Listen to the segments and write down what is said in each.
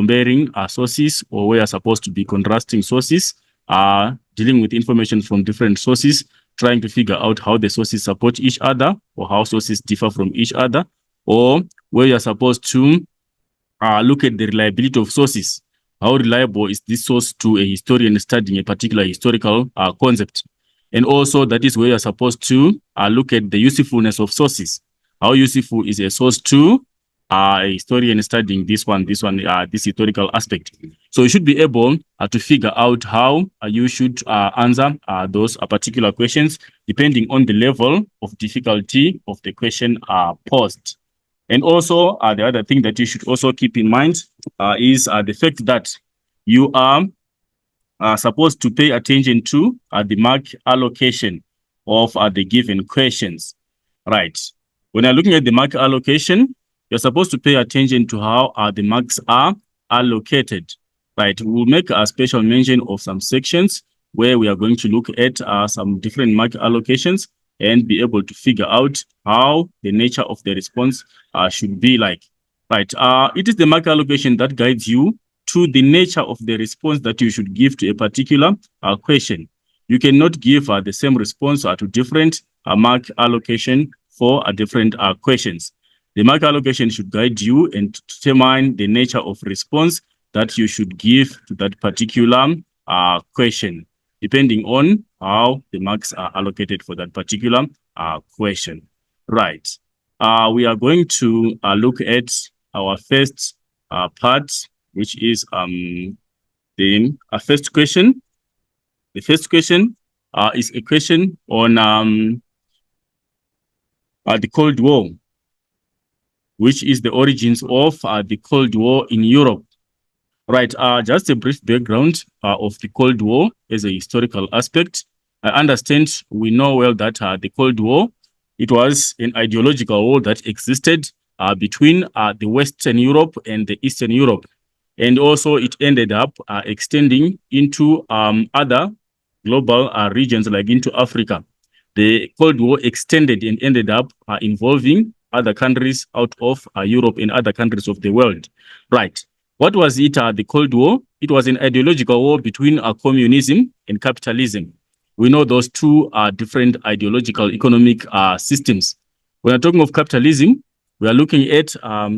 comparing sources, or where you're supposed to be contrasting sources, dealing with information from different sources, trying to figure out how the sources support each other or how sources differ from each other, or where you're supposed to look at the reliability of sources. How reliable is this source to a historian studying a particular historical concept? And also, that is where you're supposed to look at the usefulness of sources. How useful is a source to a historian studying this historical aspect? So you should be able to figure out how you should answer those particular questions depending on the level of difficulty of the question posed. And also, the other thing that you should also keep in mind is the fact that you are supposed to pay attention to the mark allocation of the given questions, right? When you're looking at the mark allocation, you're supposed to pay attention to how the marks are allocated, right? We'll make a special mention of some sections where we are going to look at some different mark allocations and be able to figure out how the nature of the response should be like, right? It is the mark allocation that guides you to the nature of the response that you should give to a particular question. You cannot give the same response to different mark allocation for different questions. The mark allocation should guide you and determine the nature of response that you should give to that particular question, depending on how the marks are allocated for that particular question. Right. We are going to look at our first part, which is the first question. The first question is a question on the Cold War, which is the origins of the Cold War in Europe. Right, just a brief background of the Cold War as a historical aspect. I understand we know well that the Cold War, it was an ideological war that existed between the Western Europe and the Eastern Europe. And also it ended up extending into other global regions, like into Africa. The Cold War extended and ended up involving other countries out of Europe and other countries of the world. Right. What was it, the Cold War? It was an ideological war between communism and capitalism. We know those two different ideological economic systems. When we're talking of capitalism, we are looking at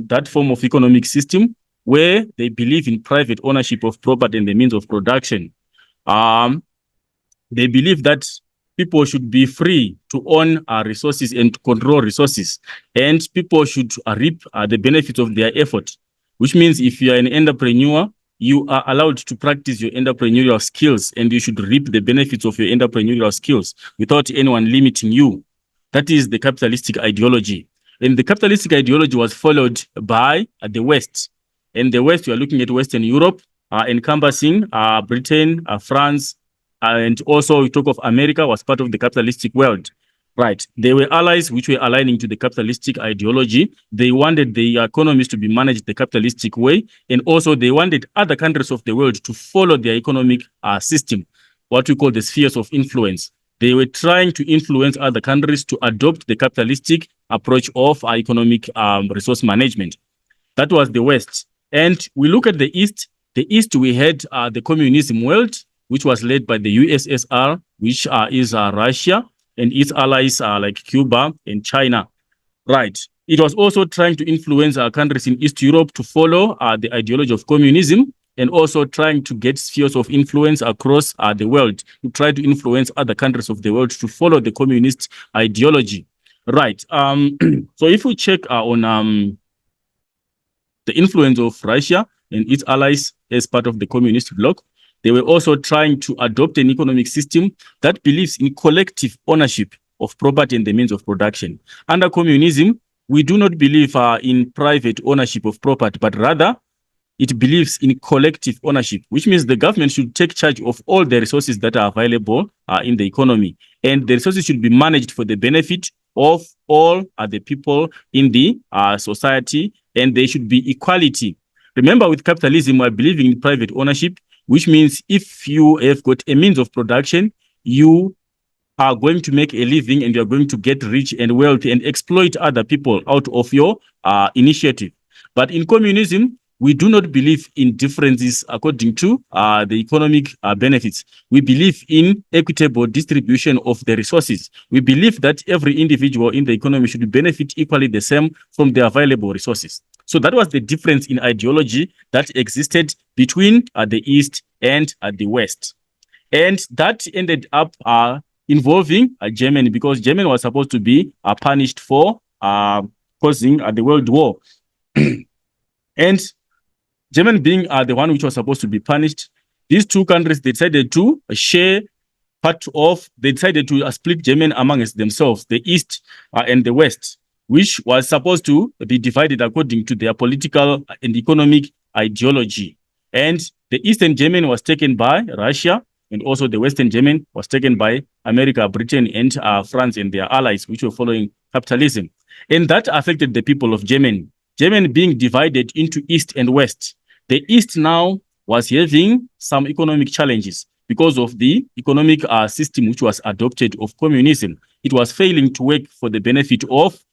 that form of economic system where they believe in private ownership of property and the means of production. They believe that people should be free to own resources and to control resources, and people should reap the benefits of their effort, which means if you are an entrepreneur, you are allowed to practice your entrepreneurial skills and you should reap the benefits of your entrepreneurial skills without anyone limiting you. That is the capitalistic ideology. And the capitalistic ideology was followed by the West. In the West, we are looking at Western Europe, encompassing Britain, France, and also we talk of America was part of the capitalistic world. Right. They were allies which were aligning to the capitalistic ideology. They wanted the economies to be managed the capitalistic way. And also they wanted other countries of the world to follow their economic system, what we call the spheres of influence. They were trying to influence other countries to adopt the capitalistic approach of economic resource management. That was the West. And we look at the East. The East, we had the communism world, which was led by the USSR, which is Russia, and its allies like Cuba and China. Right. It was also trying to influence countries in East Europe to follow the ideology of communism, and also trying to get spheres of influence across the world to try to influence other countries of the world to follow the communist ideology. Right. So if we check on the influence of Russia and its allies as part of the communist bloc, they were also trying to adopt an economic system that believes in collective ownership of property and the means of production. Under communism, we do not believe in private ownership of property, but rather it believes in collective ownership, which means the government should take charge of all the resources that are available in the economy. And the resources should be managed for the benefit of all the people in the society, and there should be equality. Remember, with capitalism, we're believing in private ownership, which means if you have got a means of production, you are going to make a living and you're going to get rich and wealthy and exploit other people out of your initiative. But in communism, we do not believe in differences according to the economic benefits. We believe in equitable distribution of the resources. We believe that every individual in the economy should benefit equally the same from the available resources. So that was the difference in ideology that existed between the East and the West. And that ended up involving Germany, because Germany was supposed to be punished for causing the World War. And Germany being the one which was supposed to be punished, these two countries decided to share they decided to split Germany amongst themselves, the East and the West, which was supposed to be divided according to their political and economic ideology. And the Eastern Germany was taken by Russia, and also the Western Germany was taken by America, Britain, and France and their allies, which were following capitalism. And that affected the people of Germany. Germany being divided into East and West. The East now was having some economic challenges because of the economic system which was adopted of communism. It was failing to work for the benefit of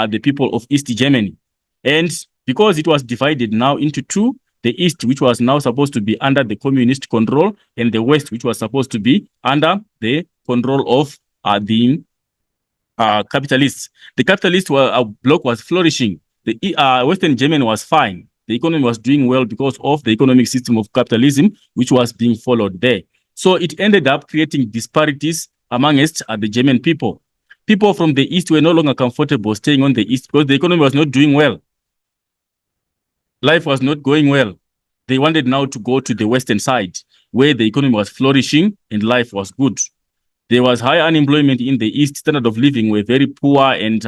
the people of East Germany. And because it was divided now into two, the East, which was now supposed to be under the communist control, and the West, which was supposed to be under the control of the capitalists. The capitalist bloc was flourishing. The Western Germany was fine. The economy was doing well because of the economic system of capitalism, which was being followed there. So it ended up creating disparities amongst the German people. People from the East were no longer comfortable staying on the East because the economy was not doing well. Life was not going well. They wanted now to go to the Western side, where the economy was flourishing and life was good. There was high unemployment in the East. Standard of living were very poor, and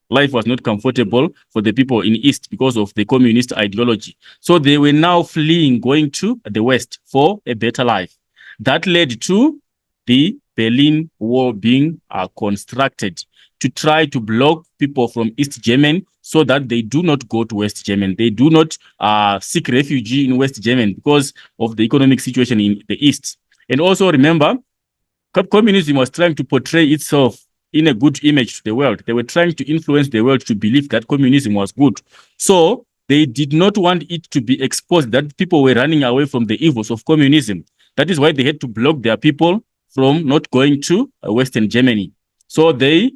life was not comfortable for the people in East because of the communist ideology. So they were now fleeing, going to the West for a better life. That led to the Berlin Wall being constructed to try to block people from East Germany so that they do not go to West Germany. They do not seek refuge in West Germany because of the economic situation in the East. And also remember, communism was trying to portray itself in a good image to the world. They were trying to influence the world to believe that communism was good. So they did not want it to be exposed that people were running away from the evils of communism. That is why they had to block their people from not going to Western Germany. So they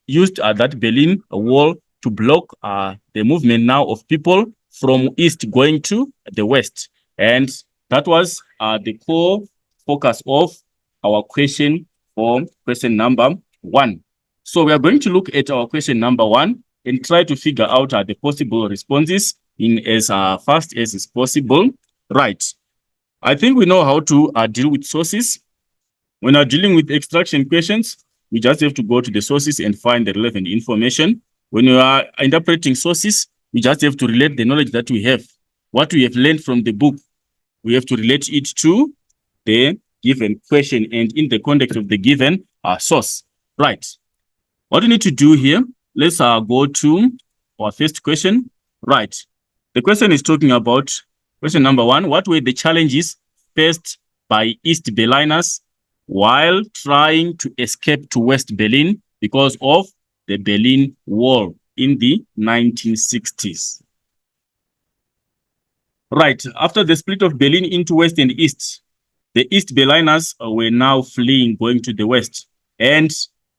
used that Berlin Wall to block the movement now of people from East going to the West. And that was the core focus of our question for question number 1. So we are going to look at our question number 1 and try to figure out the possible responses in as fast as is possible. Right. I think we know how to deal with sources. When we're dealing with extraction questions, we just have to go to the sources and find the relevant information. When we are interpreting sources, we just have to relate the knowledge that we have. What we have learned from the book, we have to relate it to the given question and in the context of the given source. Right. What we need to do here, let's go to our first question. Right. The question is talking about question number 1. What were the challenges faced by East Berliners while trying to escape to West Berlin because of the Berlin Wall in the 1960s? Right. After the split of Berlin into West and East, the East Berliners were now fleeing, going to the West. And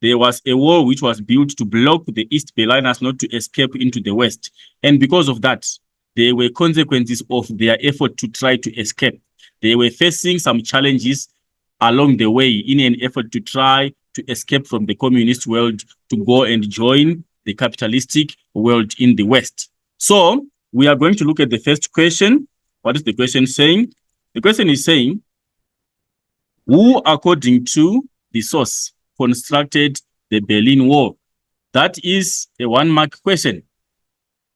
there was a wall which was built to block the East Berliners not to escape into the West. And because of that, there were consequences of their effort to try to escape. They were facing some challenges along the way in an effort to try to escape from the communist world to go and join the capitalistic world in the West. So we are going to look at the first question. What is the question saying? The question is saying, who, according to the source, constructed the Berlin Wall? That is a 1-mark question.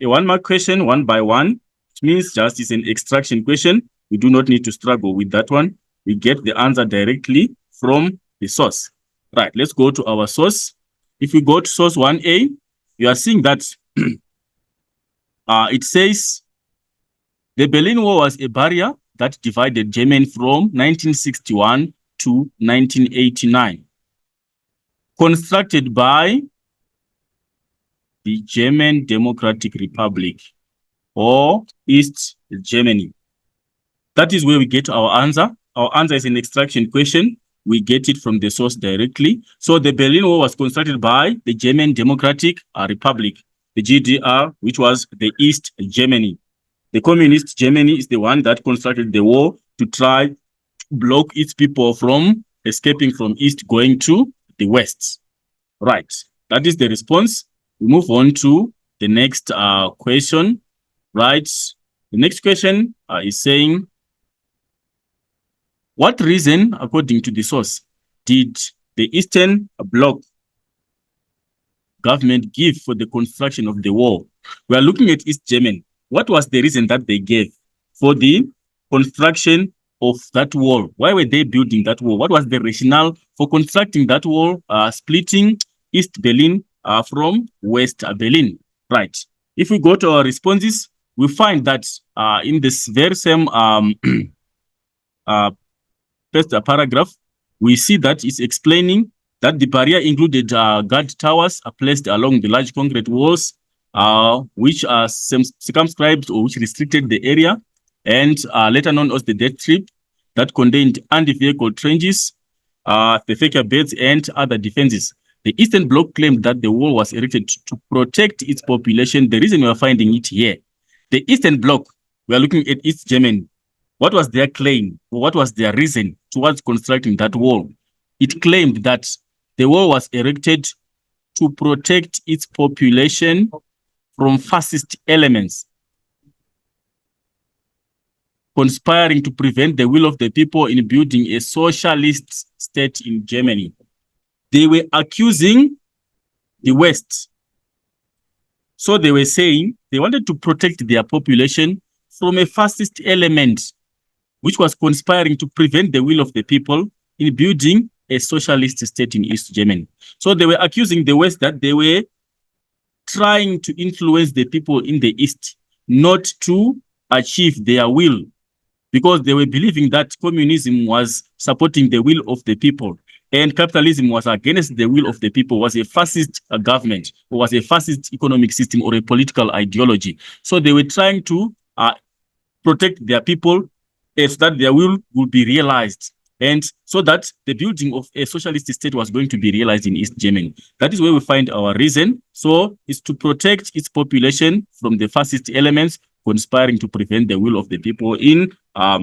A 1-mark question, 1 by 1, which means just is an extraction question. We do not need to struggle with that one. We get the answer directly from the source. Right, let's go to our source. If we go to source 1A, you are seeing that it says the Berlin Wall was a barrier that divided Germany from 1961 to 1989. Constructed by the German Democratic Republic or East Germany? That is where we get our answer. Our answer is an extraction question. We get it from the source directly. So the Berlin Wall was constructed by the German Democratic Republic, the GDR, which was the East Germany. The communist Germany is the one that constructed the wall to try to block its people from escaping from East going to the West. Right. That is the response. We move on to the next question. Right. The next question is saying, what reason, according to the source, did the Eastern Bloc government give for the construction of the wall? We are looking at East Germany. What was the reason that they gave for the construction of that wall? Why were they building that wall? What was the rationale for constructing that wall, splitting East Berlin from West Berlin? Right. If we go to our responses, we find that in this very same first paragraph, we see that it's explaining that the barrier included guard towers placed along the large concrete walls, which are circumscribed or which restricted the area, and later known as the death trip, that contained anti-vehicle trenches, the Fekir beds, and other defenses. The Eastern Bloc claimed that the wall was erected to protect its population. The reason we are finding it here, the Eastern Bloc, we are looking at East Germany. What was their claim? What was their reason towards constructing that wall? It claimed that the wall was erected to protect its population from fascist elements conspiring to prevent the will of the people in building a socialist state in Germany. They were accusing the West. So they were saying they wanted to protect their population from a fascist element which was conspiring to prevent the will of the people in building a socialist state in East Germany. So they were accusing the West that they were trying to influence the people in the East not to achieve their will, because they were believing that communism was supporting the will of the people and capitalism was against the will of the people, was a fascist government, or was a fascist economic system or a political ideology. So they were trying to protect their people so that their will would be realized, and so that the building of a socialist state was going to be realized in East Germany. That is where we find our reason. So it's to protect its population from the fascist elements conspiring to prevent the will of the people in a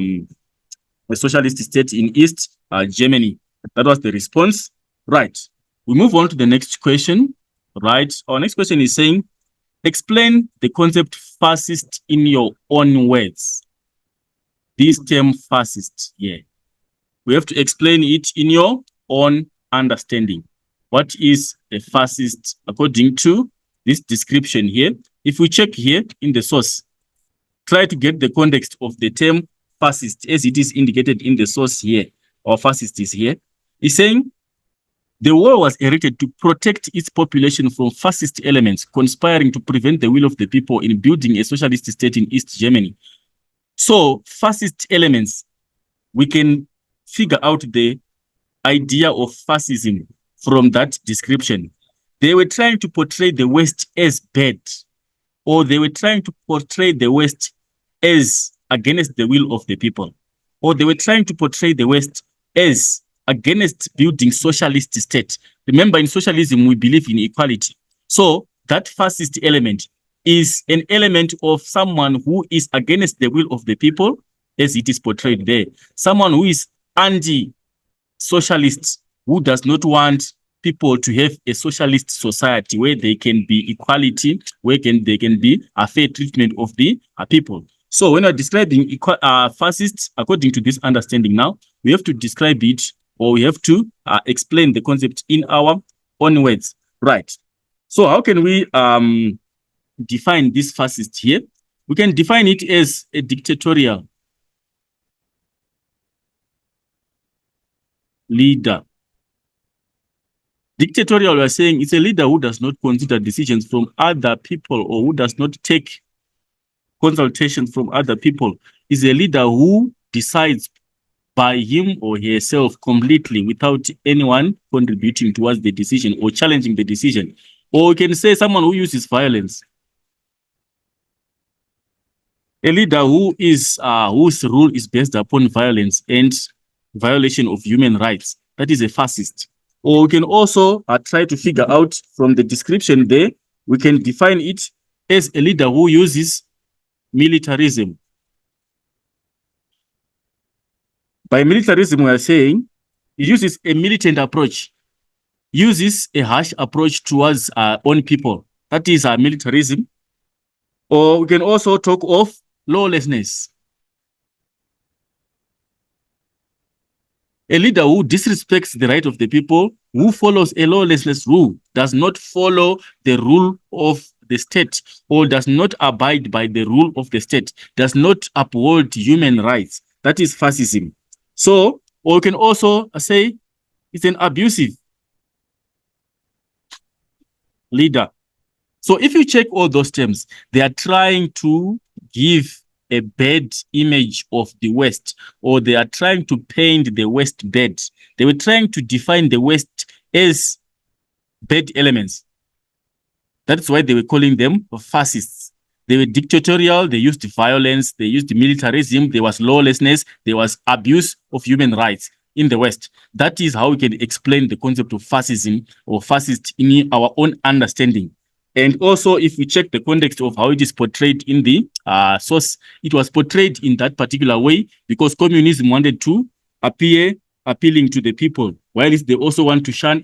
socialist state in East Germany. That was the response. Right. We move on to the next question. Right. Our next question is saying, explain the concept fascist in your own words. This term fascist, yeah. We have to explain it in your own understanding. What is a fascist according to this description here? If we check here in the source, try to get the context of the term fascist as it is indicated in the source here, or fascist is here. It's saying the wall was erected to protect its population from fascist elements conspiring to prevent the will of the people in building a socialist state in East Germany. So fascist elements, we can figure out the idea of fascism from that description. They were trying to portray the West as bad, or they were trying to portray the West as against the will of the people, or they were trying to portray the West as against building socialist state. Remember, in socialism, we believe in equality. So that fascist element is an element of someone who is against the will of the people, as it is portrayed there. Someone who is anti-socialist, who does not want people to have a socialist society where they can be equality, where they can be a fair treatment of the people. So when we're describing fascists, according to this understanding now, we have to describe it, or we have to explain the concept in our own words. Right. So how can we define this fascist here? We can define it as a dictatorial leader. Dictatorial, we are saying, it's a leader who does not consider decisions from other people, or who does not take consultation from other people. Is a leader who decides by him or herself completely without anyone contributing towards the decision or challenging the decision. Or we can say someone who uses violence. A leader whose rule is based upon violence and violation of human rights. That is a fascist. Or we can also try to figure out from the description there, we can define it as a leader who uses militarism. By militarism, we are saying he uses a militant approach, uses a harsh approach towards own people. That is militarism. Or we can also talk of lawlessness. A leader who disrespects the right of the people, who follows a lawlessness rule, does not follow the rule of the state, or does not abide by the rule of the state, does not uphold human rights. That is fascism. So, or we can also say it's an abusive leader. So if you check all those terms, they are trying to give a bad image of the West, or they are trying to paint the West bad. They were trying to define the West as bad elements. That's why they were calling them fascists. They were dictatorial, they used violence, they used militarism, there was lawlessness, there was abuse of human rights in the West. That is how we can explain the concept of fascism or fascist in our own understanding. And also, if we check the context of how it is portrayed in the source, it was portrayed in that particular way because communism wanted to appear appealing to the people, while they also want to shun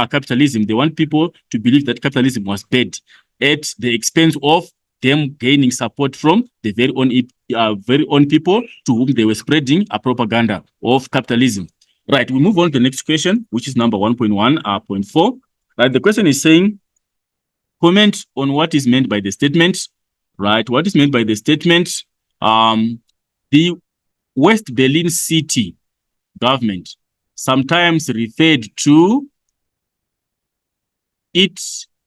capitalism. They want people to believe that capitalism was bad at the expense of them gaining support from the very own people to whom they were spreading a propaganda of capitalism. Right, we move on to the next question, which is number 1.1.4. Right, the question is saying, comment on what is meant by the statement. Right, what is meant by the statement? The West Berlin city government sometimes referred to it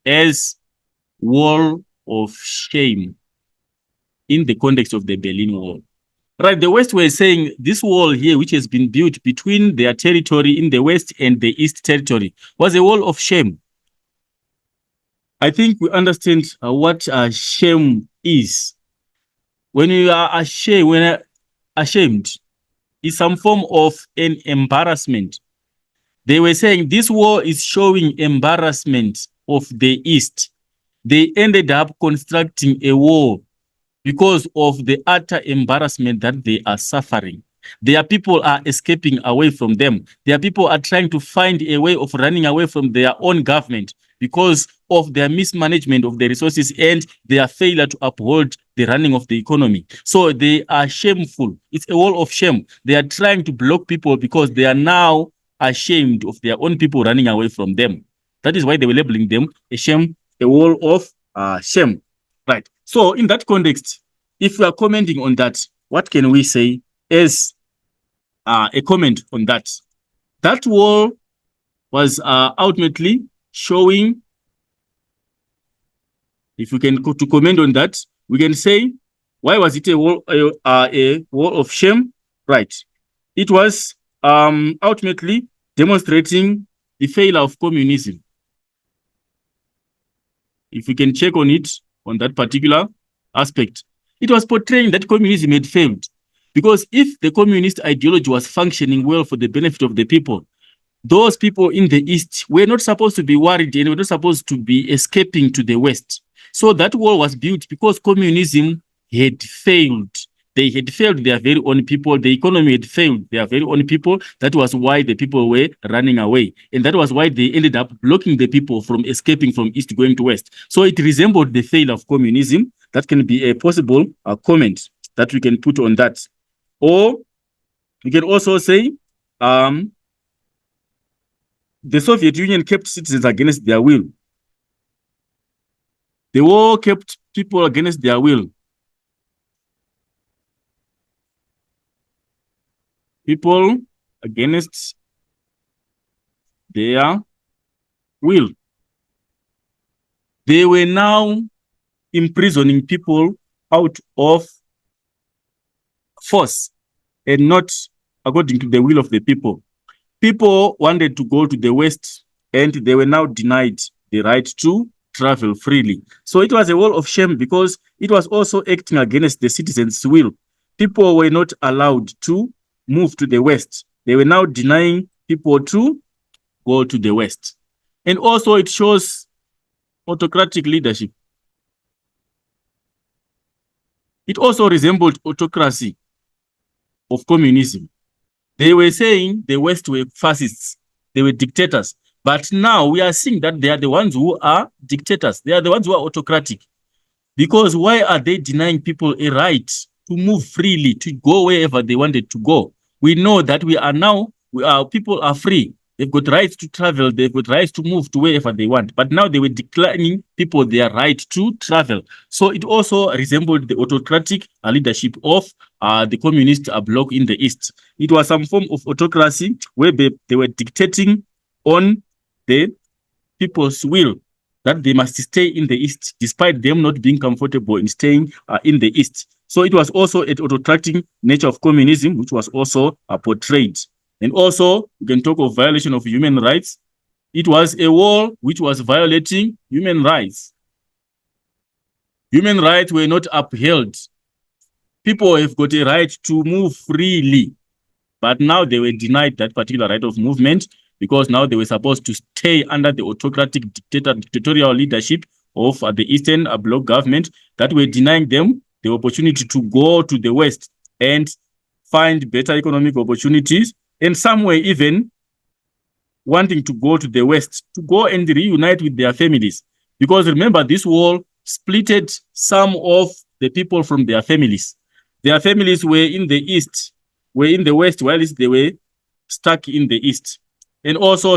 as wall of shame in the context of the Berlin Wall. Right, the West were saying this wall here, which has been built between their territory in the West and the East territory, was a wall of shame. I think we understand what shame is. When you are ashamed, is some form of an embarrassment. They were saying this war is showing embarrassment of the East. They ended up constructing a wall because of the utter embarrassment that they are suffering. Their people are escaping away from them. Their people are trying to find a way of running away from their own government because of their mismanagement of the resources and their failure to uphold the running of the economy. So they are shameful. It's a wall of shame. They are trying to block people because they are now ashamed of their own people running away from them. That is why they were labeling them a wall of shame. Right. So in that context, if we are commenting on that, what can we say as a comment on that? That wall was ultimately showing, if we can to comment on that, we can say, why was it a wall of shame? Right. It was ultimately demonstrating the failure of communism. If we can check on it, on that particular aspect, it was portraying that communism had failed. Because if the communist ideology was functioning well for the benefit of the people, those people in the East were not supposed to be worried and were not supposed to be escaping to the West. So that wall was built because communism had failed. They had failed their very own people. The economy had failed their very own people. That was why the people were running away. And that was why they ended up blocking the people from escaping from East going to West. So it resembled the failure of communism. That can be a possible comment that we can put on that. Or we can also say the Soviet Union kept citizens against their will. The war kept people against their will. People against their will. They were now imprisoning people out of force and not according to the will of the people. People wanted to go to the West and they were now denied the right to travel freely. So it was a wall of shame because it was also acting against the citizens' will. People were not allowed to move to the West. They were now denying people to go to the West. And also it shows autocratic leadership. It also resembled autocracy of communism. They were saying the West were fascists, they were dictators. But now we are seeing that they are the ones who are dictators. They are the ones who are autocratic. Because why are they denying people a right to move freely, to go wherever they wanted to go? We know that people are free. They've got rights to travel. They've got rights to move to wherever they want. But now they were declining people their right to travel. So it also resembled the autocratic leadership of the communist bloc in the East. It was some form of autocracy where they were dictating on the people's will that they must stay in the East, despite them not being comfortable in staying in the East. So it was also an autocratic nature of communism, which was also portrayed. And also, we can talk of violation of human rights. It was a war which was violating human rights. Human rights were not upheld. People have got a right to move freely, but now they were denied that particular right of movement because now they were supposed to stay under the autocratic dictatorial leadership of the Eastern Bloc government that were denying them the opportunity to go to the West and find better economic opportunities. And some were even wanting to go to the West to go and reunite with their families. Because remember, this war splitted some of the people from their families. Their families were in the East, were in the West, while they were stuck in the East. And also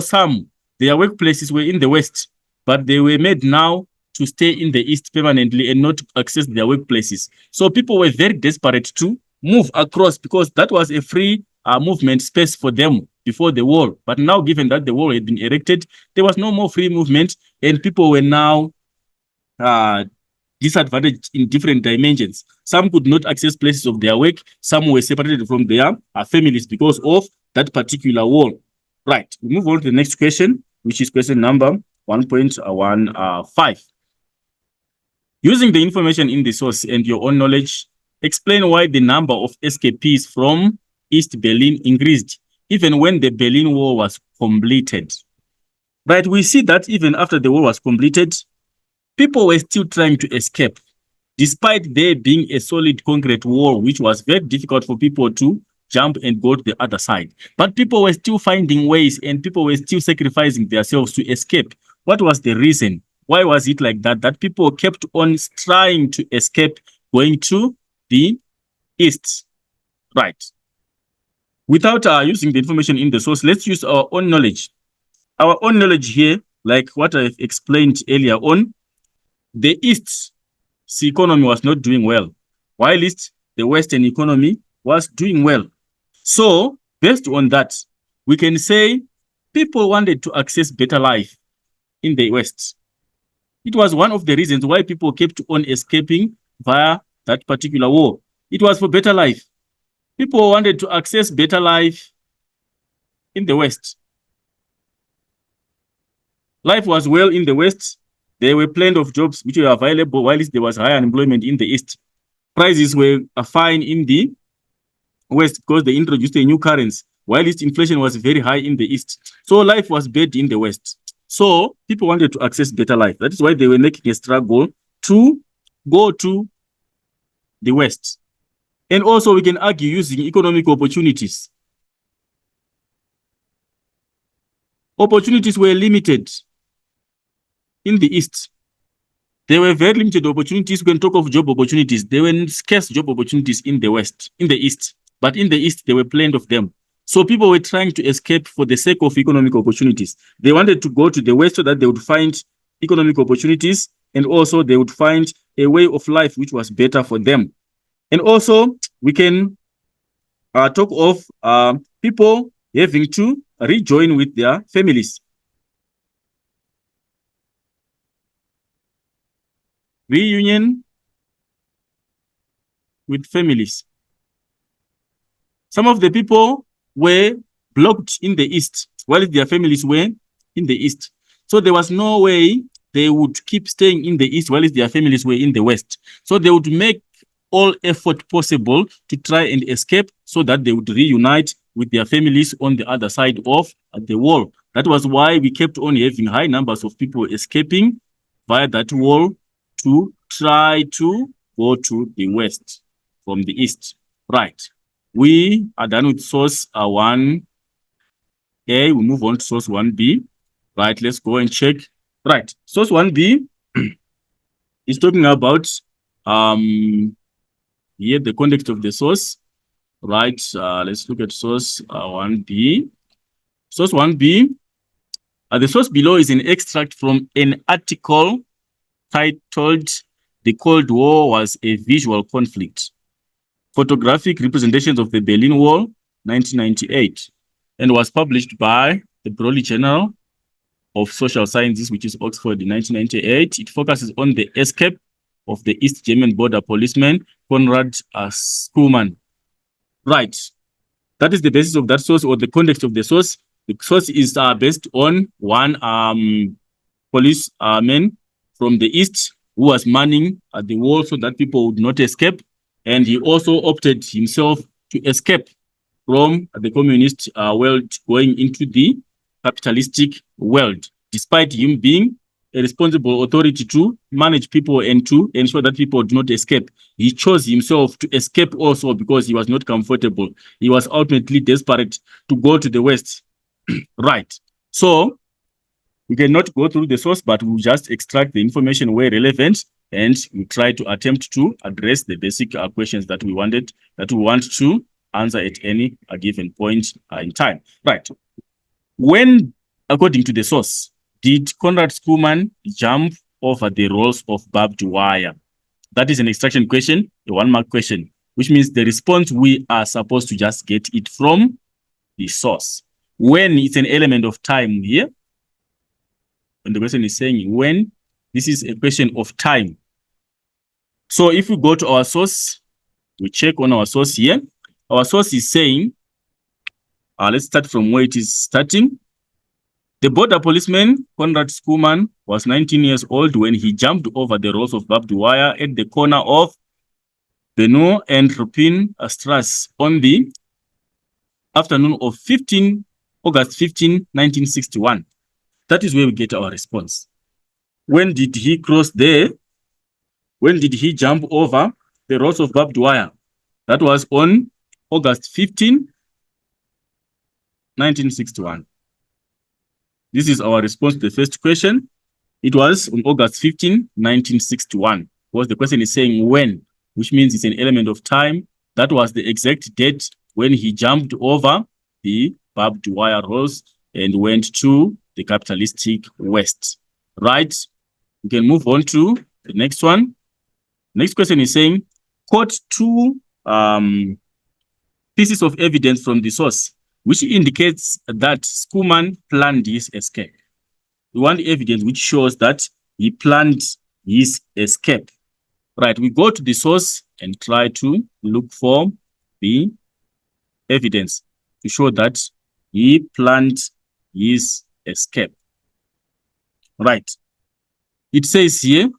their workplaces were in the West, but they were made now to stay in the East permanently and not access their workplaces. So people were very desperate to move across because that was a free movement space for them before the war. But now, given that the wall had been erected, there was no more free movement, and people were now disadvantaged in different dimensions. Some could not access places of their work. Some were separated from their families because of that particular wall. Right. We move on to the next question, which is question number 1.15. Using the information in the source and your own knowledge, explain why the number of escapees from East Berlin increased even when the Berlin Wall was completed. Right. We see that even after the war was completed, people were still trying to escape, despite there being a solid concrete wall, which was very difficult for people to jump and go to the other side. But people were still finding ways and people were still sacrificing themselves to escape. What was the reason? Why was it like that? That people kept on trying to escape going to the East. Right. Without using the information in the source, let's use our own knowledge. Our own knowledge here, like what I've explained earlier on, the East's economy was not doing well, while the Western economy was doing well. So, based on that, we can say people wanted to access better life in the West. It was one of the reasons why people kept on escaping via that particular war. It was for better life. People wanted to access better life in the West. Life was well in the West. There were plenty of jobs which were available, while there was high unemployment in the East. Prices were fine in the West because they introduced a new currency, while inflation was very high in the East. So life was bad in the West. So people wanted to access better life. That is why they were making a struggle to go to the West. And also we can argue using economic opportunities. Opportunities were limited in the East. There were very limited opportunities. We can talk of job opportunities. There were scarce job opportunities in the West, in the East. But in the East, there were plenty of them. So people were trying to escape for the sake of economic opportunities. They wanted to go to the West so that they would find economic opportunities, and also they would find a way of life which was better for them. And also, we can talk of people having to rejoin with their families. Reunion with families. Some of the people were blocked in the East, while their families were in the East. So there was no way they would keep staying in the east while their families were in the west. So they would make all effort possible to try and escape so that they would reunite with their families on the other side of the wall. That was why we kept on having high numbers of people escaping via that wall to try to go to the west from the east. Right. We are done with source 1A. We move on to source 1B. Right. Let's go and check. Right. Source 1B is talking about here the context of the source. Right. Let's look at source 1B. Source 1B. The source below is an extract from an article titled "The Cold War Was a Visual Conflict: Photographic Representations of the Berlin Wall, 1998," and was published by the Broly Journal of Social Sciences, which is Oxford, in 1998. It focuses on the escape of the East German border policeman, Konrad Schumann. Right. That is the basis of that source, or the context of the source. The source is based on one policeman from the east who was manning the wall so that people would not escape. And he also opted himself to escape from the communist world going into the capitalistic world, despite him being a responsible authority to manage people and to ensure that people do not escape. He chose himself to escape also because he was not comfortable. He was ultimately desperate to go to the West. Right. So we cannot go through the source, but we'll just extract the information where relevant, and we try to attempt to address the basic questions that we want to answer at any given point in time. Right. When, according to the source, did Konrad Schumann jump over the rolls of barbed wire? That is an extraction question, a 1-mark question, which means the response we are supposed to just get it from the source. When it's an element of time here, when the question is saying when, this is a question of time. So if we go to our source, we check on our source here. Our source is saying, let's start from where it is starting. The border policeman, Konrad Schumann, was 19 years old when he jumped over the rolls of barbed wire at the corner of Benno and Ruppin Strasse on the afternoon of August 15, 1961. That is where we get our response. When did he cross there? When did he jump over the rolls of barbed wire? That was on August 15, 1961. This is our response to the first question. It was on August 15, 1961. Because the question is saying when, which means it's an element of time. That was the exact date when he jumped over the barbed wire rolls and went to the capitalistic West. Right? We can move on to the next one. Next question is saying, quote 2 pieces of evidence from the source, which indicates that Schumann planned his escape. We want evidence which shows that he planned his escape. Right, we go to the source and try to look for the evidence to show that he planned his escape. Right. It says here,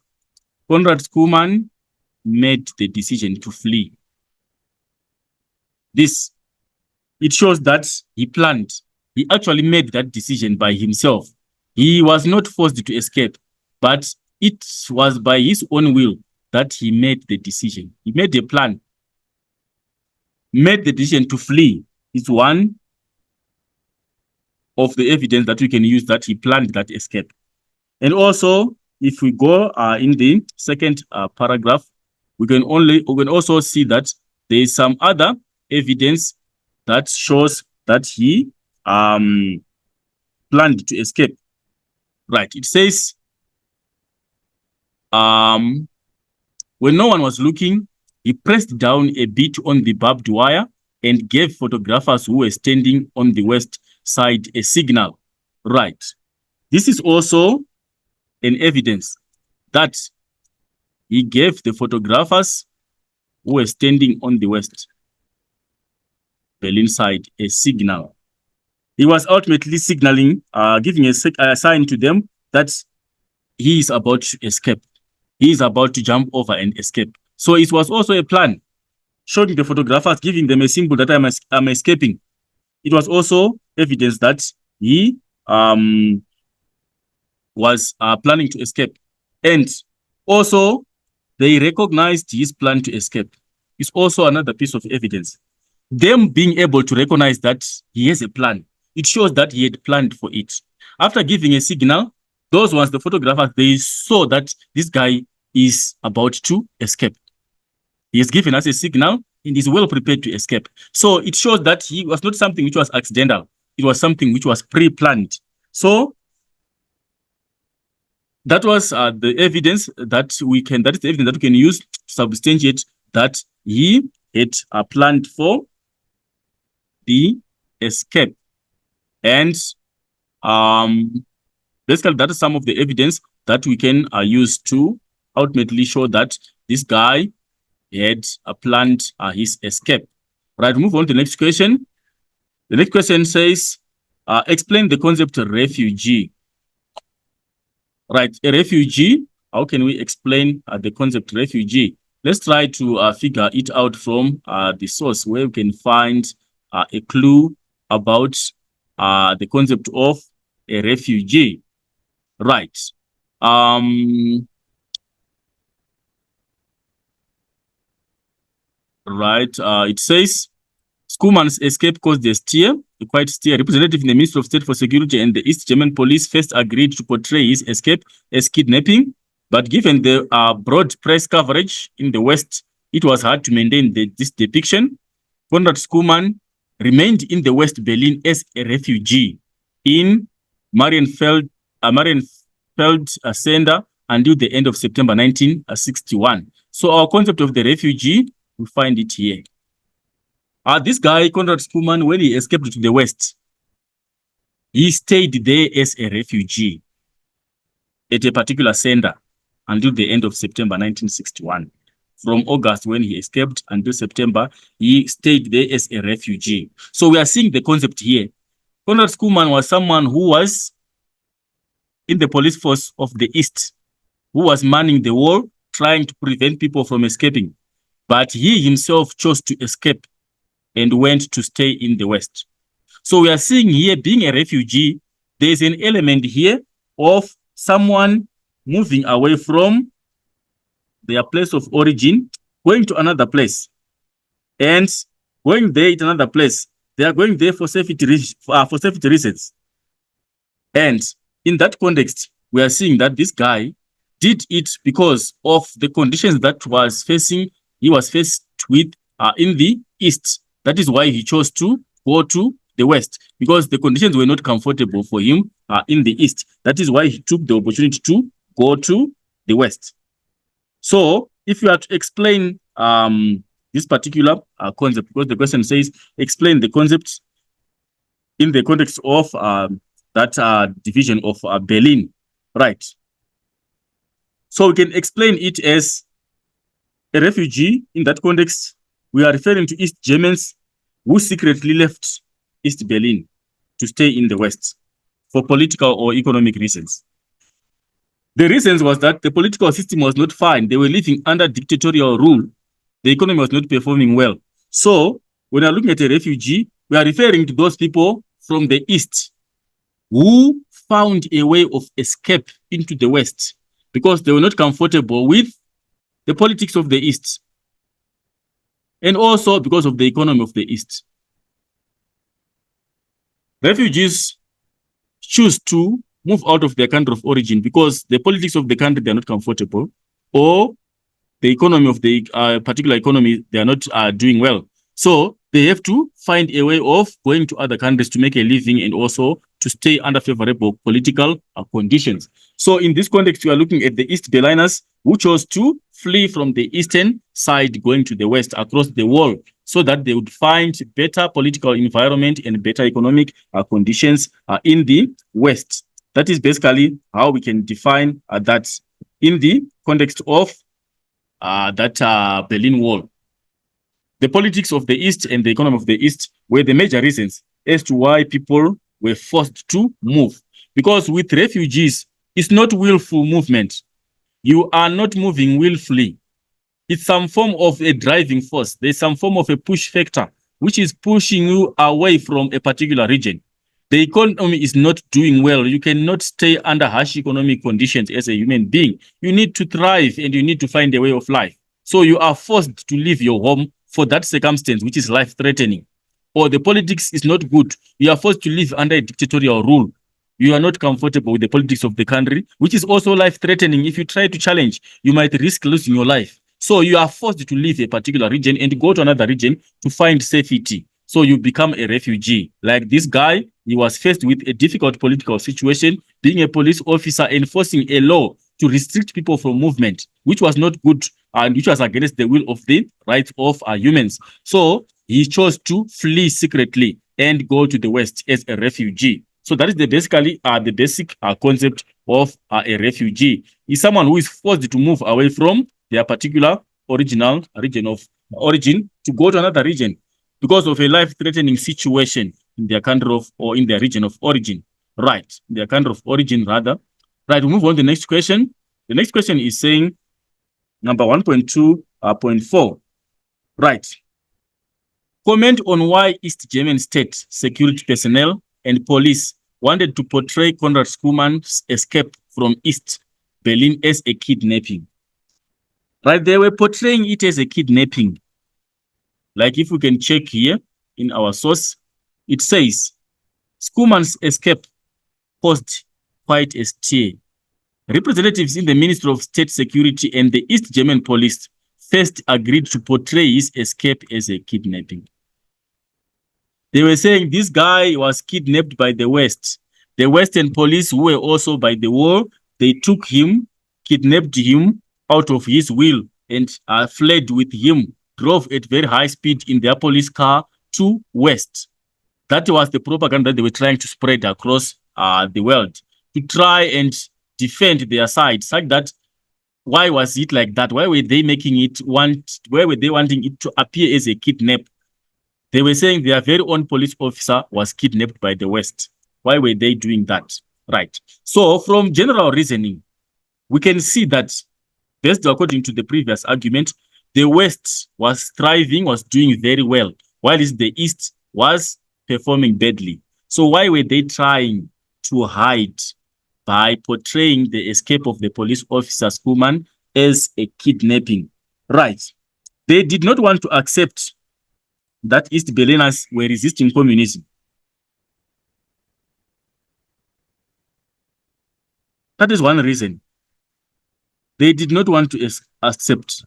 Konrad Schumann made the decision to flee. It shows that he planned. He actually made that decision by himself. He was not forced to escape, but it was by his own will that he made the decision. He made a plan, made the decision to flee. It's one of the evidence that we can use that he planned that escape. And also, if we go in the second paragraph, we can also see that there is some other evidence that shows that he planned to escape. Right. It says, when no one was looking, he pressed down a bit on the barbed wire and gave photographers who were standing on the west side a signal. Right. This is also an evidence that he gave the photographers who were standing on the west Berlin side a signal. He was ultimately signaling, giving a sign to them that he is about to escape. He is about to jump over and escape. So it was also a plan, showing the photographers, giving them a symbol that I'm escaping. It was also evidence that he was planning to escape. And also, they recognized his plan to escape. It's also another piece of evidence. Them being able to recognize that he has a plan, it shows that he had planned for it. After giving a signal, those ones, the photographers, they saw that this guy is about to escape. He has given us a signal and is well prepared to escape. So it shows that he was not something which was accidental. It was something which was pre-planned. So that was the evidence that we can, that is the evidence that we can use to substantiate that he had planned for the escape. And basically, that is some of the evidence that we can use to ultimately show that this guy had planned his escape. Right, move on to the next question. The next question says, explain the concept of refugee. Right, a refugee, how can we explain the concept refugee? Let's try to figure it out from the source where we can find a clue about the concept of a refugee. Right. Right. It says Schoeman's escape caused a stir, a quiet stir. Representative in the Ministry of State for Security and the East German police first agreed to portray his escape as kidnapping, but given the broad press coverage in the West, it was hard to maintain this depiction. Konrad Schoeman remained in the West Berlin as a refugee in Marienfeld Sender until the end of September 1961. So our concept of the refugee, we find it here. This guy, Konrad Schoeman, when he escaped to the West, he stayed there as a refugee at a particular sender until the end of September 1961. From August, when he escaped, until September, he stayed there as a refugee. So we are seeing the concept here. Konrad Schoeman was someone who was in the police force of the East, who was manning the wall, trying to prevent people from escaping. But he himself chose to escape and went to stay in the West. So we are seeing here, being a refugee, there's an element here of someone moving away from their place of origin, going to another place. And going there to another place, they are going there for safety reasons. And in that context, we are seeing that this guy did it because of the conditions that he was faced with in the East. That is why he chose to go to the West, because the conditions were not comfortable for him in the East. That is why he took the opportunity to go to the West. So if you are to explain this particular concept, because the question says, explain the concept in the context of that division of Berlin, right? So we can explain it as a refugee. In that context, we are referring to East Germans who secretly left East Berlin to stay in the West for political or economic reasons. The reasons was that the political system was not fine. They were living under dictatorial rule. The economy was not performing well. So when we are looking at a refugee, we are referring to those people from the East who found a way of escape into the West because they were not comfortable with the politics of the East, and also because of the economy of the East. Refugees choose to move out of their country of origin because the politics of the country, they are not comfortable, or the economy of the particular economy, they are not doing well. So they have to find a way of going to other countries to make a living and also to stay under favorable political conditions. So in this context, we are looking at the East Berliners who chose to flee from the eastern side going to the west across the wall so that they would find better political environment and better economic conditions in the west. That is basically how we can define that in the context of that Berlin Wall. The politics of the East and the economy of the East were the major reasons as to why people were forced to move. Because with refugees, It's not willful movement. You are not moving willfully. It's some form of a driving force. There's some form of a push factor, which is pushing you away from a particular region. The economy is not doing well. You cannot stay under harsh economic conditions as a human being. You need to thrive and you need to find a way of life. So you are forced to leave your home for that circumstance, which is life threatening. Or the politics is not good. You are forced to live under a dictatorial rule. You are not comfortable with the politics of the country, which is also life threatening. If you try to challenge, you might risk losing your life. So you are forced to leave a particular region and go to another region to find safety. So you become a refugee. Like this guy, he was faced with a difficult political situation, being a police officer, enforcing a law to restrict people from movement, which was not good and which was against the will of the rights of humans. So he chose to flee secretly and go to the West as a refugee. So that is basically the basic concept of a refugee. Is someone who is forced to move away from their particular original region of origin to go to another region because of a life-threatening situation in their country of or in their region of origin. Right, their country of origin rather. Right, we move on to the next question. The next question is saying number 1.2.4. Right. Comment on why East German state security personnel and police wanted to portray Konrad Schuman's escape from East Berlin as a kidnapping. Right, they were portraying it as a kidnapping. Like if we can check here in our source, it says Schuman's escape caused quite a stir. Representatives in the Ministry of State Security and the East German police first agreed to portray his escape as a kidnapping. They were saying this guy was kidnapped by the West. The Western police, who were also by the war, they took him, kidnapped him out of his will, and fled with him, drove at very high speed in their police car to West. That was the propaganda that they were trying to spread across the world to try and defend their side. Such that, why was it like that? Why were they making it why were they wanting it to appear as a kidnap? They were saying their very own police officer was kidnapped by the West. Why were they doing that? Right. So from general reasoning, we can see that, based according to the previous argument, the West was thriving, was doing very well, while the East was performing badly. So why were they trying to hide by portraying the escape of the police officer Schumann as a kidnapping? Right. They did not want to accept that East Berliners were resisting communism. That is one reason. They did not want to accept.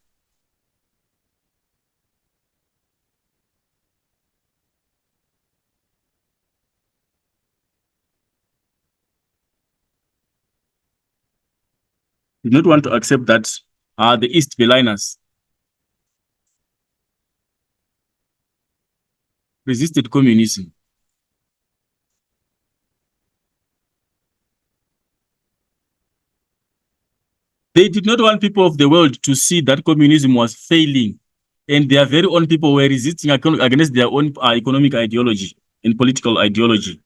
Did not want to accept that the East Berliners resisted communism. They did not want people of the world to see that communism was failing and their very own people were resisting against their own economic ideology and political ideology.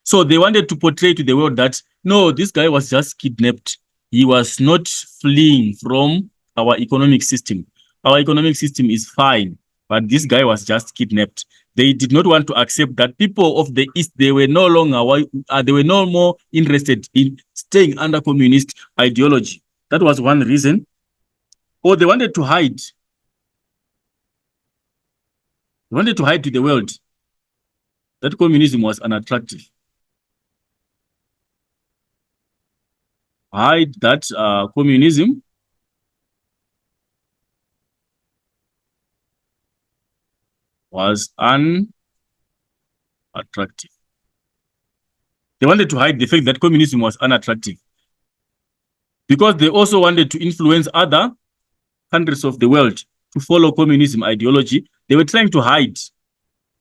So they wanted to portray to the world that, no, this guy was just kidnapped. He was not fleeing from our economic system. Our economic system is fine, but this guy was just kidnapped. They did not want to accept that people of the East, they were no more interested in staying under communist ideology. That was one reason. Or they wanted to hide. They wanted to hide to the world that communism was unattractive. Hide that communism was unattractive. They wanted to hide the fact that communism was unattractive because they also wanted to influence other countries of the world to follow communism ideology. They were trying to hide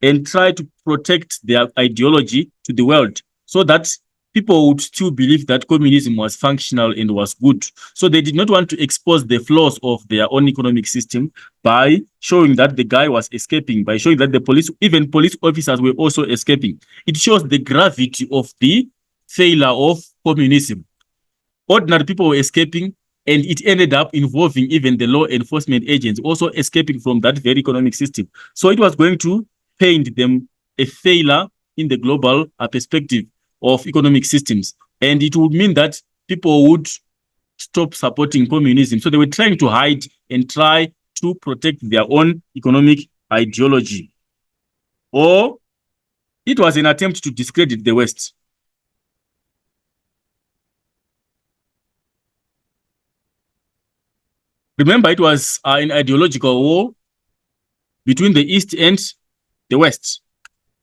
and try to protect their ideology to the world so that people would still believe that communism was functional and was good. So they did not want to expose the flaws of their own economic system by showing that the guy was escaping, by showing that the police, even police officers, were also escaping. It shows the gravity of the failure of communism. ordinary people were escaping, and it ended up involving even the law enforcement agents also escaping from that very economic system. So it was going to paint them a failure in the global perspective of economic systems. And it would mean that people would stop supporting communism. So they were trying to hide and try to protect their own economic ideology. Or it was an attempt to discredit the West. Remember, it was an ideological war between the East and the West.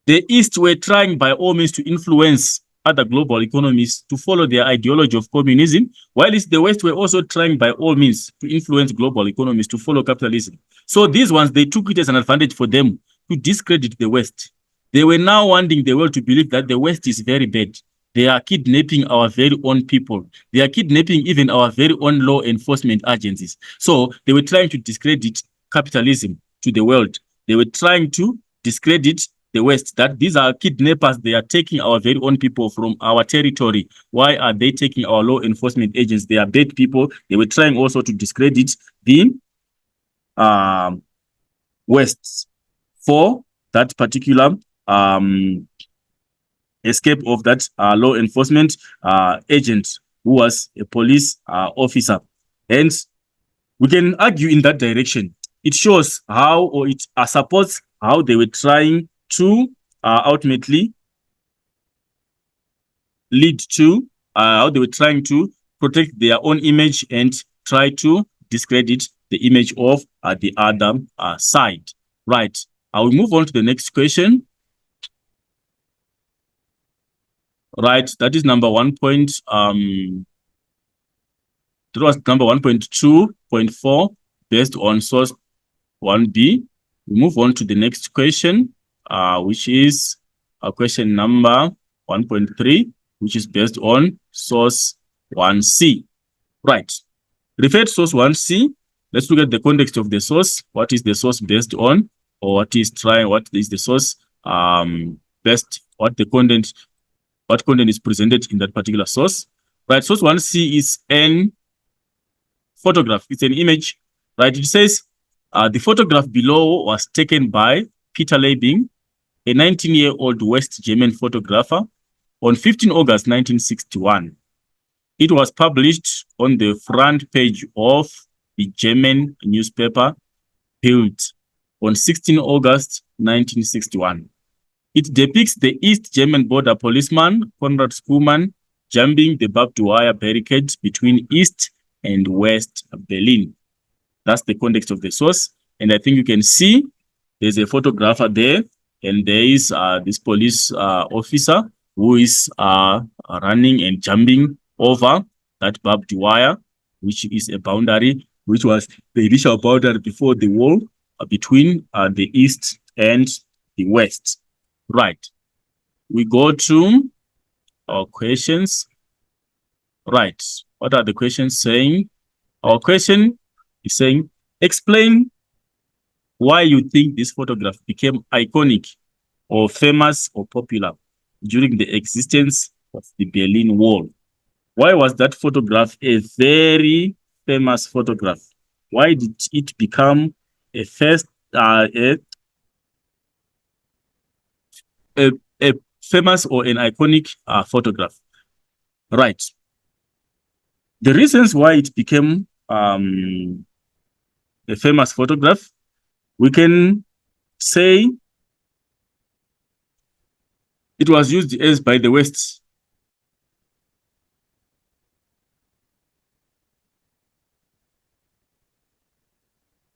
The East were trying by all means to influence other global economies to follow their ideology of communism, while the West were also trying by all means to influence global economies to follow capitalism. So these ones, they took it as an advantage for them to discredit the West. They were now wanting the world to believe that the West is very bad. They are kidnapping our very own people. They are kidnapping even our very own law enforcement agencies. So they were trying to discredit capitalism to the world. They were trying to discredit the West, that these are kidnappers. They are taking our very own people from our territory. Why are they taking our law enforcement agents? They are bad people. They were trying also to discredit the West for that particular escape of that law enforcement agent who was a police officer. And we can argue in that direction. It shows how, or it supports how they were trying to ultimately lead to how they were trying to protect their own image and try to discredit the image of the other side. Right. I will move on to the next question. Right. That is number 1. That was number 1.2.4 based on source 1B. We move on to the next question, which is question number 1.3, which is based on source 1C. Right. Refer to source 1C. Let's look at the context of the source. What is the source based on? Or what is the source based, what content is presented in that particular source. Right. Source 1C is an photograph. It's an image. Right. It says the photograph below was taken by Peter Leibing, a 19-year-old West German photographer, on 15 August 1961. It was published on the front page of the German newspaper Bild on 16 August 1961. It depicts the East German border policeman, Konrad Schumann, jumping the barbed wire barricades between East and West Berlin. That's the context of the source. And I think you can see there's a photographer there, and there is this police officer who is running and jumping over that barbed wire, which is a boundary, which was the initial boundary before the war between the East and the West. Right. We go to our questions. Right. What are the questions saying? Our question is saying, explain why you think this photograph became iconic or famous or popular during the existence of the Berlin Wall. Why was that photograph a very famous photograph? Why did it become a famous or an iconic photograph? Right. The reasons why it became a famous photograph, we can say it was used as by the West.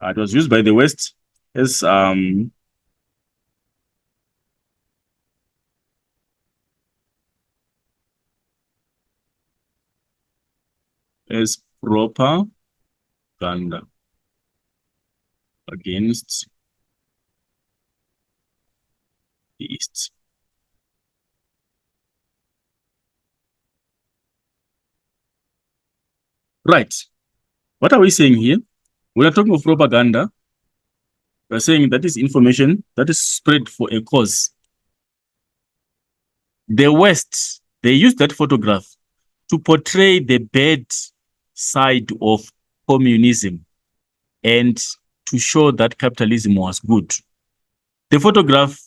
It was used by the West as propaganda against the East. Right. What are we saying here? We are talking of propaganda. We're saying that is information that is spread for a cause. The West, they used that photograph to portray the bad side of communism and to show that capitalism was good. The photograph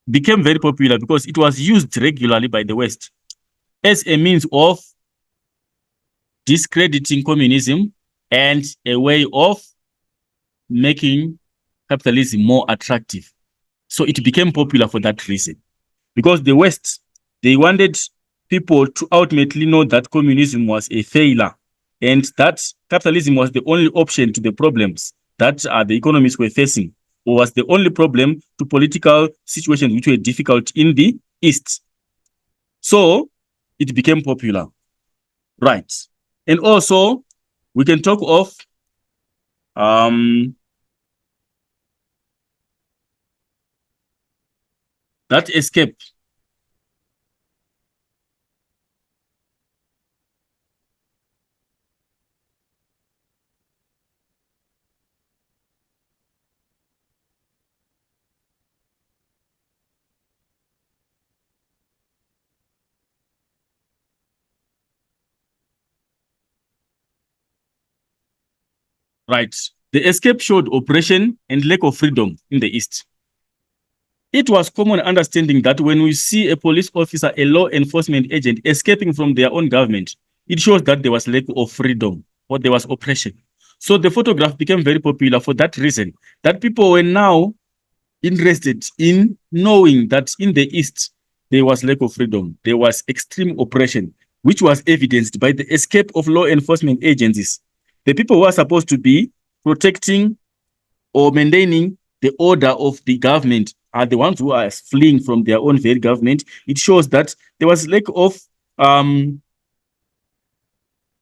became very popular because it was used regularly by the West as a means of discrediting communism and a way of making capitalism more attractive. So it became popular for that reason. Because the West, they wanted people to ultimately know that communism was a failure and that capitalism was the only option to the problems that the economies were facing, or was the only problem to political situations which were difficult in the East. So it became popular. Right. And also, we can talk of that escape. Right. The escape showed oppression and lack of freedom in the East. It was common understanding that when we see a police officer, a law enforcement agent escaping from their own government, it shows that there was lack of freedom or there was oppression. So the photograph became very popular for that reason, that people were now interested in knowing that in the East, there was lack of freedom, there was extreme oppression, which was evidenced by the escape of law enforcement agencies. The people who are supposed to be protecting or maintaining the order of the government are the ones who are fleeing from their own very government. It shows that there was lack of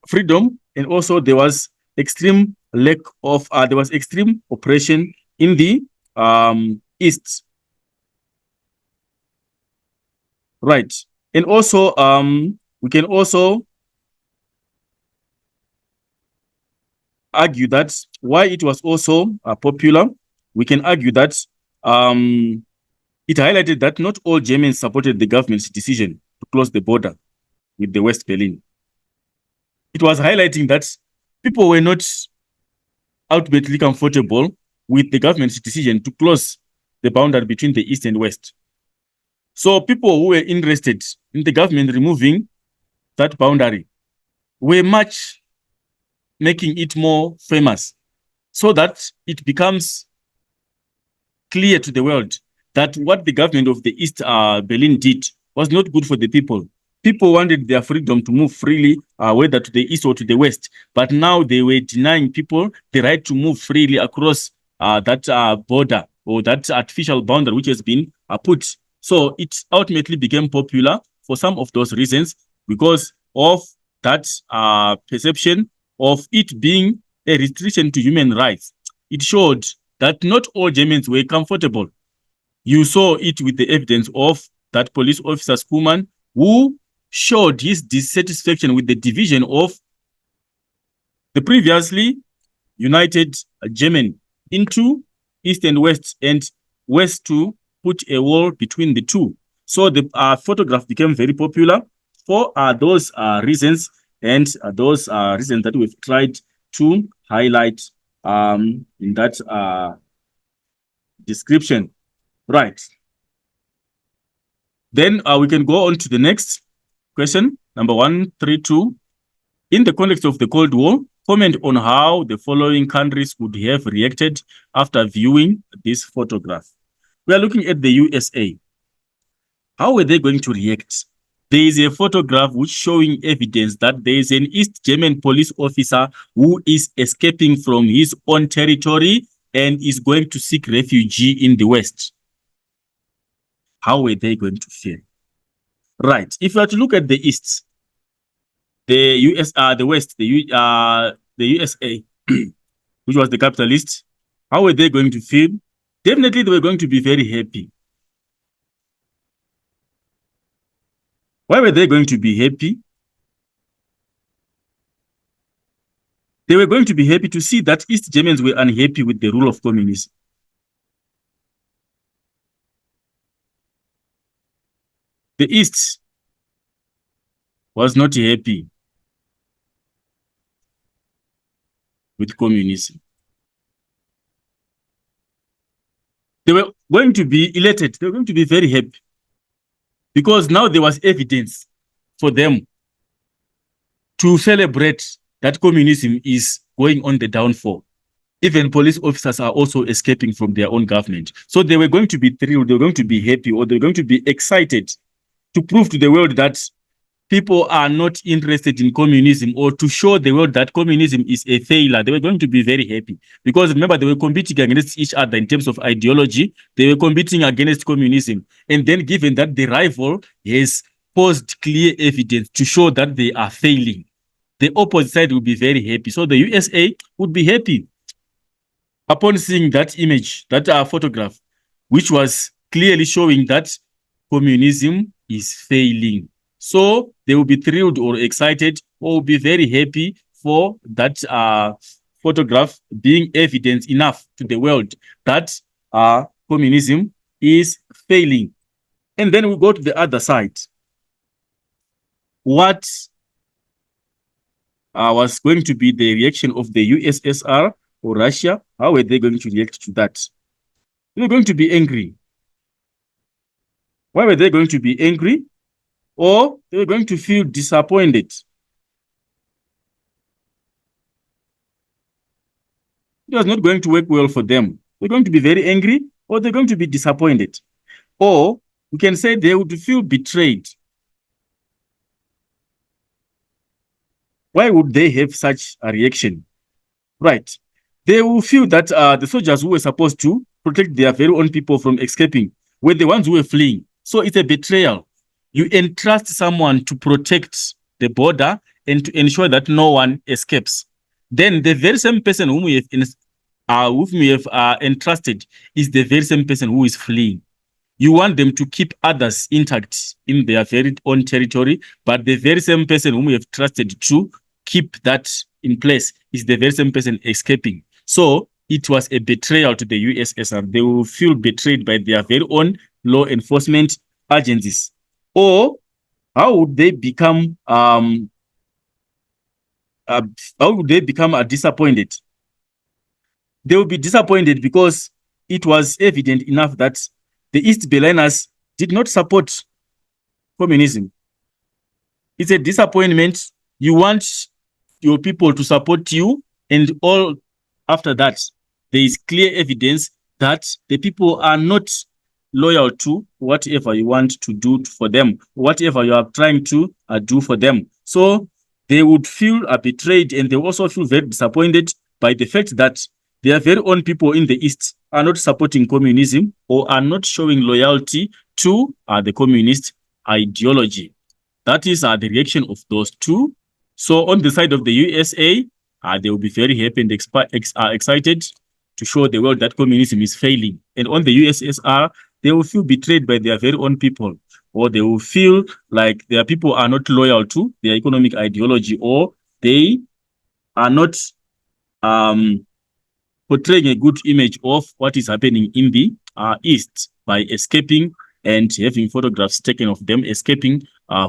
freedom, and also there was extreme lack of there was extreme oppression in the East. Right. And also we can also argue that why it was also popular. We can argue that it highlighted that not all Germans supported the government's decision to close the border with the West Berlin. It was highlighting that people were not ultimately comfortable with the government's decision to close the boundary between the East and West. So people who were interested in the government removing that boundary were much making it more famous so that it becomes clear to the world that what the government of the East Berlin did was not good for the people. People wanted their freedom to move freely, whether to the east or to the west. But now they were denying people the right to move freely across that border or that artificial boundary which has been put. So it ultimately became popular for some of those reasons because of that perception of it being a restriction to human rights. It showed that not all Germans were comfortable. You saw it with the evidence of that police officer Schumann, who showed his dissatisfaction with the division of the previously united Germany into East and West, and West to put a wall between the two. So the photograph became very popular for those reasons, and those reasons that we've tried to highlight in that description. Right. Then we can go on to the next question, number 132. In the context of the Cold War, comment on how the following countries would have reacted after viewing this photograph. We are looking at the USA. How were they going to react? There is a photograph which showing evidence that there is an East German police officer who is escaping from his own territory and is going to seek refuge in the West. How were they going to feel? Right. If you are to look at the East, the the West, the USA, which was the capitalist, how were they going to feel? Definitely, they were going to be very happy. Why were they going to be happy? They were going to be happy to see that East Germans were unhappy with the rule of communism. The East was not happy with communism. They were going to be elated. They were going to be very happy because now there was evidence for them to celebrate that communism is going on the downfall. Even police officers are also escaping from their own government. So they were going to be thrilled, they were going to be happy, or they were going to be excited to prove to the world that people are not interested in communism, or to show the world that communism is a failure. They were going to be very happy because remember, they were competing against each other in terms of ideology. They were competing against communism. And then given that the rival has posed clear evidence to show that they are failing, the opposite side will be very happy. So the USA would be happy upon seeing that image, that photograph, which was clearly showing that communism is failing. So they will be thrilled or excited or will be very happy for that photograph being evidence enough to the world that communism is failing. And then we go to the other side. What was going to be the reaction of the USSR or Russia? How were they going to react to that? They were going to be angry. Why were they going to be angry? Or they were going to feel disappointed. It was not going to work well for them. They're going to be very angry, or they're going to be disappointed. Or we can say they would feel betrayed. Why would they have such a reaction? Right. They will feel that the soldiers who were supposed to protect their very own people from escaping were the ones who were fleeing. So it's a betrayal. You entrust someone to protect the border and to ensure that no one escapes. Then the very same person whom we have entrusted is the very same person who is fleeing. You want them to keep others intact in their very own territory, but the very same person whom we have trusted to keep that in place is the very same person escaping. So it was a betrayal to the USSR. They will feel betrayed by their very own law enforcement agencies. Or how would they become disappointed? They will be disappointed because it was evident enough that the East Berliners did not support communism. It's a disappointment. You want your people to support you, and all after that, there is clear evidence that the people are not loyal to whatever you want to do for them, whatever you are trying to do for them. So they would feel betrayed, and they also feel very disappointed by the fact that their very own people in the East are not supporting communism or are not showing loyalty to the communist ideology. That is the reaction of those two. So on the side of the USA, they will be very happy and excited to show the world that communism is failing. And on the USSR, they will feel betrayed by their very own people, or they will feel like their people are not loyal to their economic ideology, or they are not portraying a good image of what is happening in the East by escaping and having photographs taken of them escaping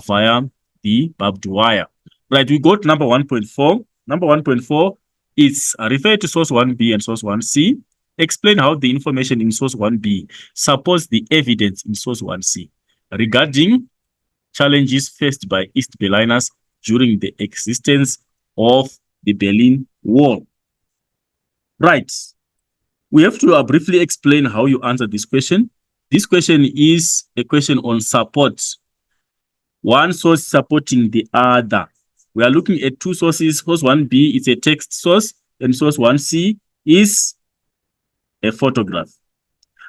via the barbed wire. Right, we got number 1.4. Number 1.4 is refer to source 1B and source 1C. Explain how the information in source 1B supports the evidence in source 1C regarding challenges faced by East Berliners during the existence of the Berlin Wall. Right. We have to briefly explain how you answer this question. This question is a question on support. One source supporting the other. We are looking at two sources. Source 1B is a text source, and source 1C is a photograph.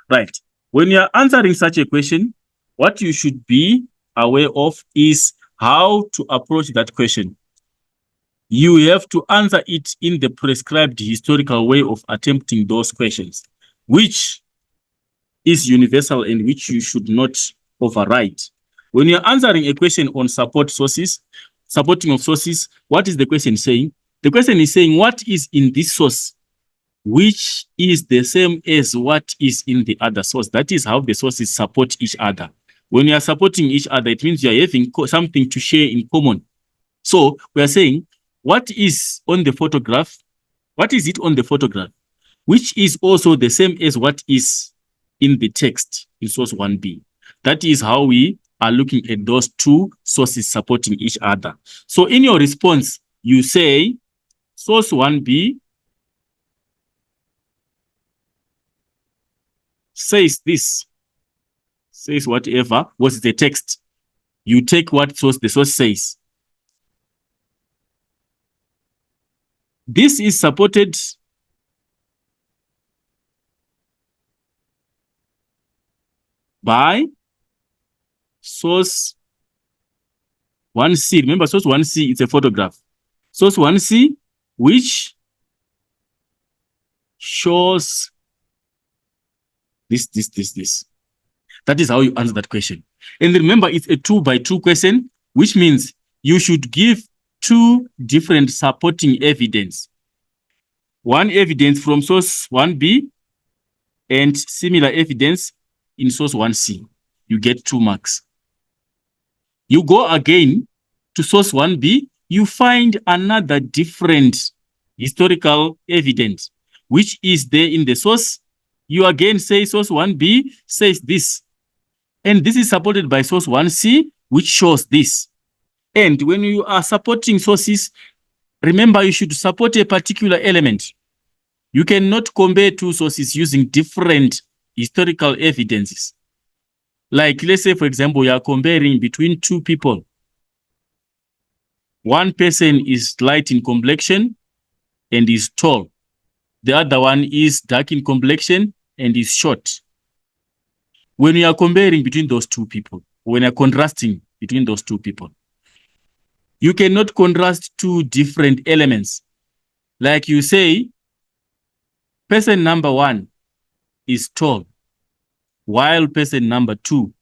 Right. When you are answering such a question, what you should be aware of is how to approach that question. You have to answer it in the prescribed historical way of attempting those questions, which is universal and which you should not override. When you're answering a question on supporting of sources, what is the question saying? The question is saying what is in this source, which is the same as what is in the other source. That is how the sources support each other. When you are supporting each other, it means you are having something to share in common. So we are saying, what is on the photograph? What is it on the photograph? Which is also the same as what is in the text in source 1b. That is how we are looking at those two sources supporting each other. So in your response, you say source 1b says this, says whatever was the text. You take what source the source says. This is supported by source 1c. Remember, source 1c, it's a photograph. Source 1c, which shows this. That is how you answer that question. And remember, it's a 2 by 2 question, which means you should give 2 different supporting evidence. One evidence from source 1b and similar evidence in source 1c. You get 2 marks. You go again to source 1b, you find another different historical evidence, which is there in the source. You again say source 1b says this. And this is supported by source 1c, which shows this. And when you are supporting sources, remember you should support a particular element. You cannot compare 2 sources using different historical evidences. Like, let's say, for example, you are comparing between 2 people. One person is light in complexion and is tall. The other one is dark in complexion and is short. When you are comparing between those 2 people, when you are contrasting between those 2 people, you cannot contrast 2 different elements. Like you say, person number 1 is tall, while person number 2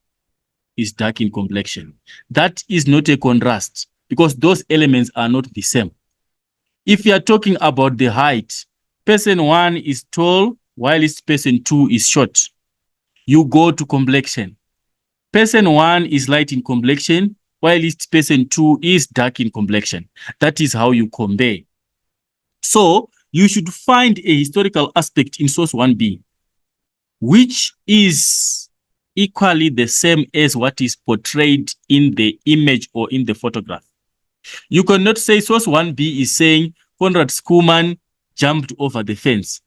is dark in complexion. That is not a contrast because those elements are not the same. If you are talking about the height, person 1 is tall, while person 2 is short. You go to complexion. Person 1 is light in complexion, while person 2 is dark in complexion. That is how you compare. So you should find a historical aspect in source 1b, which is equally the same as what is portrayed in the image or in the photograph. You cannot say source 1b is saying Conrad Schoeman jumped over the fence,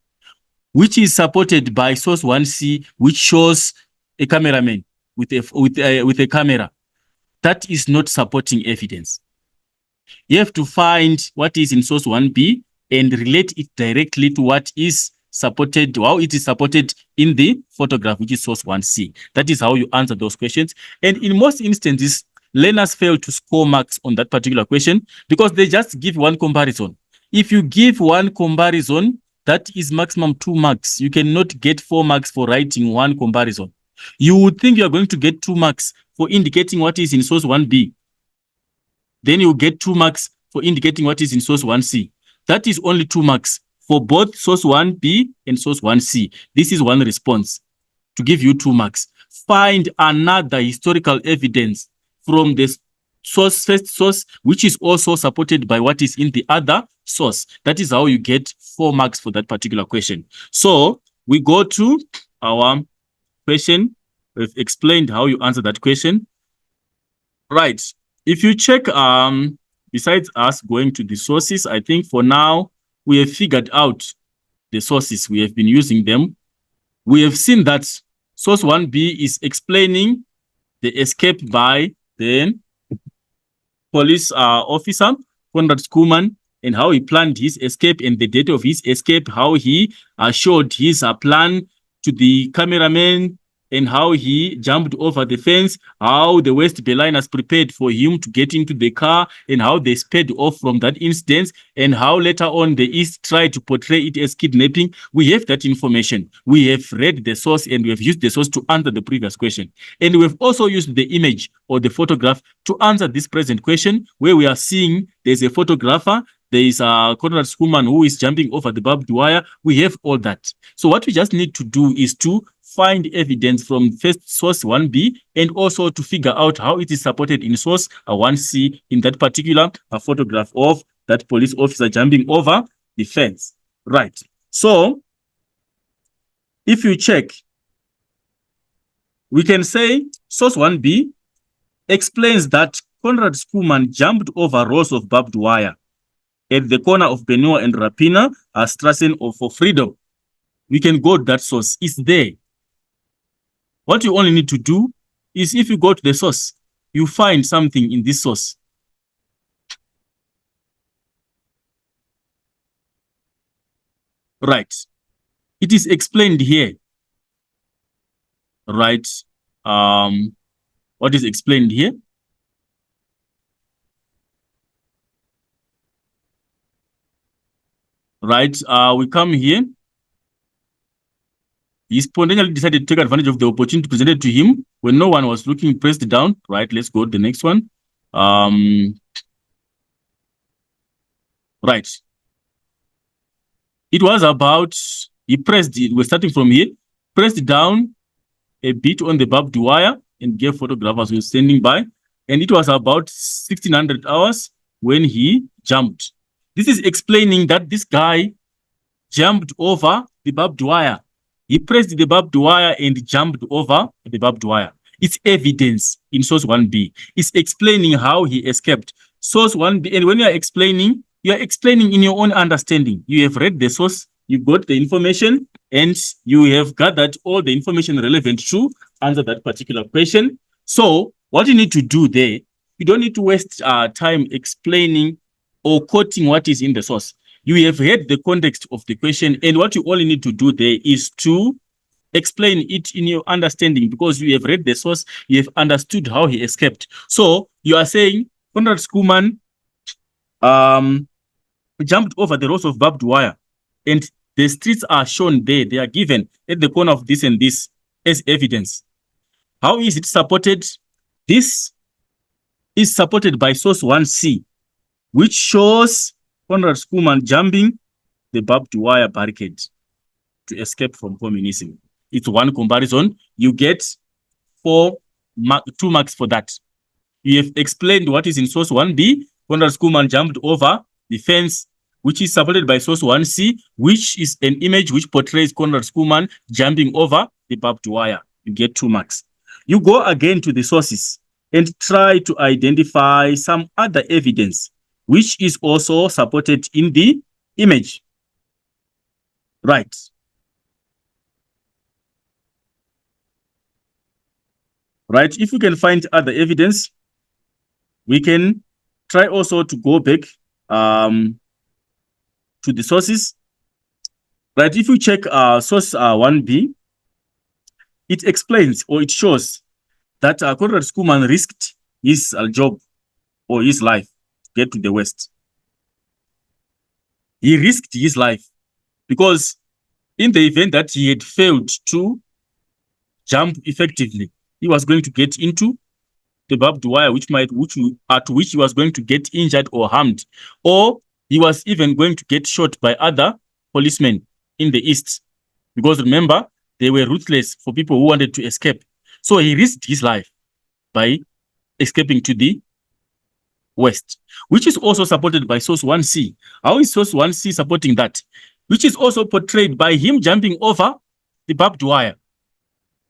which is supported by source 1c, which shows a cameraman with a camera. That is not supporting evidence. You have to find what is in source 1b and relate it directly to what is supported, how it is supported in the photograph, which is source 1c. That is how you answer those questions. And in most instances, learners fail to score marks on that particular question because they just give one comparison. If you give one comparison, that is maximum 2 marks. You cannot get 4 marks for writing one comparison. You would think you are going to get 2 marks for indicating what is in source 1b. Then you get 2 marks for indicating what is in source 1c. That is only 2 marks for both source 1b and source 1c. This is one response to give you 2 marks. Find another historical evidence from the first source, which is also supported by what is in the other source. That is how you get 4 marks for that particular question. So we go to our question. We've explained how you answer that question. Right. If you check, besides us going to the sources, I think for now, we have figured out the sources. We have been using them. We have seen that source 1b is explaining the escape by the police officer, Conrad Schoeman, and how he planned his escape and the date of his escape, how he showed his plan to the cameraman, and how he jumped over the fence, how the West Berliners prepared for him to get into the car, and how they sped off from that instance, and how later on the East tried to portray it as kidnapping. We have that information. We have read the source and we have used the source to answer the previous question. And we have also used the image or the photograph to answer this present question, where we are seeing there's a photographer, there is Conrad Schoeman who is jumping over the barbed wire. We have all that. So what we just need to do is to find evidence from first source 1B and also to figure out how it is supported in source 1C in that particular photograph of that police officer jumping over the fence. Right. So if you check, we can say source 1B explains that Conrad Schoeman jumped over rows of barbed wire at the corner of Benoit and Rapina Strassen for Freedom. We can go to that source. It's there. What you only need to do is if you go to the source, you find something in this source. Right. It is explained here. Right. What is explained here? Right. We come here. He spontaneously decided to take advantage of the opportunity presented to him when no one was looking, pressed down. Right. Let's go to the next one. Right. It was about, he pressed it. We're starting from here. Pressed down a bit on the barbed wire and gave photographers who were standing by. And it was about 1600 hours when he jumped. This is explaining that this guy jumped over the barbed wire. He pressed the barbed wire and jumped over the barbed wire. It's evidence in source 1B. It's explaining how he escaped. Source 1B, and when you are explaining in your own understanding. You have read the source, you got the information, and you have gathered all the information relevant to answer that particular question. So what you need to do there, you don't need to waste time explaining or quoting what is in the source. You have heard the context of the question, and what you only need to do there is to explain it in your understanding, because you have read the source, you have understood how he escaped. So you are saying Conrad Schoeman jumped over the rows of barbed wire, and the streets are shown there. They are given at the corner of this and this as evidence. How is it supported? This is supported by source 1C, which shows Conrad Schoeman jumping the barbed wire barricade to escape from communism. It's one comparison. You get 2 marks for that. You have explained what is in source 1B. Conrad Schoeman jumped over the fence, which is supported by source 1C, which is an image which portrays Conrad Schoeman jumping over the barbed wire. You get 2 marks. You go again to the sources and try to identify some other evidence, which is also supported in the image. Right. Right. If you can find other evidence, we can try also to go back to the sources. Right. If you check source 1B, it explains or it shows that Conrad Schoeman risked his job or his life to get to the West. He risked his life because in the event that he had failed to jump effectively, he was going to get into the barbed wire, at which he was going to get injured or harmed, or he was even going to get shot by other policemen in the East. Because remember, they were ruthless for people who wanted to escape. So he risked his life by escaping to the West, which is also supported by source 1C. How is source 1C supporting that? Which is also portrayed by him jumping over the barbed wire.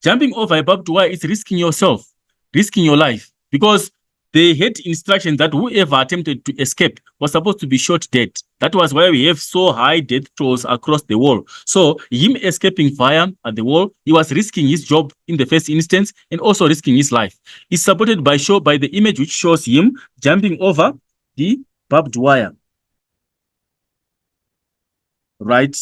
Jumping over a barbed wire is risking yourself, risking your life, because they had instructions that whoever attempted to escape was supposed to be shot dead. That was why we have so high death tolls across the world. So him escaping via at the wall, he was risking his job in the first instance and also risking his life. It's supported by the image which shows him jumping over the barbed wire. Right.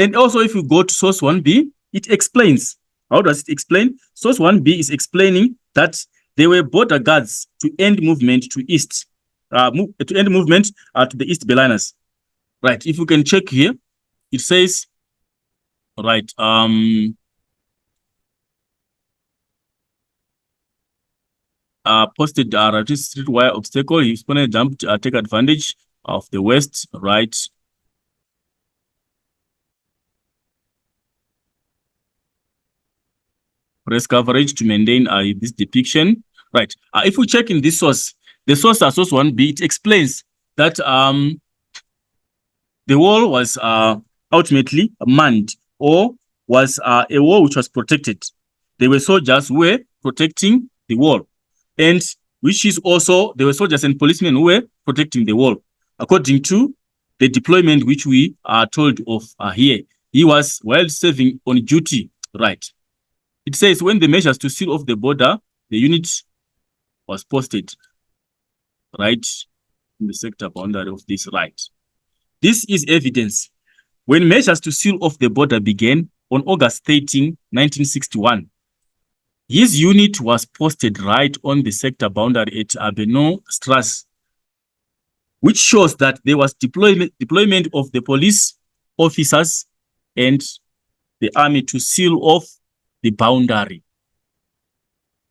And also, if you go to source 1B, it explains. How does it explain? Source 1B is explaining that there were border guards to end movement to east, to end movement to the East Berliners. Right. If you can check here, it says, right, posted street wire obstacle. His opponent jumped, take advantage of the West, right? press coverage to maintain this depiction. Right. If we check in this source, the source source 1b, it explains that the wall was ultimately manned, or was a wall which was protected. There were soldiers who were protecting the wall, and which is also there were soldiers and policemen who were protecting the wall, according to the deployment which we are told of here. He was while serving on duty. Right. It says when the measures to seal off the border, the unit was posted right in the sector boundary of this right. This is evidence. When measures to seal off the border began on August 13, 1961, his unit was posted right on the sector boundary at Abeno Strasse, which shows that there was deployment of the police officers and the army to seal off the boundary.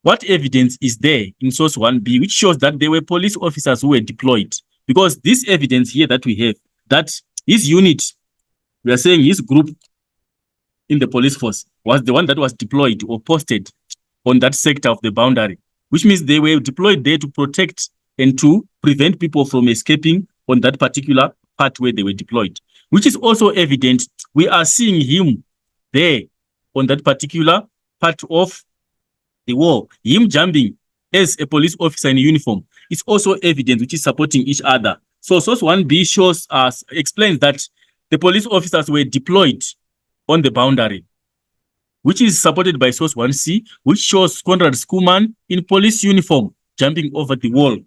What evidence is there in source 1b which shows that there were police officers who were deployed? Because this evidence here that we have, that his unit, we are saying his group in the police force, was the one that was deployed or posted on that sector of the boundary, which means they were deployed there to protect and to prevent people from escaping on that particular part where they were deployed, which is also evident. We are seeing him there on that particular part of the wall, him jumping as a police officer in uniform. It's also evident, which is supporting each other. So source 1b shows us, explains that the police officers were deployed on the boundary, which is supported by source 1c, which shows Conrad Schoeman in police uniform jumping over the wall.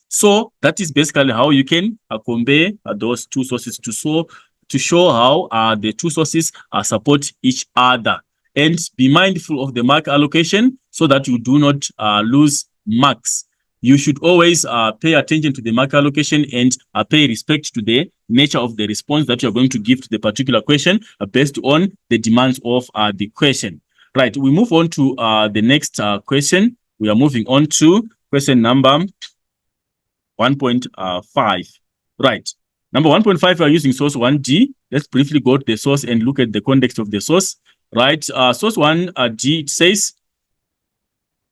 So that is basically how you can compare those two sources to show how the two sources support each other. And be mindful of the mark allocation so that you do not lose marks. You should always pay attention to the mark allocation and pay respect to the nature of the response that you're going to give to the particular question based on the demands of the question. Right, we move on to the next question. We are moving on to question number 1.5. Right, number 1.5, we are using source 1d. Let's briefly go to the source and look at the context of the source. Right, source 1d, it says,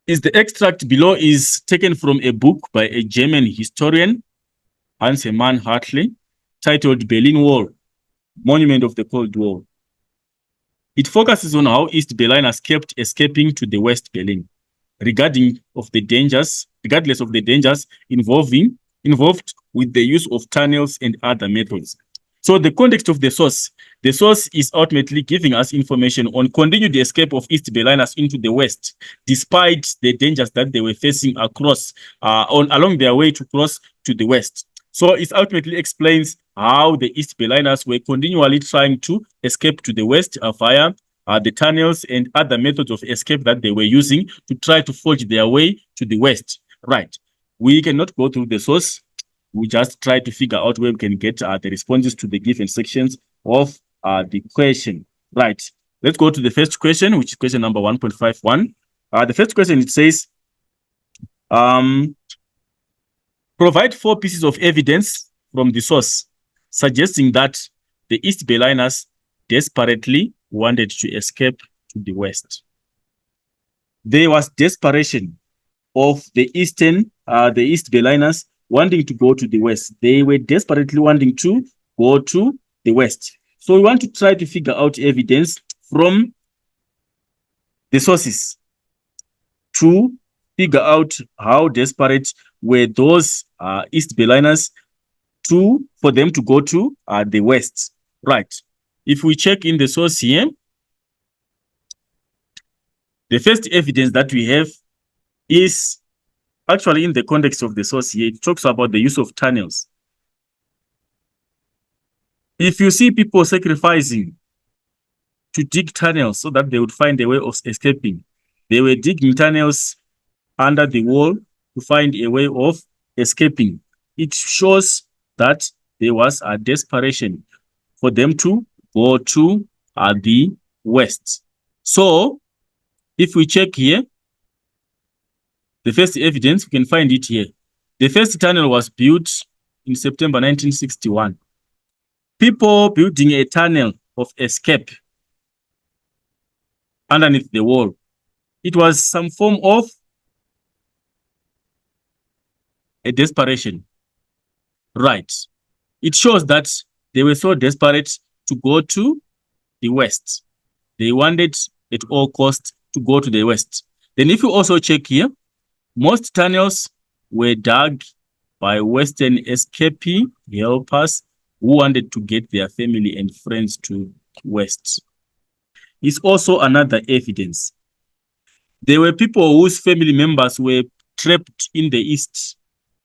is the extract below is taken from a book by a German historian, Hans Hermann Hartley, titled Berlin Wall, Monument of the Cold War. It focuses on how East Berliners kept escaping to the West Berlin, regardless of the dangers involved with the use of tunnels and other methods. So the context of the source is ultimately giving us information on continued escape of East Berliners into the West, despite the dangers that they were facing across along their way to cross to the West. So it ultimately explains how the East Berliners were continually trying to escape to the West via the tunnels and other methods of escape that they were using to try to forge their way to the West. Right. We cannot go through the source. We just try to figure out where we can get the responses to the given sections of the question. Right. Let's go to the first question, which is question number 1.51. The first question, it says, provide 4 pieces of evidence from the source suggesting that the East Berliners desperately wanted to escape to the West. There was desperation of the East Berliners wanting to go to the West. They were desperately wanting to go to the West. So we want to try to figure out evidence from the sources to figure out how desperate were those East Berliners for them to go to the West. Right. If we check in the source here, the first evidence that we have is actually in the context of the source here. It talks about the use of tunnels. If you see people sacrificing to dig tunnels so that they would find a way of escaping, they were digging tunnels under the wall to find a way of escaping. It shows that there was a desperation for them to go to the West. So if we check here, the first evidence, we can find it here. The first tunnel was built in September 1961. People building a tunnel of escape underneath the wall It was some form of a desperation. Right. It shows that they were so desperate to go to the West. They wanted at all costs to go to the West. Then if you also check here, most tunnels were dug by Western escapee helpers who wanted to get their family and friends to West. It's also another evidence. There were people whose family members were trapped in the East,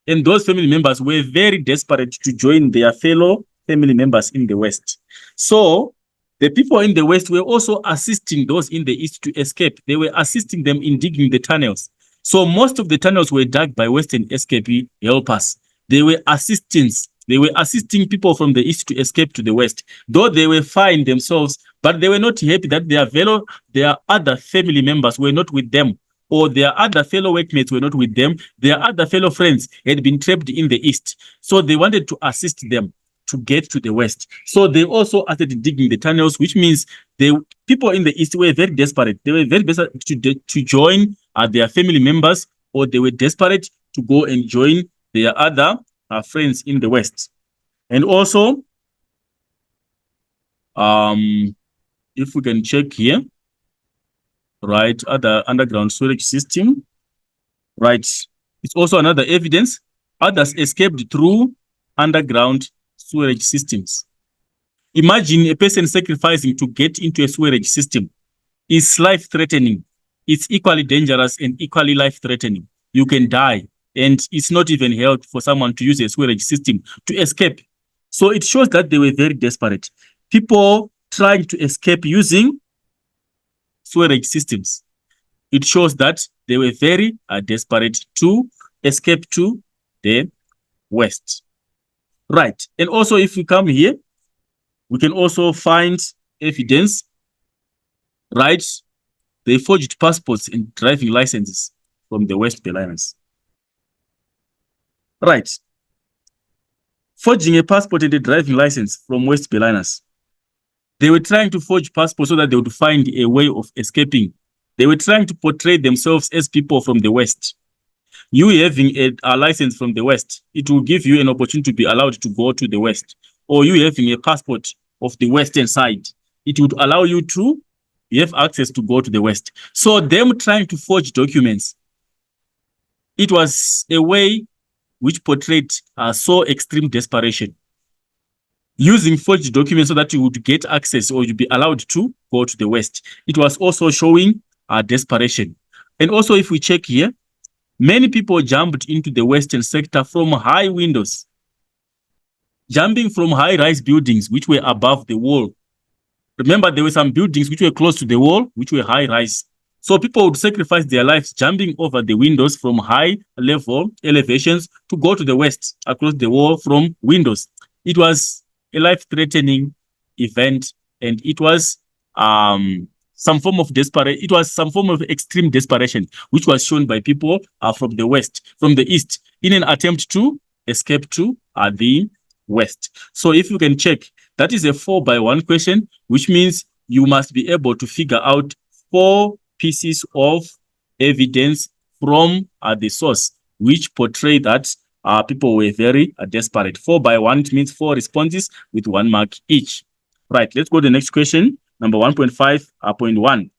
and those family members were very desperate to join their fellow family members in the West. So the people in the West were also assisting those in the East to escape. They were assisting them in digging the tunnels. So most of the tunnels were dug by Western escapee helpers. They were assistants. They were assisting people from the East to escape to the West, though they were fine themselves, but they were not happy that their other family members were not with them, or their other fellow workmates were not with them. Their other fellow friends had been trapped in the East. So they wanted to assist them to get to the West. So they also started digging the tunnels, which means the people in the East were very desperate. They were very desperate to join their family members, or they were desperate to go and join their other friends in the West. And also, if we can check here, right, other underground storage system, right, it's also another evidence. Others escaped through underground storage systems. Imagine a person sacrificing to get into a storage system. It's life-threatening. It's equally dangerous and equally life-threatening. You can die, and it's not even held for someone to use a storage system to escape. So it shows that they were very desperate. People trying to escape using storage systems. It shows that they were very desperate to escape to the West. Right. And also, if we come here, we can also find evidence, right? They forged passports and driving licenses from the West Berliners. Right. Forging a passport and a driving license from West Berliners. They were trying to forge passports so that they would find a way of escaping. They were trying to portray themselves as people from the West. You having a license from the West, it will give you an opportunity to be allowed to go to the West. Or you having a passport of the Western side, it would allow you to have access to go to the West. So them trying to forge documents, it was a way which portrayed so extreme desperation. Using forged documents so that you would get access or you'd be allowed to go to the West. It was also showing desperation. And also, if we check here, many people jumped into the Western sector from high windows, jumping from high-rise buildings which were above the wall. Remember, there were some buildings which were close to the wall, which were high-rise. So people would sacrifice their lives jumping over the windows from high-level elevations to go to the West across the wall from windows. It was a life-threatening event, and it was some form of desperation. It was some form of extreme desperation, which was shown by people from the West, from the East, in an attempt to escape to the West. So if you can check, that is a 4x1 question, which means you must be able to figure out 4 pieces of evidence from the source, which portray that people were very desperate. 4x1, it means 4 responses with 1 mark each. Right, let's go to the next question, number 1.5.1.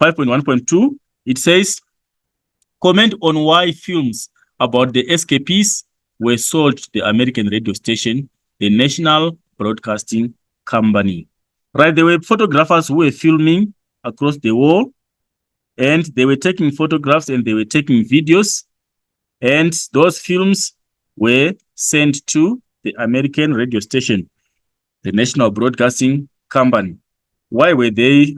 5.1.2, it says, comment on why films about the escapees were sold to the American radio station, the National Broadcasting Company. Right, there were photographers who were filming across the wall, and they were taking photographs and they were taking videos, and those films were sent to the American radio station, the National Broadcasting Company. Why were they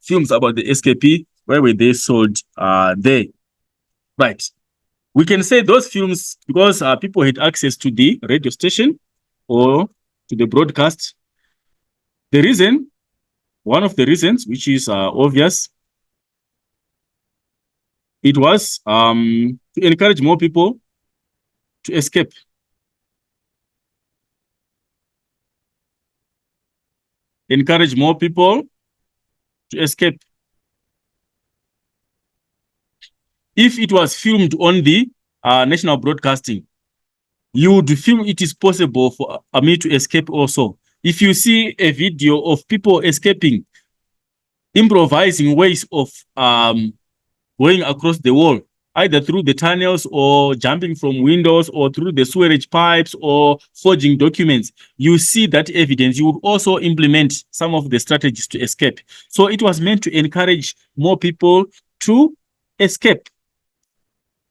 films about the escapee? Why were they sold there? Right. We can say those films, because people had access to the radio station or to the broadcast. The reason, one of the reasons, which is obvious, it was to encourage more people to escape. Encourage more people to escape. If it was filmed on the national broadcasting, you would film it is possible for me to escape also. If you see a video of people escaping, improvising ways of going across the wall, either through the tunnels or jumping from windows or through the sewerage pipes or forging documents, you see that evidence. You would also implement some of the strategies to escape. So it was meant to encourage more people to escape.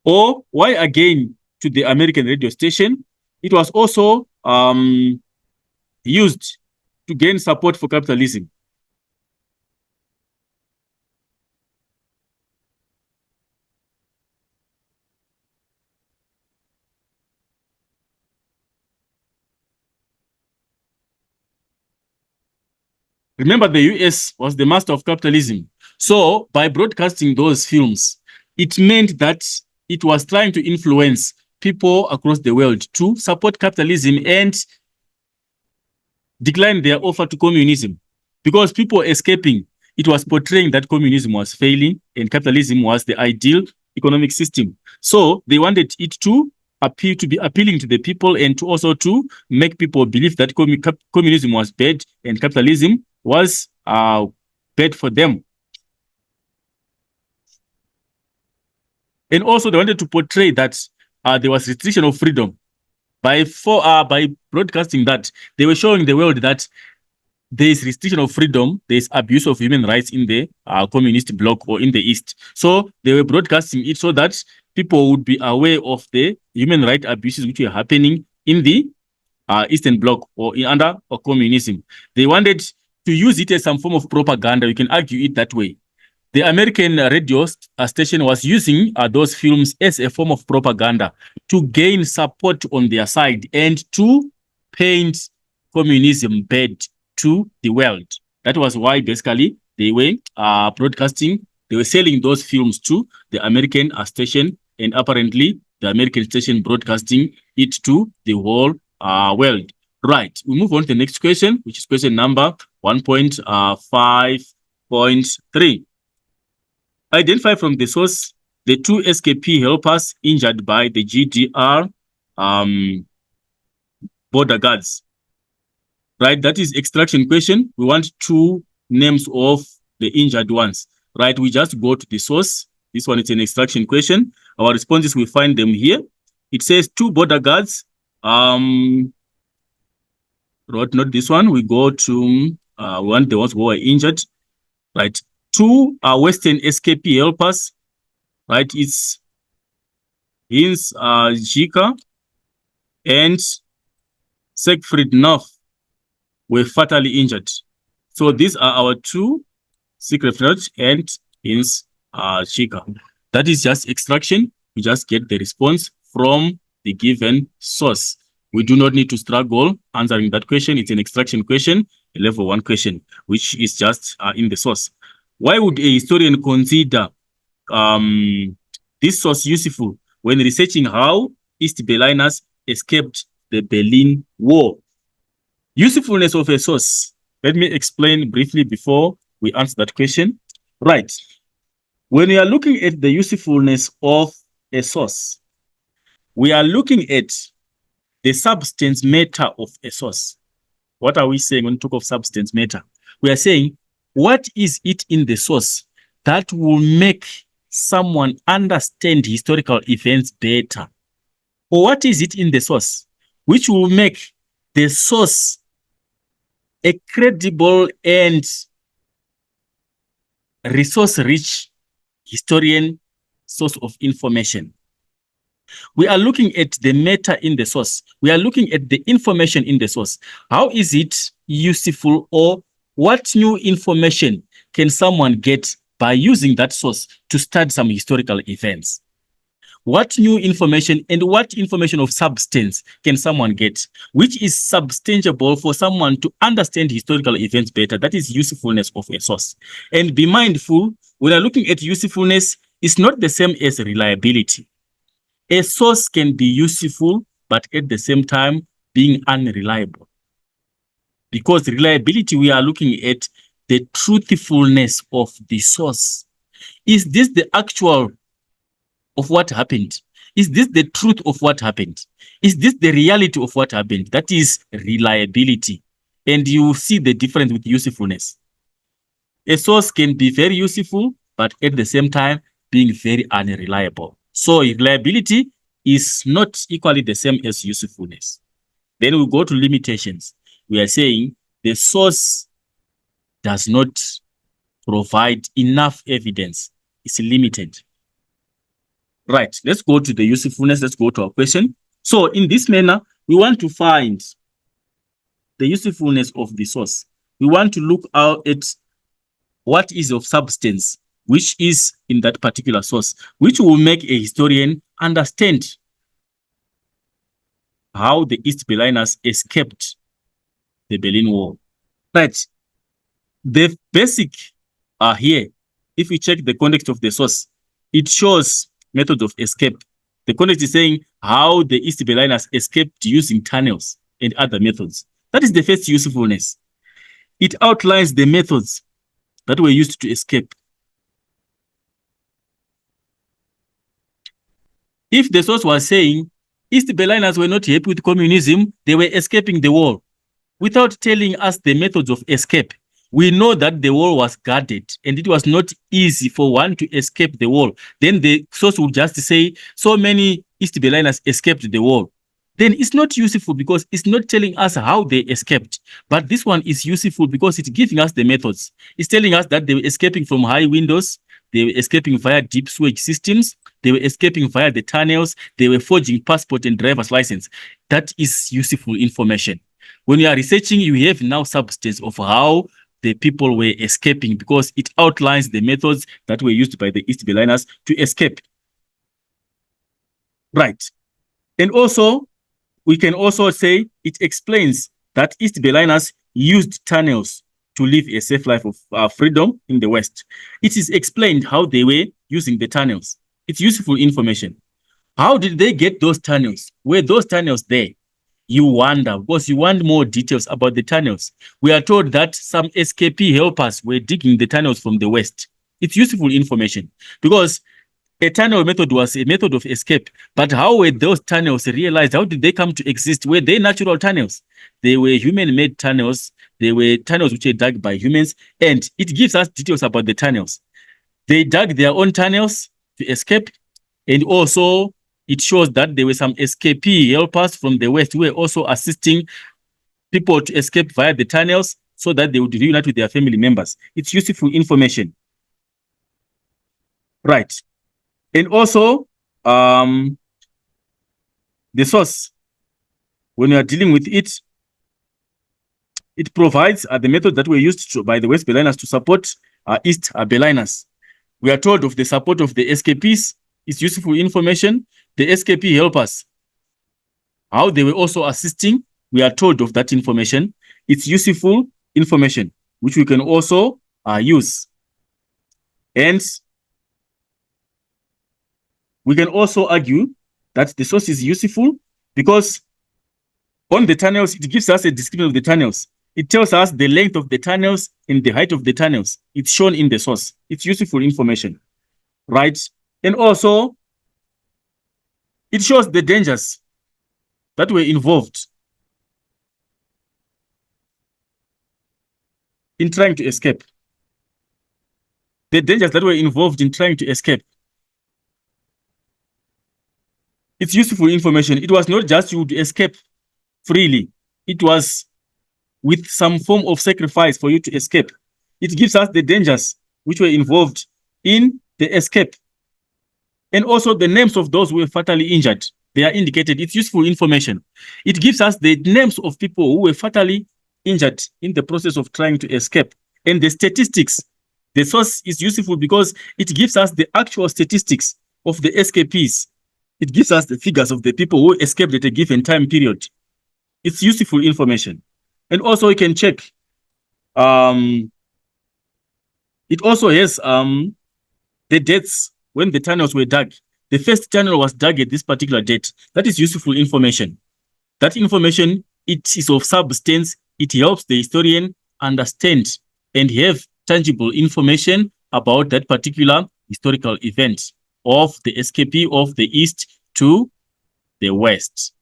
Or why again to the American radio station? It was also used to gain support for capitalism. Remember, the US was the master of capitalism. So by broadcasting those films, it meant that it was trying to influence people across the world to support capitalism and decline their offer to communism. Because people escaping, it was portraying that communism was failing and capitalism was the ideal economic system. So they wanted it to appeal to be appealing to the people and to also to make people believe that communism was bad and capitalism was bad for them. And also they wanted to portray that there was restriction of freedom. By broadcasting that, they were showing the world that there is restriction of freedom, there is abuse of human rights in the communist bloc or in the East. So they were broadcasting it so that people would be aware of the human rights abuses which were happening in the Eastern Bloc or under communism. They wanted to use it as some form of propaganda. You can argue it that way. The American radio station was using those films as a form of propaganda to gain support on their side and to paint communism bad to the world. That was why basically they were broadcasting, they were selling those films to the American station, and apparently the American station broadcasting it to the whole world. Right, we move on to the next question, which is question number 1.5.3. Identify from the source the two SKP helpers injured by the GDR border guards. Right, that is extraction question. We want two names of the injured ones. Right, we just go to the source. This one is an extraction question. Our responses, we find them here. It says two border guards. Not this one. We go to one, the ones who were injured. Right, two Western SKP helpers. Right, it's Hins Jika and Siegfried North were fatally injured. So these are our two, Siegfried and Hins Jika. That is just extraction. We just get the response from the given source. We do not need to struggle answering that question. It's an extraction question, a level 1 question, which is just in the source. Why would a historian consider this source useful when researching how East Berliners escaped the Berlin War? Usefulness of a source. Let me explain briefly before we answer that question. Right. When we are looking at the usefulness of a source, we are looking at the substance matter of a source. What are we saying when we talk of substance matter? We are saying, what is it in the source that will make someone understand historical events better? Or what is it in the source which will make the source a credible and resource-rich historian source of information? We are looking at the matter in the source. We are looking at the information in the source. How is it useful, or what new information can someone get by using that source to study some historical events? What new information and what information of substance can someone get, which is substantiable for someone to understand historical events better? That is usefulness of a source. And be mindful, when we're looking at usefulness, it's not the same as reliability. A source can be useful, but at the same time being unreliable. Because reliability, we are looking at the truthfulness of the source. Is this the actual of what happened? Is this the truth of what happened? Is this the reality of what happened? That is reliability. And you see the difference with usefulness. A source can be very useful, but at the same time, being very unreliable. So reliability is not equally the same as usefulness. Then we go to limitations. We are saying the source does not provide enough evidence. It's limited. Right, let's go to the usefulness. Let's go to our question. So in this manner, we want to find the usefulness of the source. We want to look out at what is of substance, which is in that particular source, which will make a historian understand how the East Berliners escaped the Berlin Wall. Right, the basic are here. If we check the context of the source, it shows method of escape. The context is saying how the East Berliners escaped using tunnels and other methods. That is the first usefulness. It outlines the methods that were used to escape. If the source was saying East Berliners were not happy with communism, they were escaping the war, without telling us the methods of escape, we know that the wall was guarded and it was not easy for one to escape the wall. Then the source would just say, so many East Berliners escaped the wall. Then it's not useful because it's not telling us how they escaped. But this one is useful because it's giving us the methods. It's telling us that they were escaping from high windows, they were escaping via deep sewage systems, they were escaping via the tunnels, they were forging passport and driver's license. That is useful information. When you are researching, you have now substance of how the people were escaping because it outlines the methods that were used by the East Berliners to escape. Right. And also, we can also say it explains that East Berliners used tunnels to live a safe life of freedom in the West. It is explained how they were using the tunnels. It's useful information. How did they get those tunnels? Were those tunnels there? You wonder, because you want more details about the tunnels. We are told that some escapee helpers were digging the tunnels from the West. It's useful information because a tunnel method was a method of escape. But how were those tunnels realized? How did they come to exist? Were they natural tunnels? They were human-made tunnels. They were tunnels which were dug by humans. And it gives us details about the tunnels. They dug their own tunnels to escape. And also, it shows that there were some escapee helpers from the West who were also assisting people to escape via the tunnels so that they would reunite with their family members. It's useful information. Right. And also, the source, when you are dealing with it, it provides the methods that were used by the West Berliners to support East Berliners. We are told of the support of the escapees. It's useful information. The escapee helpers, how they were also assisting, we are told of that information. It's useful information, which we can also use. And we can also argue that the source is useful because on the tunnels, it gives us a description of the tunnels. It tells us the length of the tunnels and the height of the tunnels. It's shown in the source. It's useful information, right? And also, it shows the dangers that were involved in trying to escape. The dangers that were involved in trying to escape. It's useful information. It was not just you to escape freely. It was with some form of sacrifice for you to escape. It gives us the dangers which were involved in the escape. And also the names of those who were fatally injured. They are indicated. It's useful information. It gives us the names of people who were fatally injured in the process of trying to escape. And the statistics. The source is useful because it gives us the actual statistics of the escapees. It gives us the figures of the people who escaped at a given time period. It's useful information. And also you can check. It also has the dates when the tunnels were dug. The first tunnel was dug at this particular date. That is useful information. That information, it is of substance. It helps the historian understand and have tangible information about that particular historical event. of the escapee of the east to the west,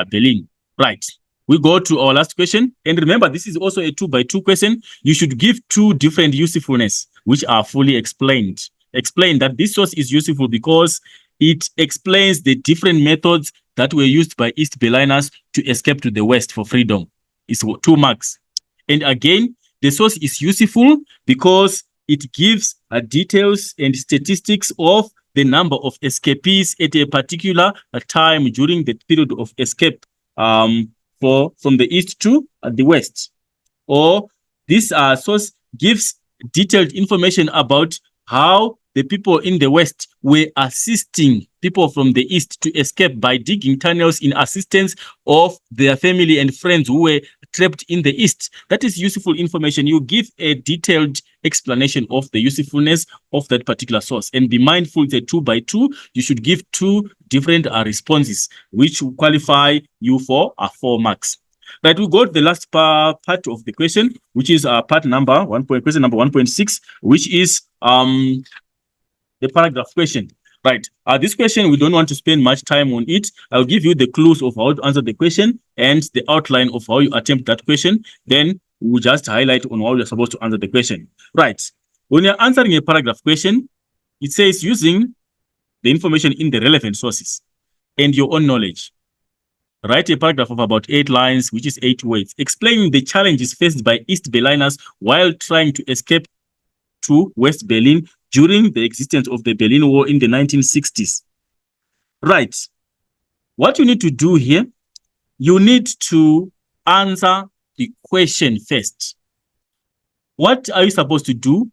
Berlin. Right. We go to our last question. And remember, this is also a 2-by-2 question. You should give two different usefulness, which are fully explained. Explain that this source is useful because it explains the different methods that were used by East Berliners to escape to the West for freedom. It's 2 marks. And again, the source is useful because it gives details and statistics of the number of escapees at a particular time during the period of escape from the east to the west. Or this source gives detailed information about how the people in the west were assisting people from the east to escape by digging tunnels in assistance of their family and friends who were trapped in the east. That is useful information. You give a detailed explanation of the usefulness of that particular source. And be mindful, it's a 2-by-2. You should give 2 different responses, which will qualify you for 4 marks. Right, we got the last part of the question, which is part number 1. Question number 1.6, which is the paragraph question. Right. This question, we don't want to spend much time on it. I'll give you the clues of how to answer the question and the outline of how you attempt that question. Then we'll just highlight on how you're supposed to answer the question. Right. When you're answering a paragraph question, it says using the information in the relevant sources and your own knowledge. Write a paragraph of about 8 lines, which is 8 words, explaining the challenges faced by East Berliners while trying to escape to West Berlin during the existence of the Berlin Wall in the 1960s. Right. What you need to do here, you need to answer the question first. What are you supposed to do?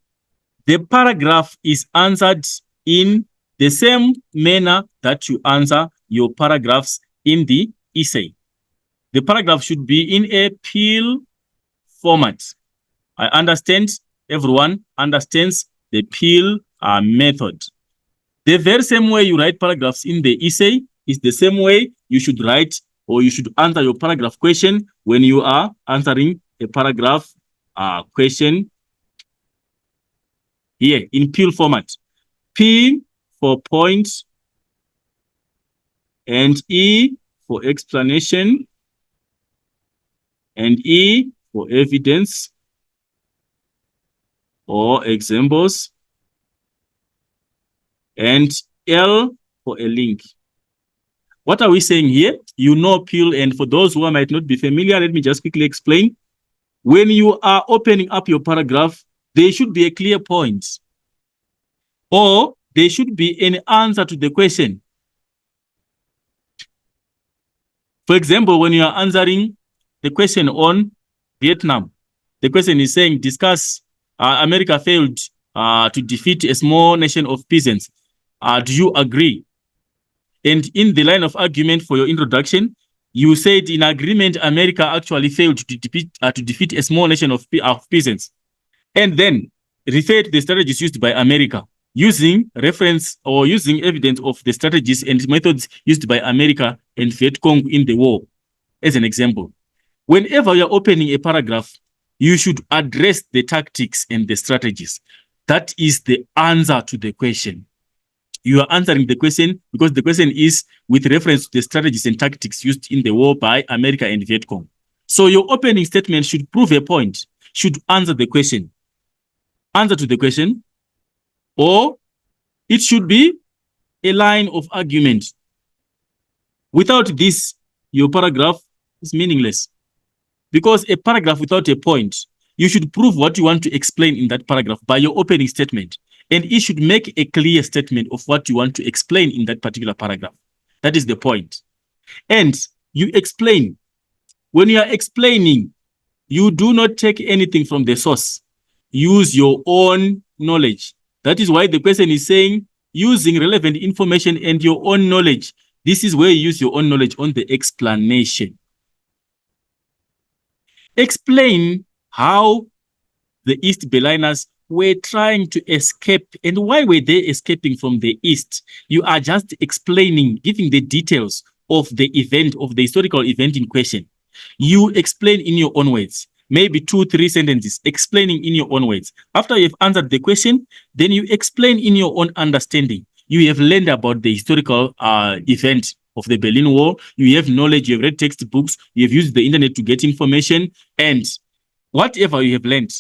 The paragraph is answered in the same manner that you answer your paragraphs in the essay. The paragraph should be in a P.1 format. I understand everyone understands the P.1 method. The very same way you write paragraphs in the essay is the same way you should write or you should answer your paragraph question when you are answering a paragraph question here in P.1 format. P for point and E for explanation and E for evidence or examples, and L for a link. What are we saying here? You know P.1, and for those who might not be familiar, let me just quickly explain. When you are opening up your paragraph, there should be a clear point, or there should be an answer to the question. For example, when you are answering the question on Vietnam, the question is saying, discuss America failed to defeat a small nation of peasants. Do you agree? And in the line of argument for your introduction, you said in agreement, America actually failed to defeat a small nation of peasants. And then refer to the strategies used by America, using reference or using evidence of the strategies and methods used by America and Viet Cong in the war, as an example. Whenever you're opening a paragraph, you should address the tactics and the strategies. That is the answer to the question. You are answering the question because the question is with reference to the strategies and tactics used in the war by America and Viet Cong. So your opening statement should prove a point, should answer the question. Answer to the question, or it should be a line of argument. Without this, your paragraph is meaningless. Because a paragraph without a point, you should prove what you want to explain in that paragraph by your opening statement. And it should make a clear statement of what you want to explain in that particular paragraph. That is the point. And you explain. When you are explaining, you do not take anything from the source. Use your own knowledge. That is why the question is saying, using relevant information and your own knowledge. This is where you use your own knowledge on the explanation. Explain how the East Berliners were trying to escape and why were they escaping from the East. You are just explaining, giving the details of the event, of the historical event in question. You explain in your own words, maybe 2-3 sentences, explaining in your own words. After you've answered the question, then you explain in your own understanding. You have learned about the historical event of the Berlin Wall. You have knowledge, you have read textbooks, you have used the internet to get information, and whatever you have learned,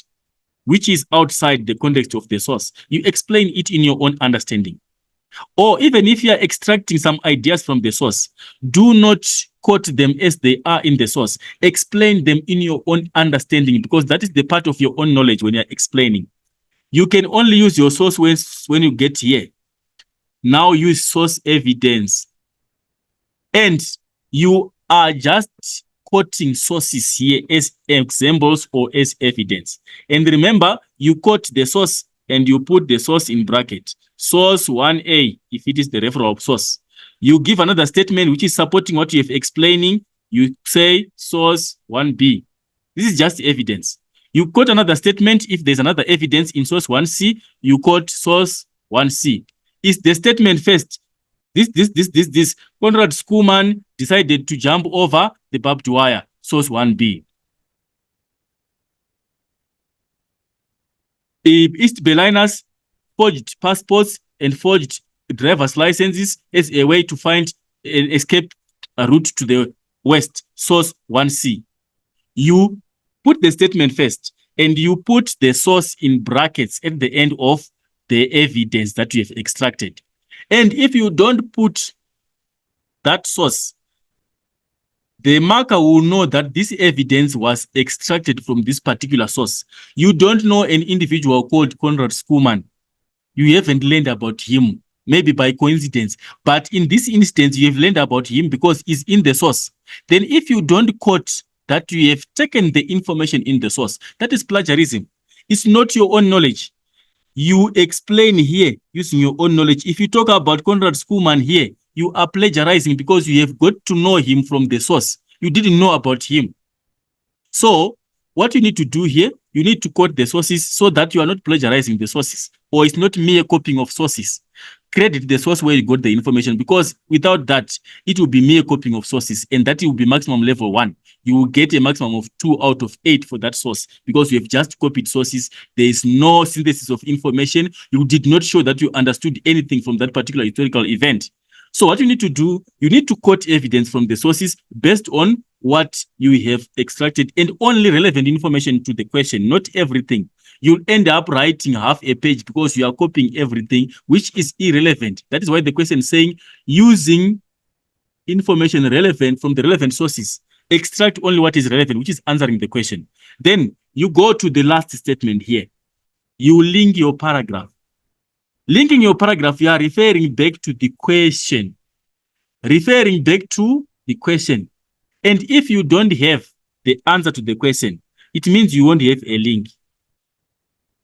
which is outside the context of the source, you explain it in your own understanding. Or even if you are extracting some ideas from the source, do not quote them as they are in the source. Explain them in your own understanding, because that is the part of your own knowledge when you are explaining. You can only use your source when you get here. Now use source evidence. And you are just quoting sources here as examples or as evidence. And remember, you quote the source and you put the source in bracket. Source 1A, if it is the referral source. You give another statement which is supporting what you have explaining. You say source 1B. This is just evidence. You quote another statement. If there's another evidence in source 1C, you quote source 1C. Is the statement first? This Conrad Schoolman decided to jump over the barbed wire, source 1B. East Berliners forged passports and forged driver's licenses as a way to find an escape route to the west, source 1C. You put the statement first and you put the source in brackets at the end of the evidence that you have extracted. And if you don't put that source, the marker will know that this evidence was extracted from this particular source. You don't know an individual called Conrad Schoolman. You haven't learned about him, maybe by coincidence. But in this instance, you have learned about him because he's in the source. Then if you don't quote that you have taken the information in the source, that is plagiarism. It's not your own knowledge. You explain here using your own knowledge. If you talk about Conrad Schoolman here, you are plagiarizing because you have got to know him from the source. You didn't know about him. So what you need to do here, you need to quote the sources so that you are not plagiarizing the sources, or it's not mere copying of sources. Credit the source where you got the information, because without that, it will be mere copying of sources, and that will be maximum level 1. You will get a maximum of 2 out of 8 for that source, because you have just copied sources. There is no synthesis of information. You did not show that you understood anything from that particular historical event. So what you need to do, you need to quote evidence from the sources based on what you have extracted, and only relevant information to the question, not everything. You'll end up writing half a page because you are copying everything, which is irrelevant. That is why the question is saying using information relevant from the relevant sources. Extract only what is relevant, which is answering the question. Then you go to the last statement here. You link your paragraph. Linking your paragraph, you are referring back to the question. Referring back to the question. And if you don't have the answer to the question, it means you won't have a link.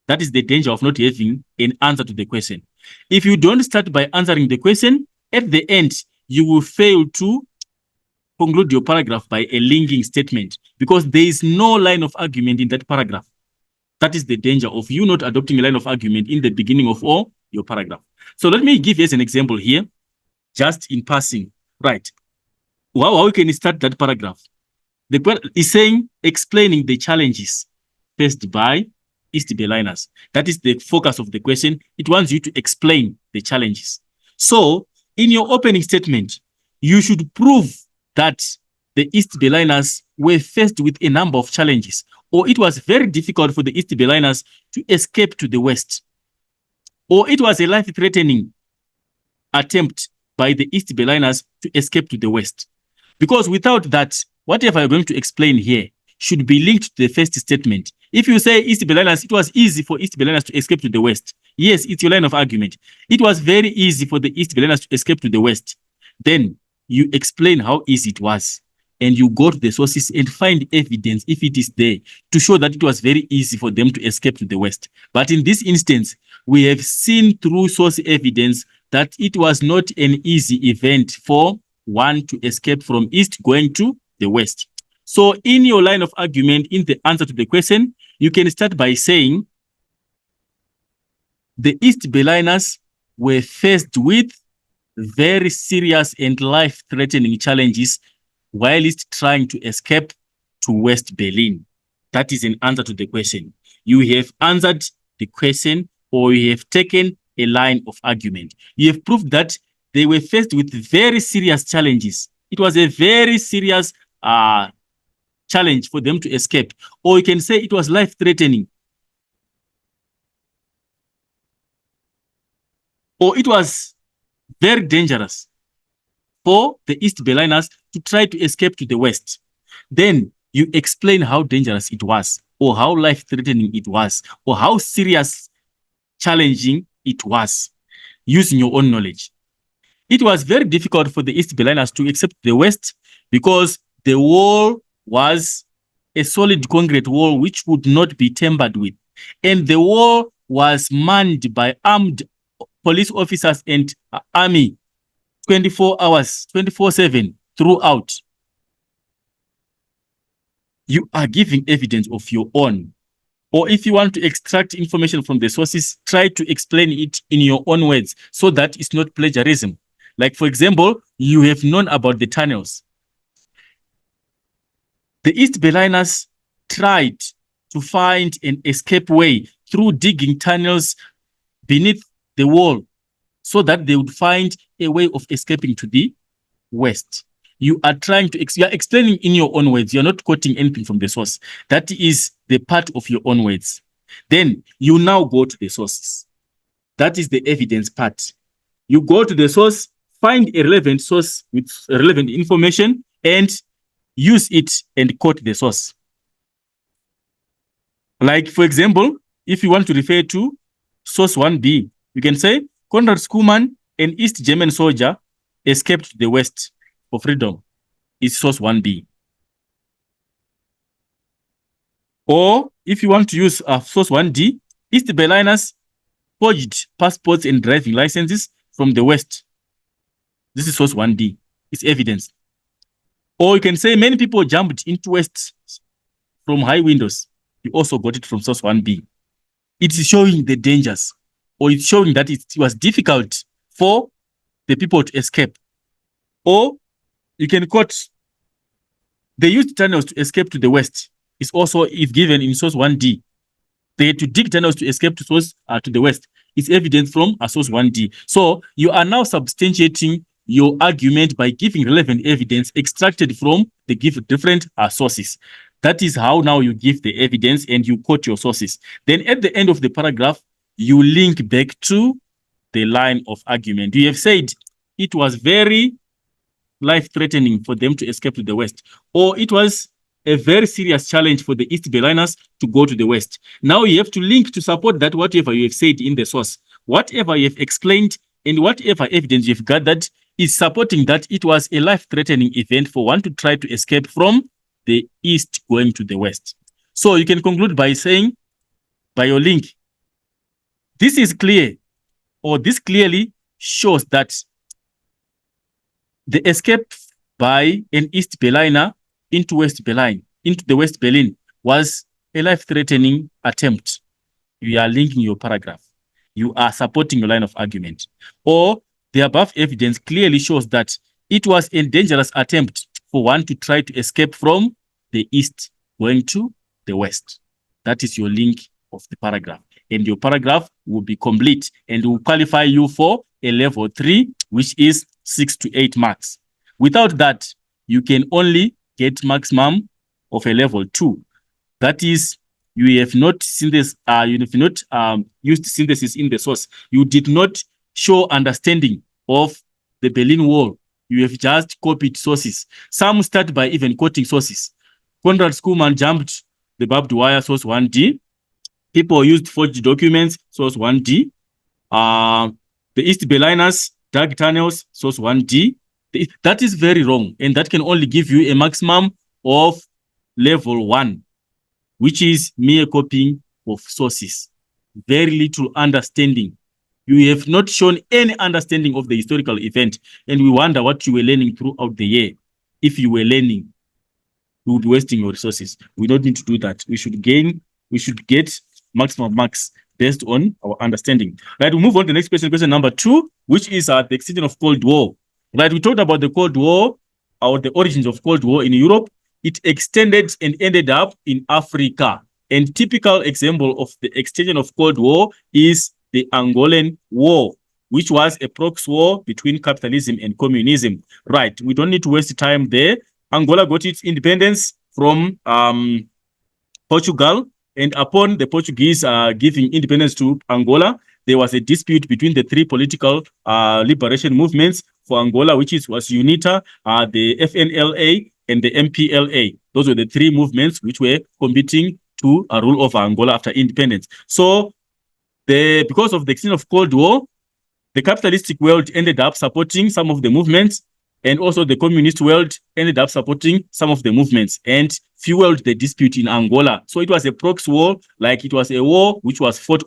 That is the danger of not having an answer to the question. If you don't start by answering the question, at the end, you will fail to conclude your paragraph by a linking statement, because there is no line of argument in that paragraph. That is the danger of you not adopting a line of argument in the beginning of all your paragraph. So let me give you as an example here, just in passing. Right. How can you start that paragraph? The question is saying, explaining the challenges faced by East Berliners. That is the focus of the question. It wants you to explain the challenges. So in your opening statement, you should prove that the East Berliners were faced with a number of challenges, or it was very difficult for the East Berliners to escape to the West, or it was a life-threatening attempt by the East Berliners to escape to the West. Because without that, whatever you're going to explain here should be linked to the first statement. If you say East Berliners, it was easy for East Berliners to escape to the West. Yes, it's your line of argument. It was very easy for the East Berliners to escape to the West. Then you explain how easy it was, and you go to the sources and find evidence, if it is there, to show that it was very easy for them to escape to the West. But in this instance, we have seen through source evidence that it was not an easy event for one to escape from East going to the West. So in your line of argument, in the answer to the question, you can start by saying the East Berliners were faced with very serious and life-threatening challenges whilst trying to escape to West Berlin. That is an answer to the question. You have answered the question, or you have taken a line of argument. You have proved that they were faced with very serious challenges. It was a very serious challenge for them to escape. Or you can say it was life-threatening. Or it was very dangerous for the East Berliners to try to escape to the West. Then you explain how dangerous it was, or how life-threatening it was, or how serious, challenging it was, using your own knowledge. It was very difficult for the East Berliners to accept the West because the wall was a solid concrete wall which would not be tampered with. And the wall was manned by armed police officers and army 24 hours, 24/7 throughout. You are giving evidence of your own. Or if you want to extract information from the sources, try to explain it in your own words so that it's not plagiarism. Like, for example, you have known about the tunnels. The East Berliners tried to find an escape way through digging tunnels beneath the wall so that they would find a way of escaping to the West. You are trying to, you are explaining in your own words. You're not quoting anything from the source. That is the part of your own words. Then you now go to the sources. That is the evidence part. You go to the source, find a relevant source with relevant information, and use it and quote the source. Like, for example, if you want to refer to source 1b, you can say, Konrad Skuman, an East German soldier, escaped to the West for freedom, is source 1b. Or if you want to use source 1d, East Berliners forged passports and driving licenses from the West. This is source 1d. It's evidence. Or you can say many people jumped into West from high windows. You also got it from source 1b. It is showing the dangers, or it's showing that it was difficult for the people to escape. Or you can quote, they used tunnels to escape to the West. It's also if given in source 1d. They had to dig tunnels to escape to source to the West. It's evidence from source 1d. So you are now substantiating your argument by giving relevant evidence extracted from the different sources. That is how now you give the evidence and you quote your sources. Then at the end of the paragraph, you link back to the line of argument. You have said it was very life-threatening for them to escape to the West, or it was a very serious challenge for the East Berliners to go to the West. Now you have to link to support that whatever you have said in the source, whatever you have explained, and whatever evidence you've gathered is supporting that it was a life-threatening event for one to try to escape from the East going to the West. So you can conclude by saying, by your link, this is clear, or this clearly shows that the escape by an East Berliner into the West Berlin was a life-threatening attempt. You are linking your paragraph. You are supporting your line of argument. Or the above evidence clearly shows that it was a dangerous attempt for one to try to escape from the East going to the West. That is your link of the paragraph. And your paragraph will be complete and will qualify you for a level 3, which is 6 to 8 marks. Without that, you can only get maximum of a level 2. That is, you have not used synthesis in the source. You did not show understanding of the Berlin Wall. You have just copied sources. Some start by even quoting sources. Konrad Skuman jumped the barbed wire, source 1d. People used forged documents, source 1d. The East Berliners dug tunnels, source 1d. That is very wrong, and that can only give you a maximum of level 1, which is mere copying of sources. Very little understanding. You have not shown any understanding of the historical event, and we wonder what you were learning throughout the year. If you were learning, you would be wasting your resources. We don't need to do that. We should get maximum marks based on our understanding. Right, we'll move on to the next question number 2, which is the extension of Cold War. Right, we talked about the Cold War, or the origins of Cold War in Europe. It extended and ended up in Africa. And typical example of the extension of Cold War is the Angolan War, which was a proxy war between capitalism and communism. Right, we don't need to waste time there. Angola got its independence from Portugal, and upon the Portuguese giving independence to Angola, there was a dispute between the three political liberation movements for Angola, which was UNITA, the FNLA, and the MPLA. Those were the three movements which were competing to rule over Angola after independence. So, because of the extent of Cold War, the capitalistic world ended up supporting some of the movements, and also the communist world ended up supporting some of the movements and fueled the dispute in Angola. So it was a proxy war, like it was a war which was fought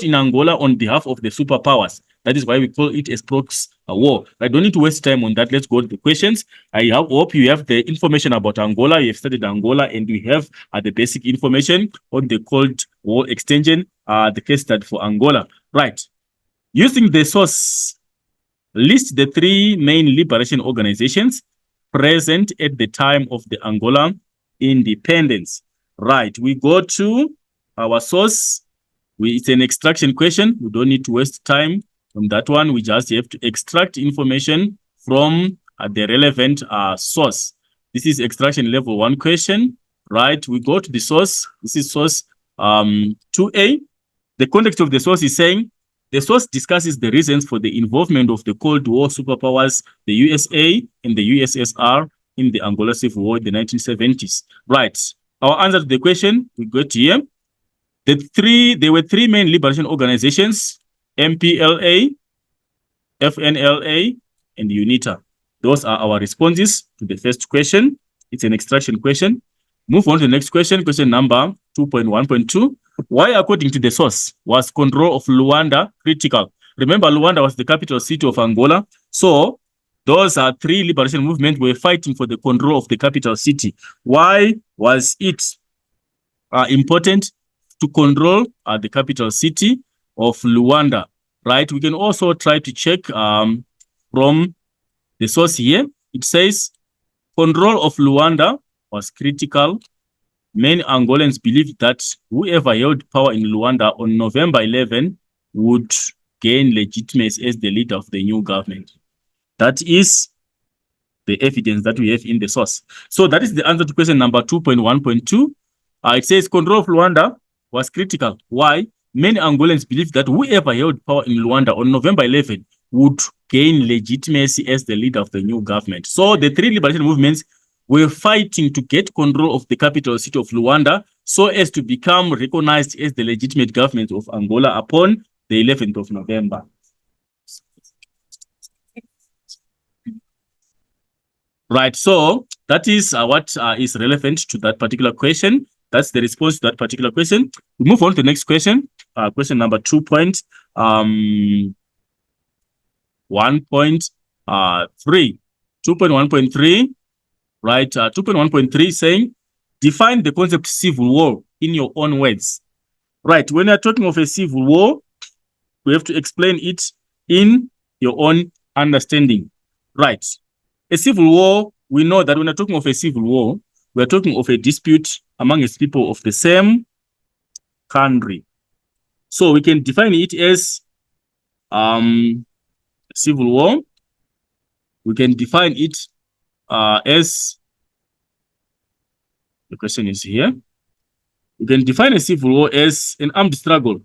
in Angola on behalf of the superpowers. That is why we call it a proxy war. I don't need to waste time on that. Let's go to the questions. I hope you have the information about Angola. You have studied Angola, and we have the basic information on the Cold War extension, the case study for Angola. Right. Using the source, list the three main liberation organizations present at the time of the Angola independence. Right, we go to our source. It's an extraction question. We don't need to waste time on that one. We just have to extract information from the relevant source. This is extraction level 1 question. Right, we go to the source. This is source 2A. The context of the source is saying, the source discusses the reasons for the involvement of the Cold War superpowers, the USA and the USSR, in the Angola Civil War in the 1970s. Right. Our answer to the question, we got here. There were three main liberation organizations, MPLA, FNLA, and UNITA. Those are our responses to the first question. It's an extraction question. Move on to the next question, question number 2.1.2. Why, according to the source, was control of Luanda critical? Remember, Luanda was the capital city of Angola. So those are three liberation movements were fighting for the control of the capital city. Why was it important to control the capital city of Luanda? Right. We can also try to check from the source here. It says control of Luanda was critical. Many Angolans believed that whoever held power in Luanda on November 11 would gain legitimacy as the leader of the new government. That is the evidence that we have in the source. So that is the answer to question number 2.1.2. It says control of Luanda was critical. Why? Many Angolans believed that whoever held power in Luanda on November 11 would gain legitimacy as the leader of the new government. So the three liberation movements were fighting to get control of the capital city of Luanda so as to become recognized as the legitimate government of Angola upon the 11th of November. Right, so that is what is relevant to that particular question. That's the response to that particular question. We move on to the next question, question number 2.1.3. 2.1.3. Right, 2.1.3 saying, define the concept civil war in your own words. Right, when you're talking of a civil war, we have to explain it in your own understanding. Right, a civil war, we know that when we're talking of a civil war, we're talking of a dispute among people of the same country. So we can define it as civil war. We can define it as, the question is here, we can define a civil war as an armed struggle.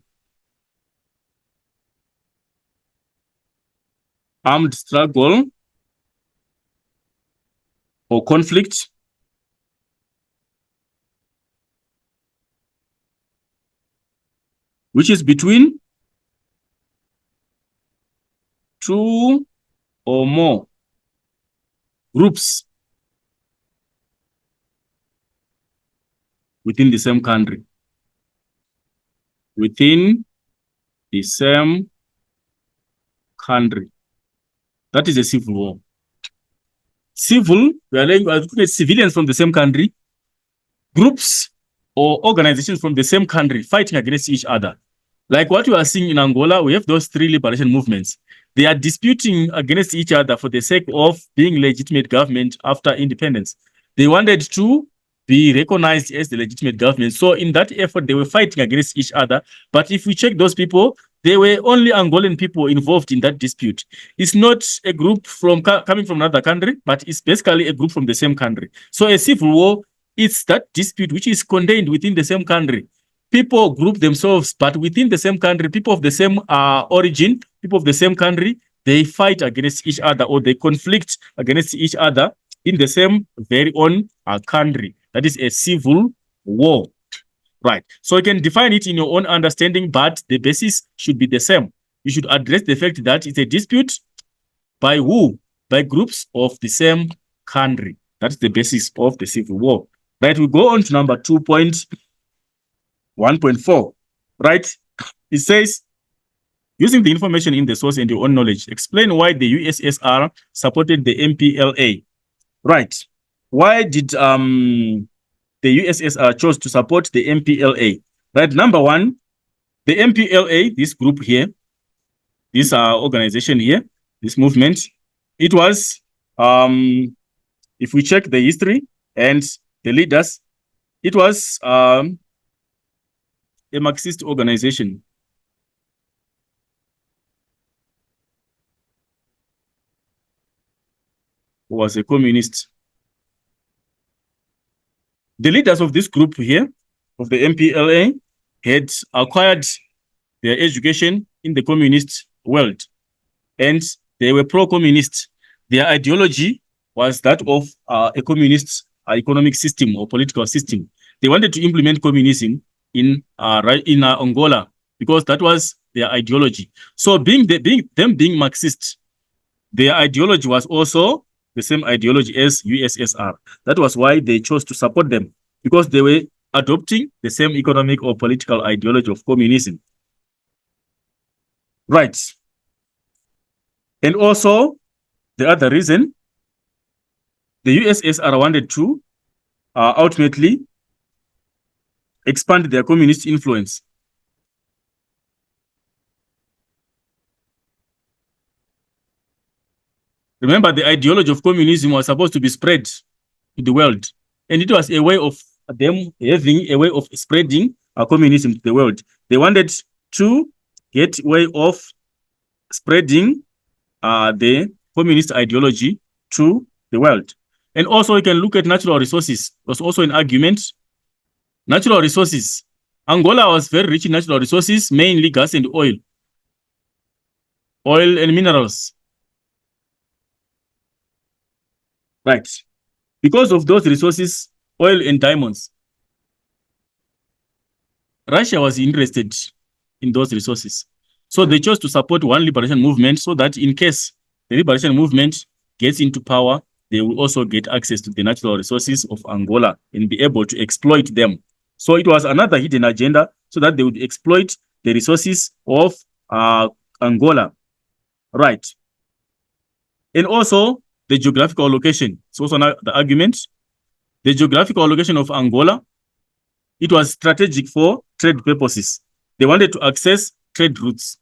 Armed struggle or conflict which is between two or more groups within the same country. Within the same country. That is a civil war. Civil, we are looking at civilians from the same country, groups or organizations from the same country fighting against each other. Like what we are seeing in Angola, we have those three liberation movements. They are disputing against each other for the sake of being legitimate government after independence. They wanted to be recognized as the legitimate government. So in that effort, they were fighting against each other. But if we check those people, they were only Angolan people involved in that dispute. It's not a group from coming from another country, but it's basically a group from the same country. So a civil war, it's that dispute which is contained within the same country. People group themselves, but within the same country, people of the same origin, people of the same country, they fight against each other or they conflict against each other in the same very own country. That is a civil war. Right. So you can define it in your own understanding, but the basis should be the same. You should address the fact that it's a dispute by who? By groups of the same country. That's the basis of the civil war. Right. We go on to number 2.1.4. Right. It says, using the information in the source and your own knowledge, explain why the USSR supported the MPLA. Right. Why did the USSR chose to support the MPLA? Right. Number one, the MPLA, this group here, this organization here, this movement, it was, if we check the history and the leaders, it was a Marxist organization. Was a communist. The leaders of this group here, of the MPLA, had acquired their education in the communist world, and they were pro-communist. Their ideology was that of a communist economic system or political system. They wanted to implement communism in Angola because that was their ideology. So being Marxist, their ideology was also the same ideology as USSR. That was why they chose to support them, because they were adopting the same economic or political ideology of communism. Right. And also, the other reason, the USSR wanted to ultimately expand their communist influence. Remember, the ideology of communism was supposed to be spread to the world. And it was a way of them having a way of spreading communism to the world. They wanted to get a way of spreading the communist ideology to the world. And also, you can look at natural resources. There's also an argument. Natural resources. Angola was very rich in natural resources, mainly gas and oil. Oil and minerals. Right. Because of those resources, oil and diamonds, Russia was interested in those resources. So they chose to support one liberation movement so that in case the liberation movement gets into power, they will also get access to the natural resources of Angola and be able to exploit them. So it was another hidden agenda so that they would exploit the resources of Angola. Right. And also, the geographical location. It's also the argument. The geographical location of Angola, it was strategic for trade purposes. They wanted to access trade routes.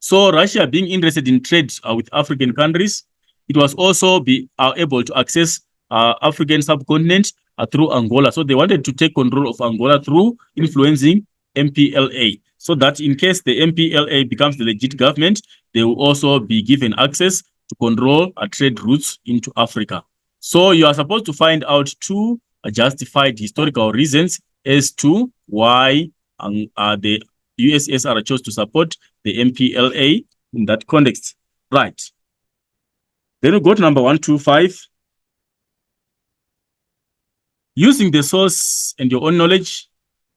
So Russia being interested in trade with African countries, it was also be able to access African subcontinent through Angola. So they wanted to take control of Angola through influencing MPLA. So that in case the MPLA becomes the legit government, they will also be given access to control trade routes into Africa. So you are supposed to find out two justified historical reasons as to why the USSR chose to support the MPLA in that context. Right. Then we go to number 125. Using the source and your own knowledge,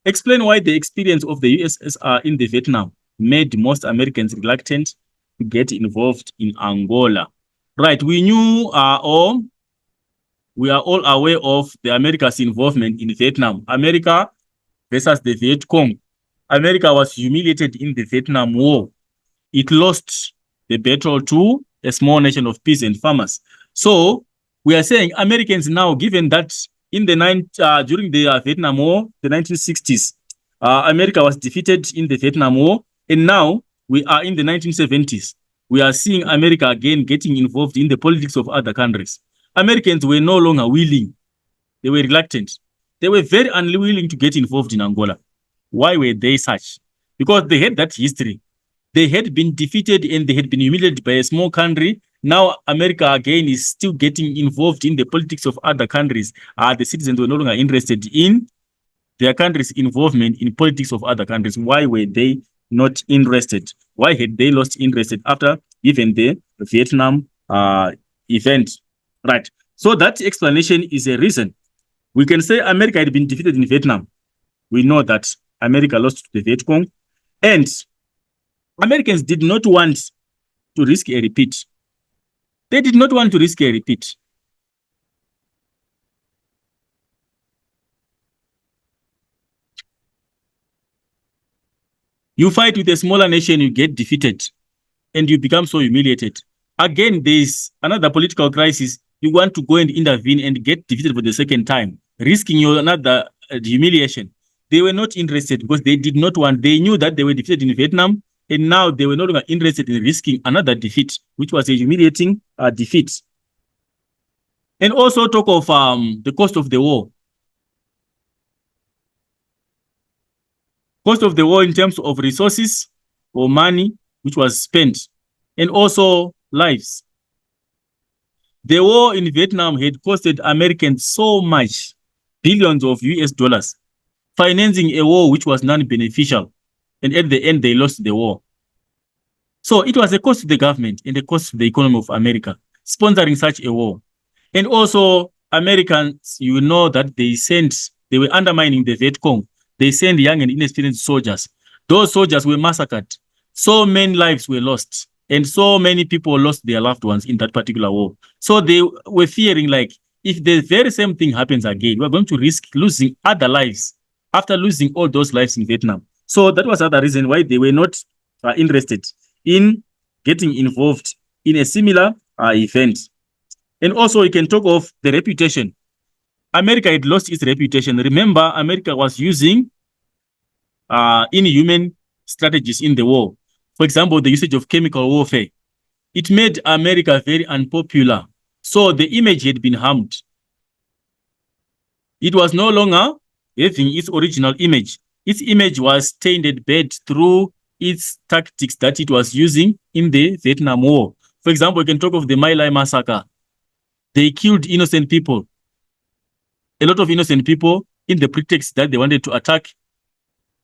explain why the experience of the USSR in the Vietnam made most Americans reluctant to get involved in Angola. Right. We knew we are all aware of the America's involvement in Vietnam. America versus the Viet Cong. America was humiliated in the Vietnam War. It lost the battle to a small nation of peasants and farmers. So we are saying Americans now, given that in the during the Vietnam War, the 1960s, America was defeated in the Vietnam War, and now we are in the 1970s. We are seeing America again getting involved in the politics of other countries. Americans were no longer willing They were reluctant. They were very unwilling to get involved in Angola. Why were they such? Because they had that history. They had been defeated and they had been humiliated by a small country. Now America again is still getting involved in the politics of other countries. The citizens were no longer interested in their country's involvement in politics of other countries. Why were they not interested? Why had they lost interest after even the Vietnam event? Right. So that explanation is a reason. We can say America had been defeated in Vietnam. We know that America lost to the Viet Cong, and Americans did not want to risk a repeat. They did not want to risk a repeat. You fight with a smaller nation, you get defeated, and you become so humiliated. Again, there's another political crisis. You want to go and intervene and get defeated for the second time, risking your another humiliation. They were not interested because they did not want, they knew that they were defeated in Vietnam, and now they were no longer interested in risking another defeat, which was a humiliating defeat. And also talk of the cost of the war. Cost of the war in terms of resources or money, which was spent, and also lives. The war in Vietnam had costed Americans so much, billions of US dollars, financing a war which was non-beneficial. And at the end, they lost the war. So it was a cost to the government and a cost to the economy of America, sponsoring such a war. And also, Americans, you know that they were undermining the Viet Cong. They sent young and inexperienced soldiers. Those soldiers were massacred. So many lives were lost. And so many people lost their loved ones in that particular war. So they were fearing, like, if the very same thing happens again, we're going to risk losing other lives after losing all those lives in Vietnam. So that was another reason why they were not interested in getting involved in a similar event. And also, you can talk of the reputation. America had lost its reputation. Remember, America was using inhuman strategies in the war. For example, the usage of chemical warfare. It made America very unpopular. So the image had been harmed. It was no longer having its original image. Its image was tainted bad through its tactics that it was using in the Vietnam War. For example, you can talk of the My Lai massacre. They killed innocent people. A lot of innocent people in the pretext that they wanted to attack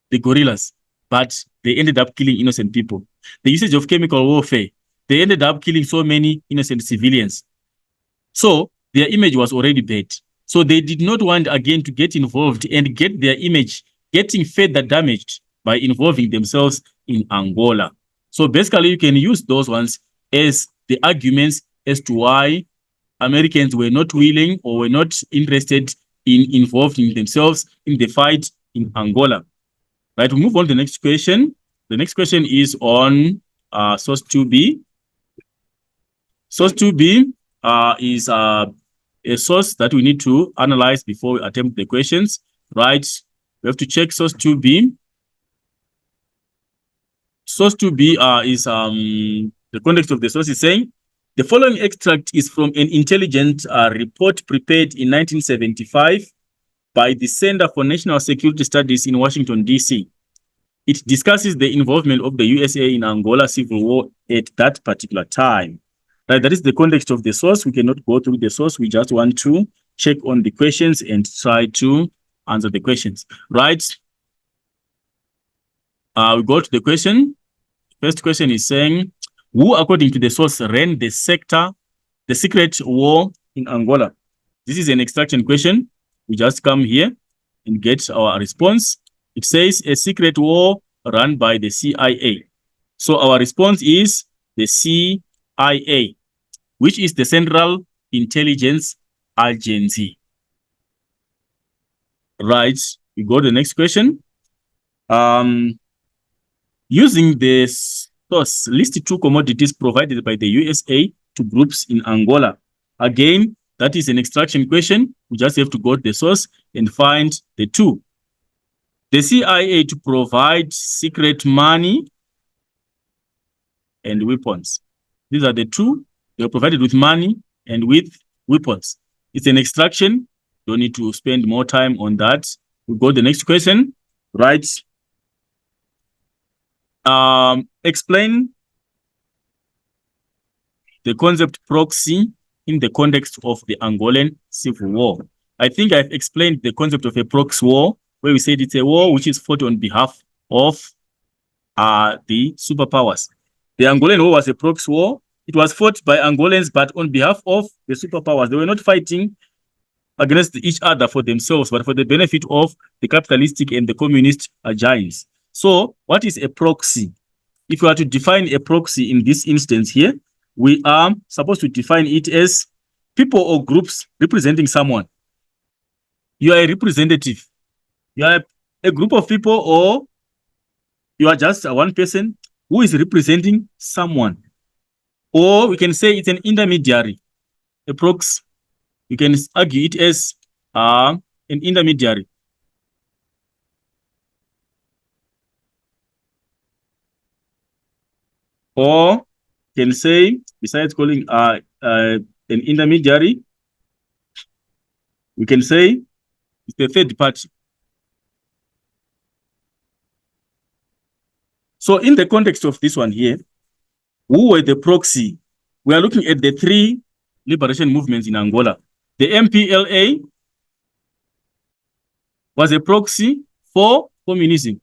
the guerrillas, but they ended up killing innocent people. The usage of chemical warfare, they ended up killing so many innocent civilians. So their image was already bad. So they did not want again to get involved and get their image getting further damaged by involving themselves in Angola. So basically, you can use those ones as the arguments as to why Americans were not willing or were not interested in involving themselves in the fight in Angola. Right, we move on to the next question. The next question is on source 2B. Source 2B is a source that we need to analyze before we attempt the questions, right? We have to check source 2B. Source 2B is the context of the source is saying, the following extract is from an intelligence report prepared in 1975 by the Center for National Security Studies in Washington, D.C. It discusses the involvement of the USA in Angola civil war at that particular time. Right, that is the context of the source. We cannot go through the source. We just want to check on the questions and try to answer the questions. Right. We go to the question. First question is saying, who, according to the source, ran the secret war in Angola? This is an extraction question. We just come here and get our response. It says a secret war run by the CIA. So our response is the CIA, which is the Central Intelligence Agency. Right. We go to the next question. Using the source, list 2 commodities provided by the USA to groups in Angola. Again, that is an extraction question. We just have to go to the source and find the 2. The CIA to provide secret money and weapons. These are the 2. They are provided with money and with weapons. It's an extraction. Don't need to spend more time on that. We go to the next question, right? Explain the concept proxy in the context of the Angolan Civil War. I think I've explained the concept of a proxy war, where we said it's a war which is fought on behalf of the superpowers. The Angolan War was a proxy war. It was fought by Angolans, but on behalf of the superpowers. They were not fighting against each other for themselves, but for the benefit of the capitalistic and the communist giants. So, what is a proxy? If you are to define a proxy in this instance here, we are supposed to define it as people or groups representing someone. You are a representative. You are a group of people, or you are just one person who is representing someone. Or we can say it's an intermediary, a proxy. You can argue it as an intermediary. Or can say, besides calling an intermediary, we can say it's the third party. So in the context of this one here, who were the proxy? We are looking at the three liberation movements in Angola. The MPLA was a proxy for communism.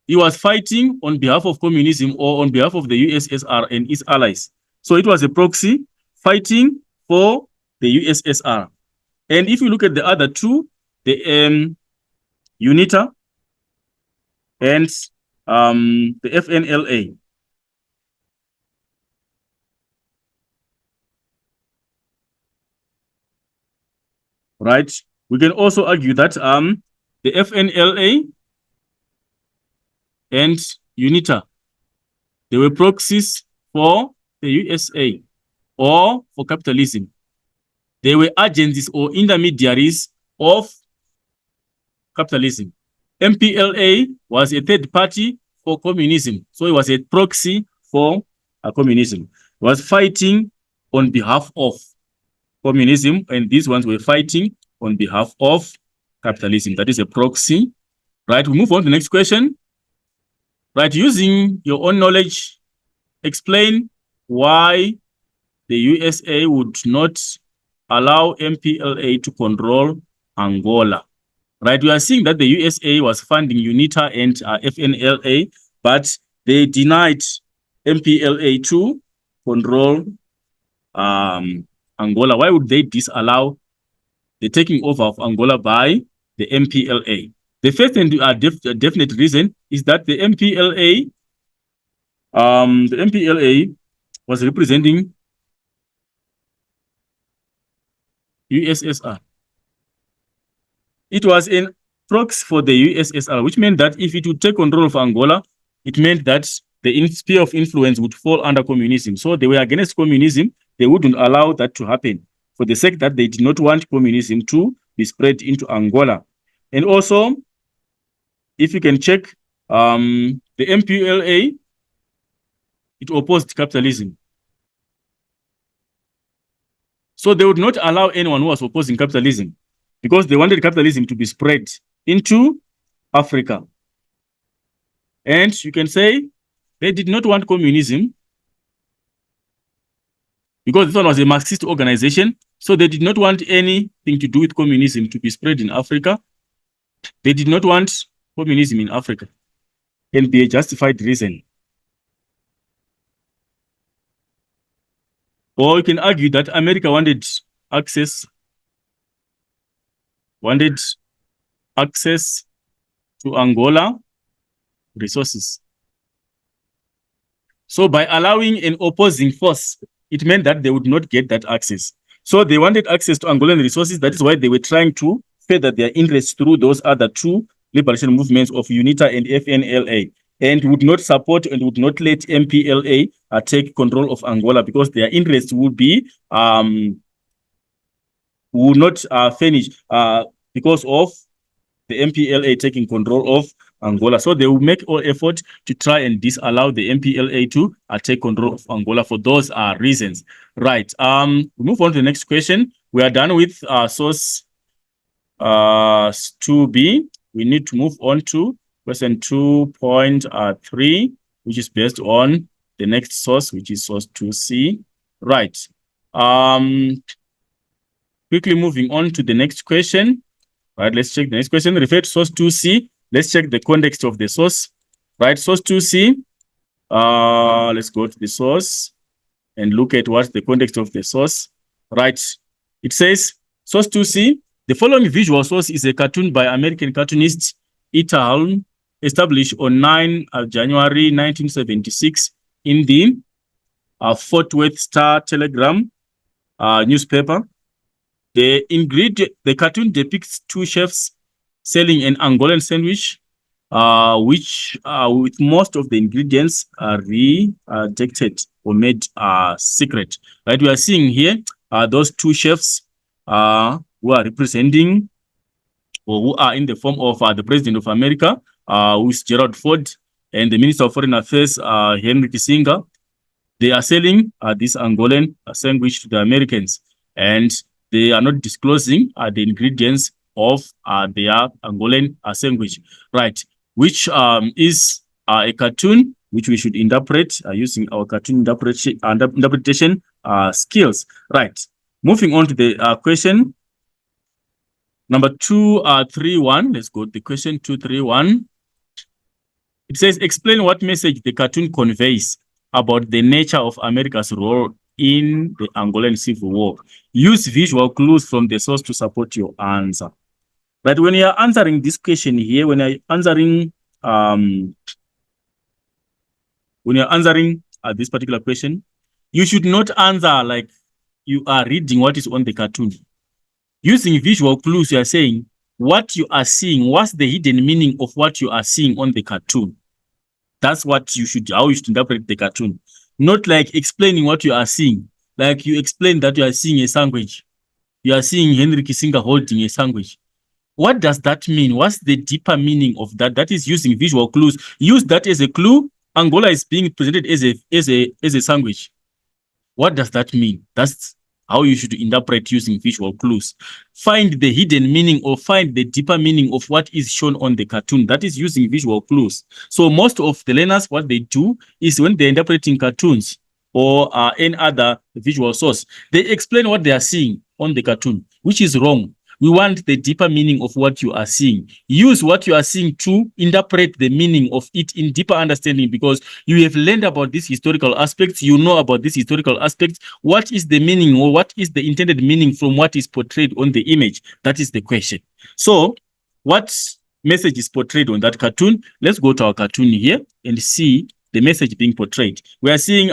He was fighting on behalf of communism or on behalf of the USSR and its allies. So it was a proxy fighting for the USSR. And if you look at the other two, the UNITA and the FNLA, right? We can also argue that the FNLA and UNITA, they were proxies for the USA or for capitalism. They were agencies or intermediaries of capitalism. MPLA was a third party for communism. So it was a proxy for communism. It was fighting on behalf of communism, and these ones were fighting on behalf of capitalism. That is a proxy. Right, we move on to the next question. Right, using your own knowledge, explain why the USA would not allow MPLA to control Angola. Right, we are seeing that the USA was funding UNITA and FNLA, but they denied MPLA to control Angola. Why would they disallow the taking over of Angola by the MPLA? The first and definite reason is that the MPLA was representing USSR. It was in proxy for the USSR, which meant that if it would take control of Angola, it meant that the sphere of influence would fall under communism. So they were against communism. They wouldn't allow that to happen for the sake that they did not want communism to be spread into Angola. And also, if you can check, the MPLA, it opposed capitalism. So they would not allow anyone who was opposing capitalism because they wanted capitalism to be spread into Africa. And you can say they did not want communism because this one was a Marxist organization. So they did not want anything to do with communism to be spread in Africa. They did not want communism in Africa. Can be a justified reason. Or you can argue that America wanted access to Angola resources. So by allowing an opposing force, it meant that they would not get that access. So they wanted access to Angolan resources. That is why they were trying to further their interests through those other two liberation movements of UNITA and FNLA, and would not support and would not let MPLA take control of Angola because their interests would be would not finish because of the MPLA taking control of Angola. So they will make all effort to try and disallow the MPLA to take control of Angola for those reasons. Right. We move on to the next question. We are done with source 2B. We need to move on to question 2.3, which is based on the next source, which is source 2C. Right. Quickly moving on to the next question. Right, let's check the next question. Refer to source 2C. Let's check the context of the source. Right, source 2C. Let's go to the source and look at what's the context of the source. Right, it says, source 2C, the following visual source is a cartoon by American cartoonist Ital, established on 9 January 1976 in the Fort Worth Star Telegram newspaper. The cartoon depicts two chefs selling an Angolan sandwich, which with most of the ingredients are rejected or made secret. Right, we are seeing here those two chefs who are representing or who are in the form of the President of America, who is Gerald Ford, and the Minister of Foreign Affairs, Henry Kissinger. They are selling this Angolan sandwich to the Americans, and they are not disclosing the ingredients of their Angolan sandwich, right? Which is a cartoon which we should interpret using our cartoon interpretation skills, right? Moving on to the question number 231. Let's go to the question 231. It says, explain what message the cartoon conveys about the nature of America's role in the Angolan Civil War. Use visual clues from the source to support your answer. But when you are answering this question here, when you're answering this particular question, you should not answer like you are reading what is on the cartoon. Using visual clues, you are saying what you are seeing, what's the hidden meaning of what you are seeing on the cartoon. That's what you should, how you should interpret the cartoon. Not like explaining what you are seeing. Like you explain that you are seeing a sandwich. You are seeing Henry Kissinger holding a sandwich. What does that mean? What's the deeper meaning of that? That is using visual clues. Use that as a clue. Angola is being presented as a sandwich. What does that mean? That's how you should interpret using visual clues. Find the hidden meaning or find the deeper meaning of what is shown on the cartoon. That is using visual clues. So most of the learners, what they do is when they're interpreting cartoons or any other visual source, they explain what they are seeing on the cartoon, which is wrong. We want the deeper meaning of what you are seeing. Use what you are seeing to interpret the meaning of it in deeper understanding, because you have learned about these historical aspects. You know about these historical aspects. What is the meaning or what is the intended meaning from what is portrayed on the image? That is the question. So what message is portrayed on that cartoon? Let's go to our cartoon here and see the message being portrayed. We are seeing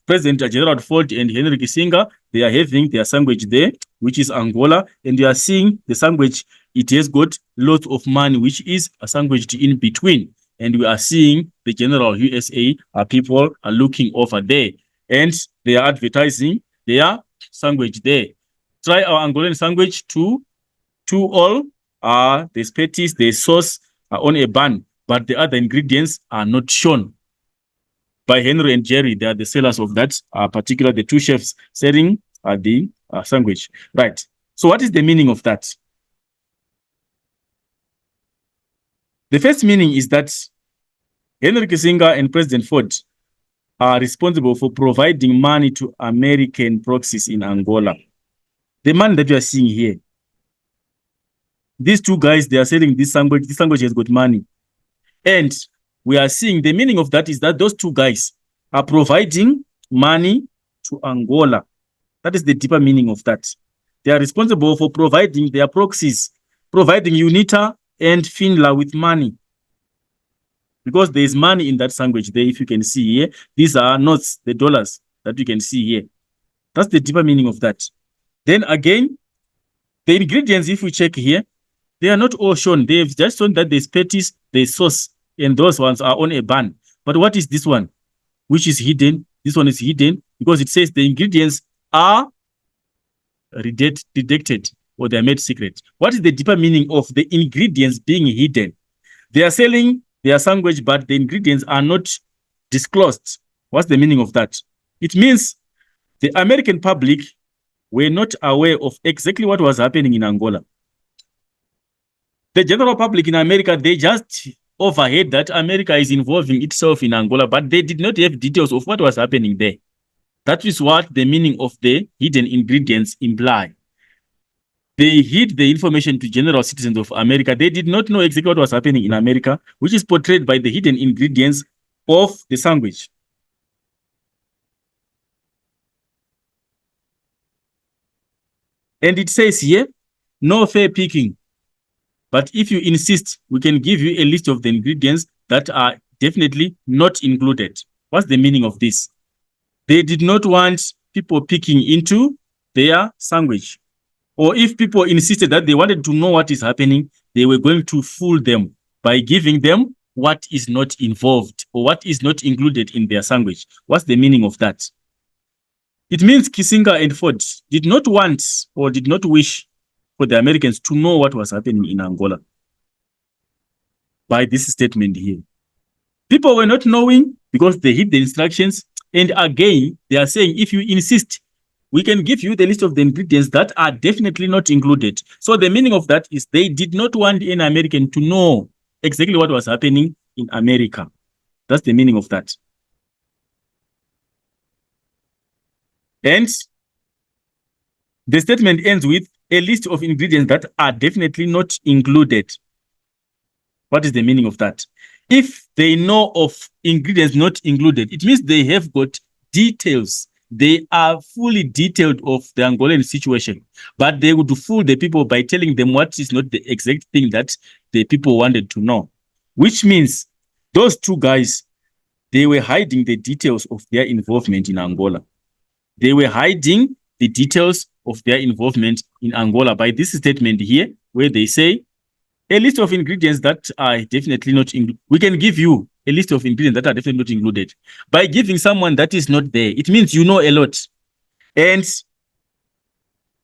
President Gerald Ford and Henry Kissinger. They are having their sandwich there, which is Angola, and you are seeing the sandwich. It has got lots of money, which is a sandwich in between. And we are seeing the general USA people are looking over there, and they are advertising their sandwich there. Try our Angolan sandwich to all. The patties, the sauce are on a bun, but the other ingredients are not shown. By Henry and Jerry, they are the sellers of that particular, the two chefs selling the sandwich. Right. So what is the meaning of that? The first meaning is that Henry Kissinger and President Ford are responsible for providing money to American proxies in Angola. The money that you are seeing here, these two guys, they are selling this sandwich. This sandwich has got money. And we are seeing the meaning of that is that those two guys are providing money to Angola. That is the deeper meaning of that. They are responsible for providing their proxies, providing UNITA and FINLA with money. Because there is money in that sandwich there, if you can see here. These are not the dollars that you can see here. That's the deeper meaning of that. Then again, the ingredients, if we check here, they are not all shown. They've just shown that there's patties, there's sauce, and those ones are on a bun. But what is this one? Which is hidden? This one is hidden because it says the ingredients are redacted or they are made secret. What is the deeper meaning of the ingredients being hidden? They are selling their sandwich, but the ingredients are not disclosed. What's the meaning of that? It means the American public were not aware of exactly what was happening in Angola. The general public in America, they just overheard that America is involving itself in Angola, but they did not have details of what was happening there. That is what the meaning of the hidden ingredients imply. They hid the information to general citizens of America. They did not know exactly what was happening in America, which is portrayed by the hidden ingredients of the sandwich. And it says here, no fair picking. But if you insist, we can give you a list of the ingredients that are definitely not included. What's the meaning of this? They did not want people picking into their sandwich. Or if people insisted that they wanted to know what is happening, they were going to fool them by giving them what is not involved or what is not included in their sandwich. What's the meaning of that? It means Kissinger and Ford did not want or did not wish for the Americans to know what was happening in Angola by this statement here. People were not knowing because they hid the instructions. And again, they are saying, if you insist, we can give you the list of the ingredients that are definitely not included. So the meaning of that is they did not want any American to know exactly what was happening in America. That's the meaning of that. And the statement ends with a list of ingredients that are definitely not included. What is the meaning of that? If they know of ingredients not included, it means they have got details. They are fully detailed of the Angolan situation, but they would fool the people by telling them what is not the exact thing that the people wanted to know, which means those two guys, they were hiding the details of their involvement in Angola. They were hiding the details of their involvement in Angola by this statement here, where they say, a list of ingredients that are definitely not included. We can give you a list of ingredients that are definitely not included. By giving someone that is not there, it means you know a lot. And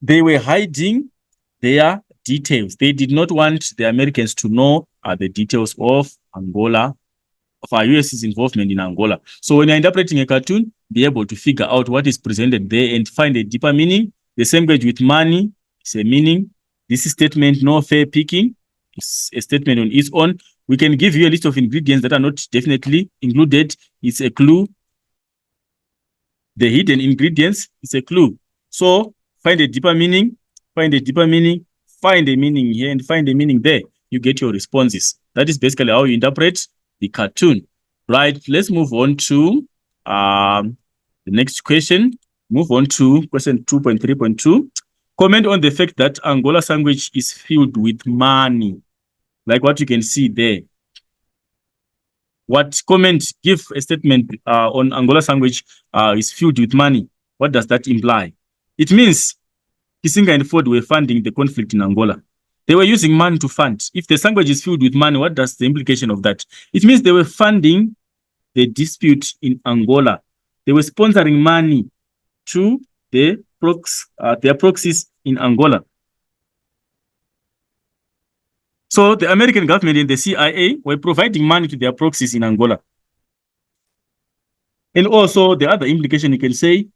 they were hiding their details. They did not want the Americans to know the details of Angola, of our US's involvement in Angola. So when you're interpreting a cartoon, be able to figure out what is presented there and find a deeper meaning. The same goes with money. It's a meaning. This statement, no fair picking, is a statement on its own. We can give you a list of ingredients that are not definitely included. It's a clue. The hidden ingredients is a clue. So find a deeper meaning, find a deeper meaning, find a meaning here and find a meaning there. You get your responses. That is basically how you interpret the cartoon. Right, let's move on to the next question. Move on to question 2.3.2. Comment on the fact that Angola sandwich is filled with money. Like what you can see there. What comment, give a statement on Angola sandwich is filled with money. What does that imply? It means Kissinger and Ford were funding the conflict in Angola. They were using money to fund. If the sandwich is filled with money, what does the implication of that? It means they were funding the dispute in Angola. They were sponsoring money to their proxies in Angola. So the American government and the CIA were providing money to their proxies in Angola. And also the other implication you can say,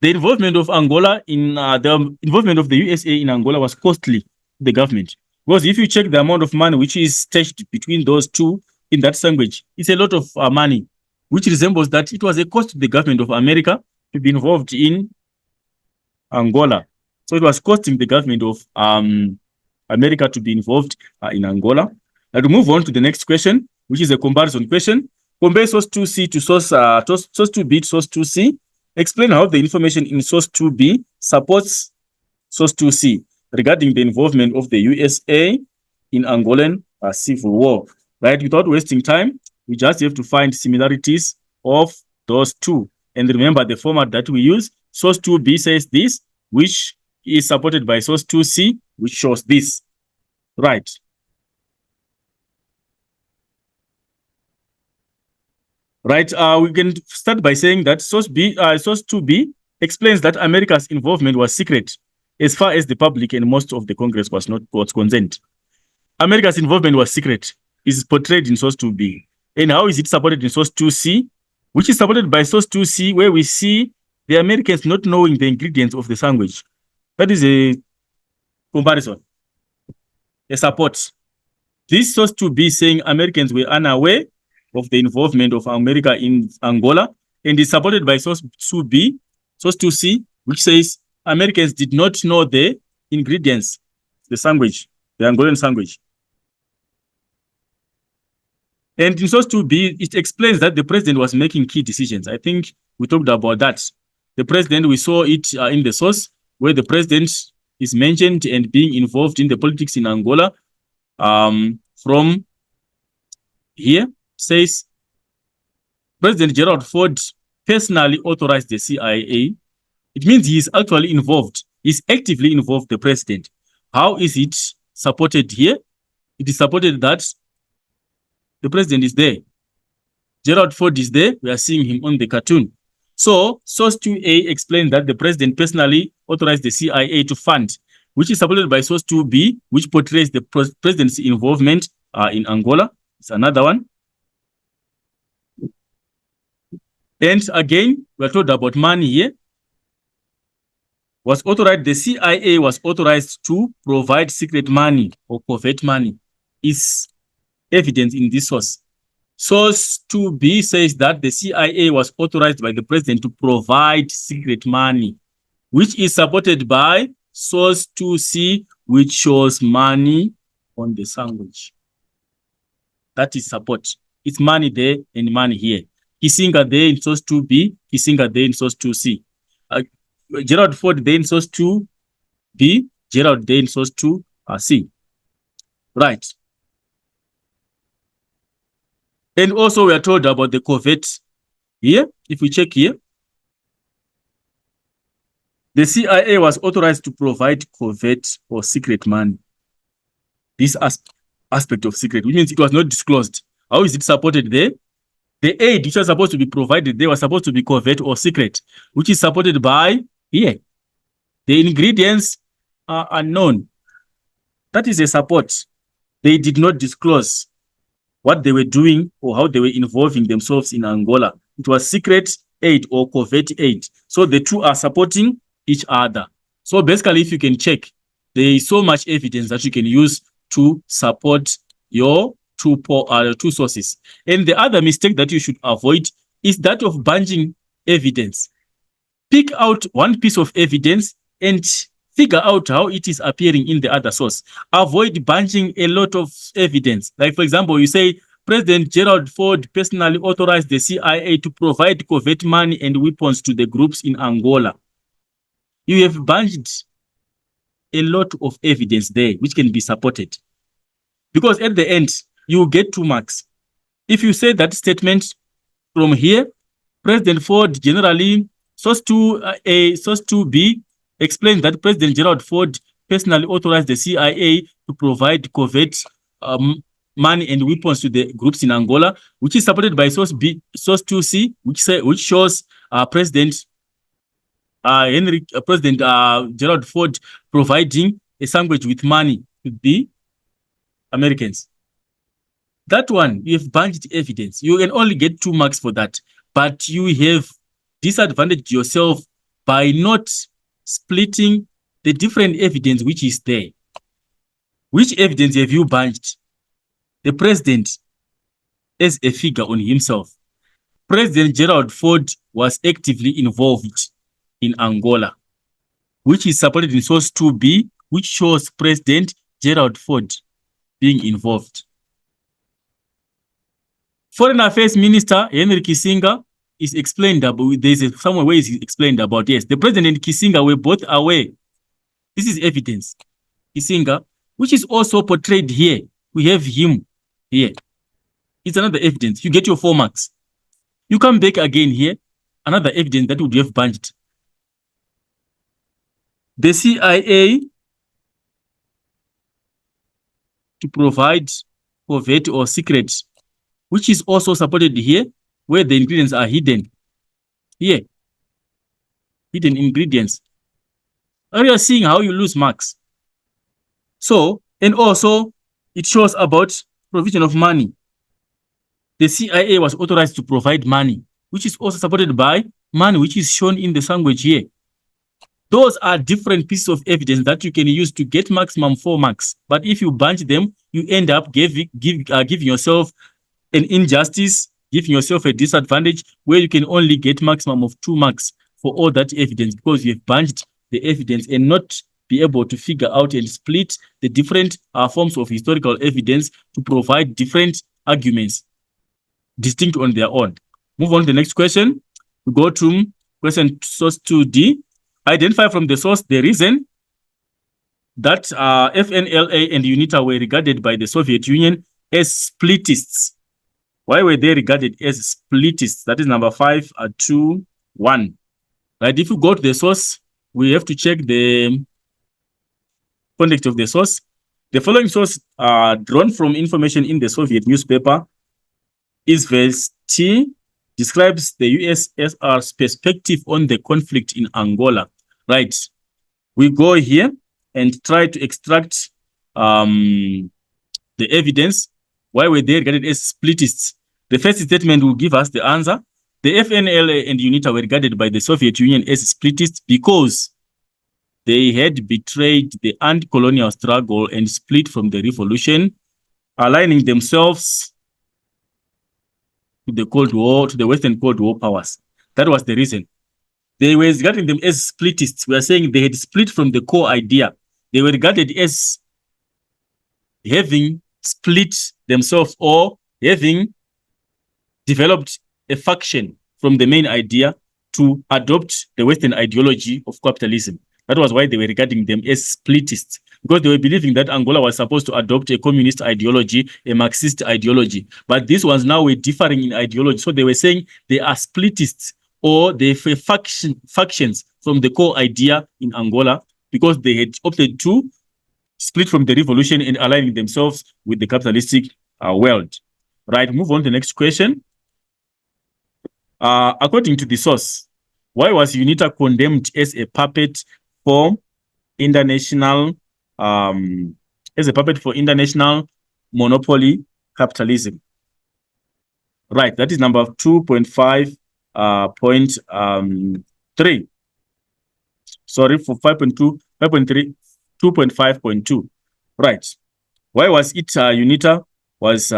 the involvement of Angola in the involvement of the USA in Angola was costly to the government. Because if you check the amount of money which is stashed between those two in that sandwich, it's a lot of money, which resembles that it was a cost to the government of America to be involved in Angola. So it was costing the government of America to be involved in Angola. Now to move on to the next question, which is a comparison question. Compare source 2C to source 2B to source 2C. Explain how the information in source 2B supports source 2C regarding the involvement of the USA in Angolan civil war. Right? Without wasting time, we just have to find similarities of those two. And remember the format that we use. Source 2B says this, which is supported by source 2C, which shows this. Right. Right. We can start by saying that source 2B explains that America's involvement was secret as far as the public and most of the Congress was concerned. America's involvement was secret. Is portrayed in source 2B. And how is it supported in source 2C? Which is supported by source 2C, where we see the Americans not knowing the ingredients of the sandwich. That is a comparison, a support. This source 2B saying Americans were unaware of the involvement of America in Angola, and is supported by source 2B, source 2C, which says Americans did not know the ingredients, the language, the Angolan language. And in source 2B, it explains that the president was making key decisions. I think we talked about that. The president, we saw it in the source where the president is mentioned and being involved in the politics in Angola. From here, says President Gerald Ford personally authorized the CIA. It means he is actually involved. He's actively involved, the president. How is it supported here? It is supported that the president is there. Gerald Ford is there. We are seeing him on the cartoon. So, source 2A explains that the president personally authorized the CIA to fund, which is supported by source 2B, which portrays the president's involvement in Angola. It's another one. And again, we're told about money here. Was authorized, the CIA was authorized to provide secret money or covert money. Is evidence in this source. Source 2B says that the CIA was authorized by the president to provide secret money, which is supported by source 2C, which shows money on the sandwich. That is support. It's money there and money here. Kissinger there in source 2B, Kissinger there in source 2C. Gerald Ford there in source 2B, Gerald there in source 2C. Right. And also we are told about the covert here. If we check here, the CIA was authorized to provide covert or secret money. This aspect of secret, which means it was not disclosed. How is it supported there? The aid which was supposed to be provided there was supposed to be covert or secret, which is supported by here. The ingredients are unknown. That is a support. They did not disclose what they were doing or how they were involving themselves in Angola. It was secret aid or covert aid. So the two are supporting each other. So basically, if you can check, there is so much evidence that you can use to support your two sources. And the other mistake that you should avoid is that of bunching evidence. Pick out one piece of evidence and figure out how it is appearing in the other source. Avoid bunching a lot of evidence. Like, for example, you say President Gerald Ford personally authorized the CIA to provide covert money and weapons to the groups in Angola. You have bunched a lot of evidence there which can be supported. Because at the end, you get 2 marks. If you say that statement from here, President Ford generally, source 2A, source 2B, explains that President Gerald Ford personally authorized the CIA to provide covert money and weapons to the groups in Angola, which is supported by source 2C, which shows President Gerald Ford providing a sandwich with money to the Americans. That one, you have bunched evidence. You can only get 2 marks for that, but you have disadvantaged yourself by not splitting the different evidence which is there. Which evidence have you bunched? The president as a figure on himself. President Gerald Ford was actively involved in Angola, which is supported in source 2B, which shows President Gerald Ford being involved. Foreign Affairs Minister Henry Kissinger is explained about, there's somewhere where he's explained about, yes, the president and Kissinger were both aware. This is evidence. Kissinger, which is also portrayed here. We have him here. It's another evidence. You get your 4 marks. You come back again here, another evidence that would have bunched. The CIA to provide covert or secret, which is also supported here, where the ingredients are hidden. Here, hidden ingredients. Are you seeing how you lose marks? So, and also, it shows about provision of money. The CIA was authorized to provide money, which is also supported by money, which is shown in the language here. Those are different pieces of evidence that you can use to get maximum 4 marks. But if you bunch them, you end up giving yourself an injustice, giving yourself a disadvantage where you can only get maximum of 2 marks for all that evidence because you have bunched the evidence and not be able to figure out and split the different forms of historical evidence to provide different arguments distinct on their own. Move on to the next question. We go to question source 2D. Identify from the source the reason that FNLA and UNITA were regarded by the Soviet Union as splitists. Why were they regarded as splitists? That is number 5.2.1. Right? If you go to the source, we have to check the context of the source. The following source drawn from information in the Soviet newspaper Izvesty describes the USSR's perspective on the conflict in Angola. Right. We go here and try to extract the evidence. Why were they regarded as splitists? The first statement will give us the answer. The FNLA and UNITA were regarded by the Soviet Union as splitists because they had betrayed the anti-colonial struggle and split from the revolution, aligning themselves to the Cold War, to the Western Cold War powers. That was the reason. They were regarding them as splitists. We are saying they had split from the core idea. They were regarded as having split themselves or having developed a faction from the main idea to adopt the Western ideology of capitalism. That was why they were regarding them as splitists, because they were believing that Angola was supposed to adopt a communist ideology, a Marxist ideology. But these ones now were differing in ideology. So they were saying they are splitists or they were factions from the core idea in Angola because they had opted to split from the revolution and aligning themselves with the capitalistic world. Right, move on to the next question. According to the source, why was UNITA condemned as a puppet for international monopoly capitalism? Right, that is number 2.5.3. Sorry, for 5.2, 5.3, 2.5.2. Right. Why was it UNITA was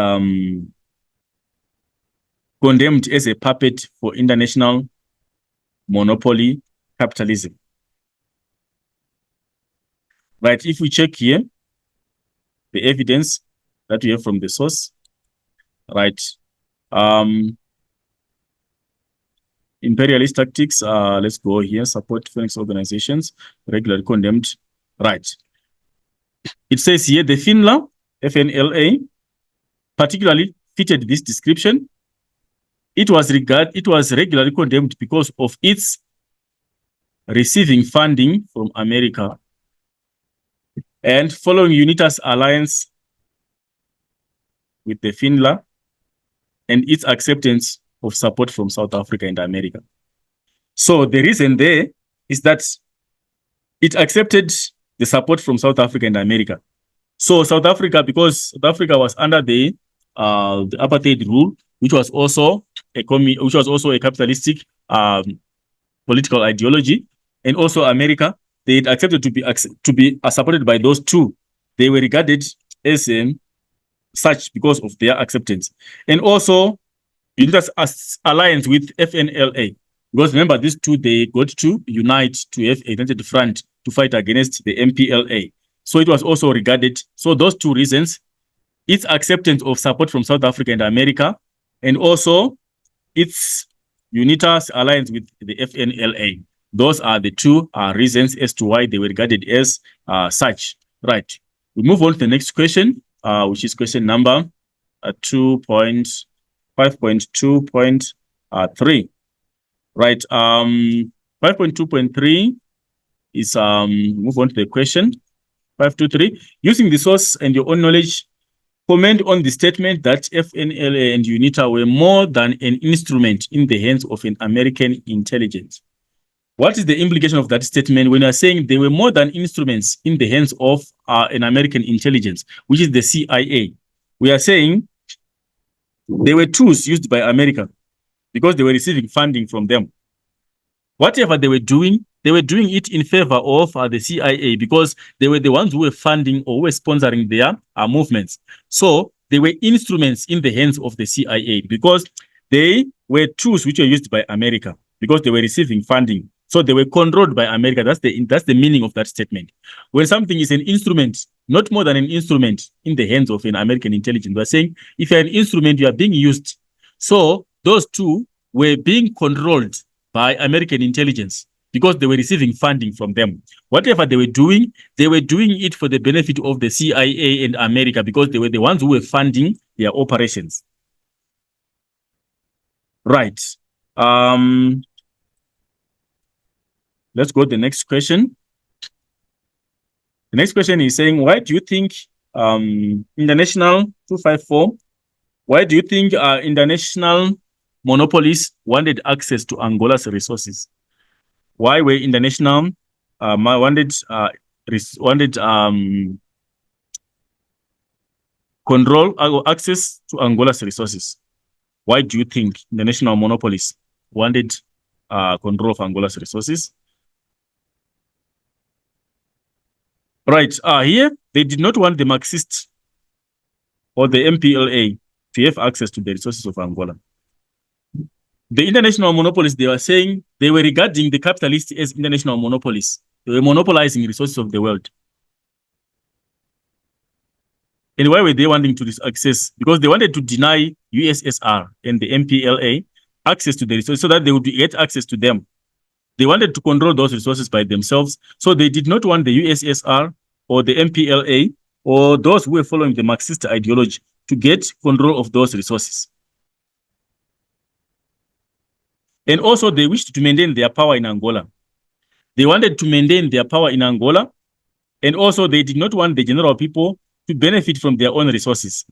condemned as a puppet for international monopoly capitalism? Right, if we check here, the evidence that we have from the source, right, imperialist tactics, let's go here, support Phoenix organizations, regularly condemned, right. It says here, the FNLA, particularly fitted this description. It was regularly condemned because of its receiving funding from America and following UNITA's alliance with the FNLA and its acceptance of support from South Africa and America. So the reason there is that it accepted the support from South Africa and America. So South Africa, because South Africa was under the apartheid rule, which was also a capitalistic political ideology, and also America, they had accepted to be supported by those two. They were regarded as such because of their acceptance, and also UNITA's alliance with FNLA. Because remember, these two, they got to unite to have a united front to fight against the MPLA. So it was also regarded. So those two reasons, its acceptance of support from South Africa and America, and also its UNITA's alliance with the FNLA. Those are the two reasons as to why they were regarded as such. Right. We move on to the next question, which is question number 5.2.3. Right. 5.2.3 is move on to the question. 5.2.3. Using the source and your own knowledge, comment on the statement that FNLA and UNITA were more than an instrument in the hands of an American intelligence. What is the implication of that statement when you are saying they were more than instruments in the hands of an American intelligence, which is the CIA? We are saying they were tools used by America because they were receiving funding from them. Whatever they were doing they were doing it in favor of the CIA because they were the ones who were funding or were sponsoring their movements. So they were instruments in the hands of the CIA because they were tools which were used by America because they were receiving funding. So they were controlled by America. That's the meaning of that statement. When something is an instrument, not more than an instrument in the hands of an American intelligence, we're saying if you're an instrument, you are being used. So those two were being controlled by American intelligence because they were receiving funding from them. Whatever they were doing it for the benefit of the CIA and America because they were the ones who were funding their operations. Right. Let's go to the next question. The next question is saying, why do you think international 254, why do you think international monopolies wanted access to Angola's resources? Why were international wanted control or access to Angola's resources? Why do you think international monopolies wanted control of Angola's resources? Right. Here, they did not want the Marxists or the MPLA to have access to the resources of Angola. The international monopolies, they were saying they were regarding the capitalists as international monopolies. They were monopolizing resources of the world. And why were they wanting to this access? Because they wanted to deny USSR and the MPLA access to the resources so that they would get access to them. They wanted to control those resources by themselves. So they did not want the USSR or the MPLA or those who were following the Marxist ideology to get control of those resources. And also they wished to maintain their power in Angola. They wanted to maintain their power in Angola. And also they did not want the general people to benefit from their own resources.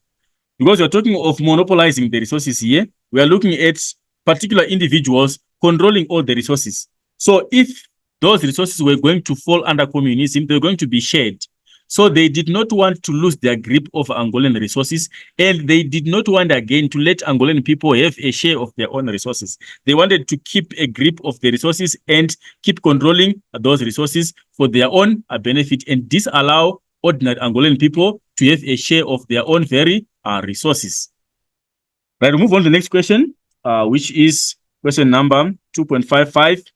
Because we're talking of monopolizing the resources here, we are looking at particular individuals controlling all the resources. So if those resources were going to fall under communism, they're going to be shared. So they did not want to lose their grip of Angolan resources, and they did not want again to let Angolan people have a share of their own resources. They wanted to keep a grip of the resources and keep controlling those resources for their own benefit and disallow ordinary Angolan people to have a share of their own very resources. Right, we'll move on to the next question, which is question number 2.55.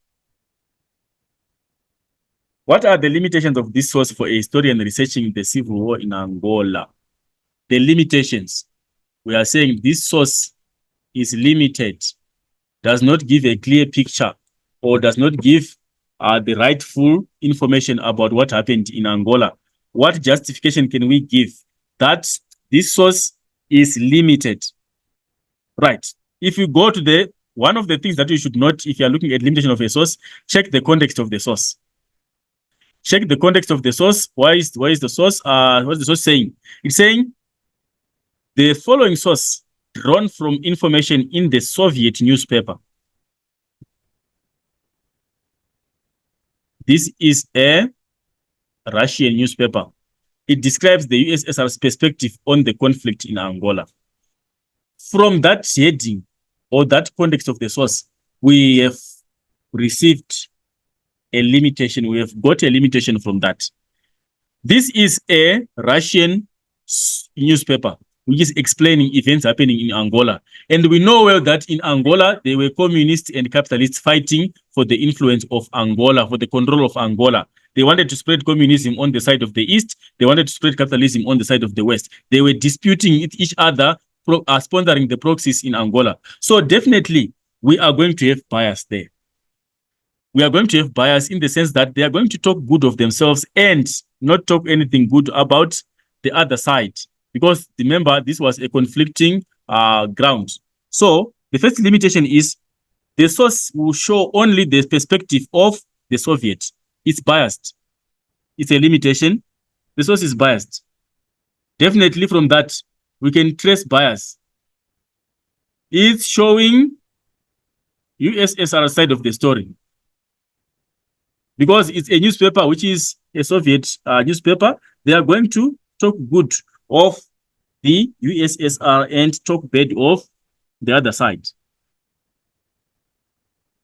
What are the limitations of this source for a historian researching the civil war in Angola? The limitations. We are saying this source is limited, does not give a clear picture, or does not give the rightful information about what happened in Angola. What justification can we give that this source is limited? Right. If you go to one of the things that you should note if you are looking at limitation of a source, check the context of the source. Check the context of the source. Why is the source? What's the source saying? It's saying the following source drawn from information in the Soviet newspaper. This is a Russian newspaper. It describes the USSR's perspective on the conflict in Angola. From that heading or that context of the source, we have received a limitation. We have got a limitation from that. This is a Russian newspaper which is explaining events happening in Angola. And we know well that in Angola, there were communists and capitalists fighting for the influence of Angola, for the control of Angola. They wanted to spread communism on the side of the East. They wanted to spread capitalism on the side of the West. They were disputing with each other, sponsoring the proxies in Angola. So definitely, we are going to have bias there. We are going to have bias in the sense that they are going to talk good of themselves and not talk anything good about the other side. Because remember, this was a conflicting ground. So the first limitation is the source will show only the perspective of the Soviet. It's biased. It's a limitation. The source is biased. Definitely from that, we can trace bias. It's showing USSR side of the story. Because it's a newspaper, which is a Soviet newspaper, they are going to talk good of the USSR and talk bad of the other side.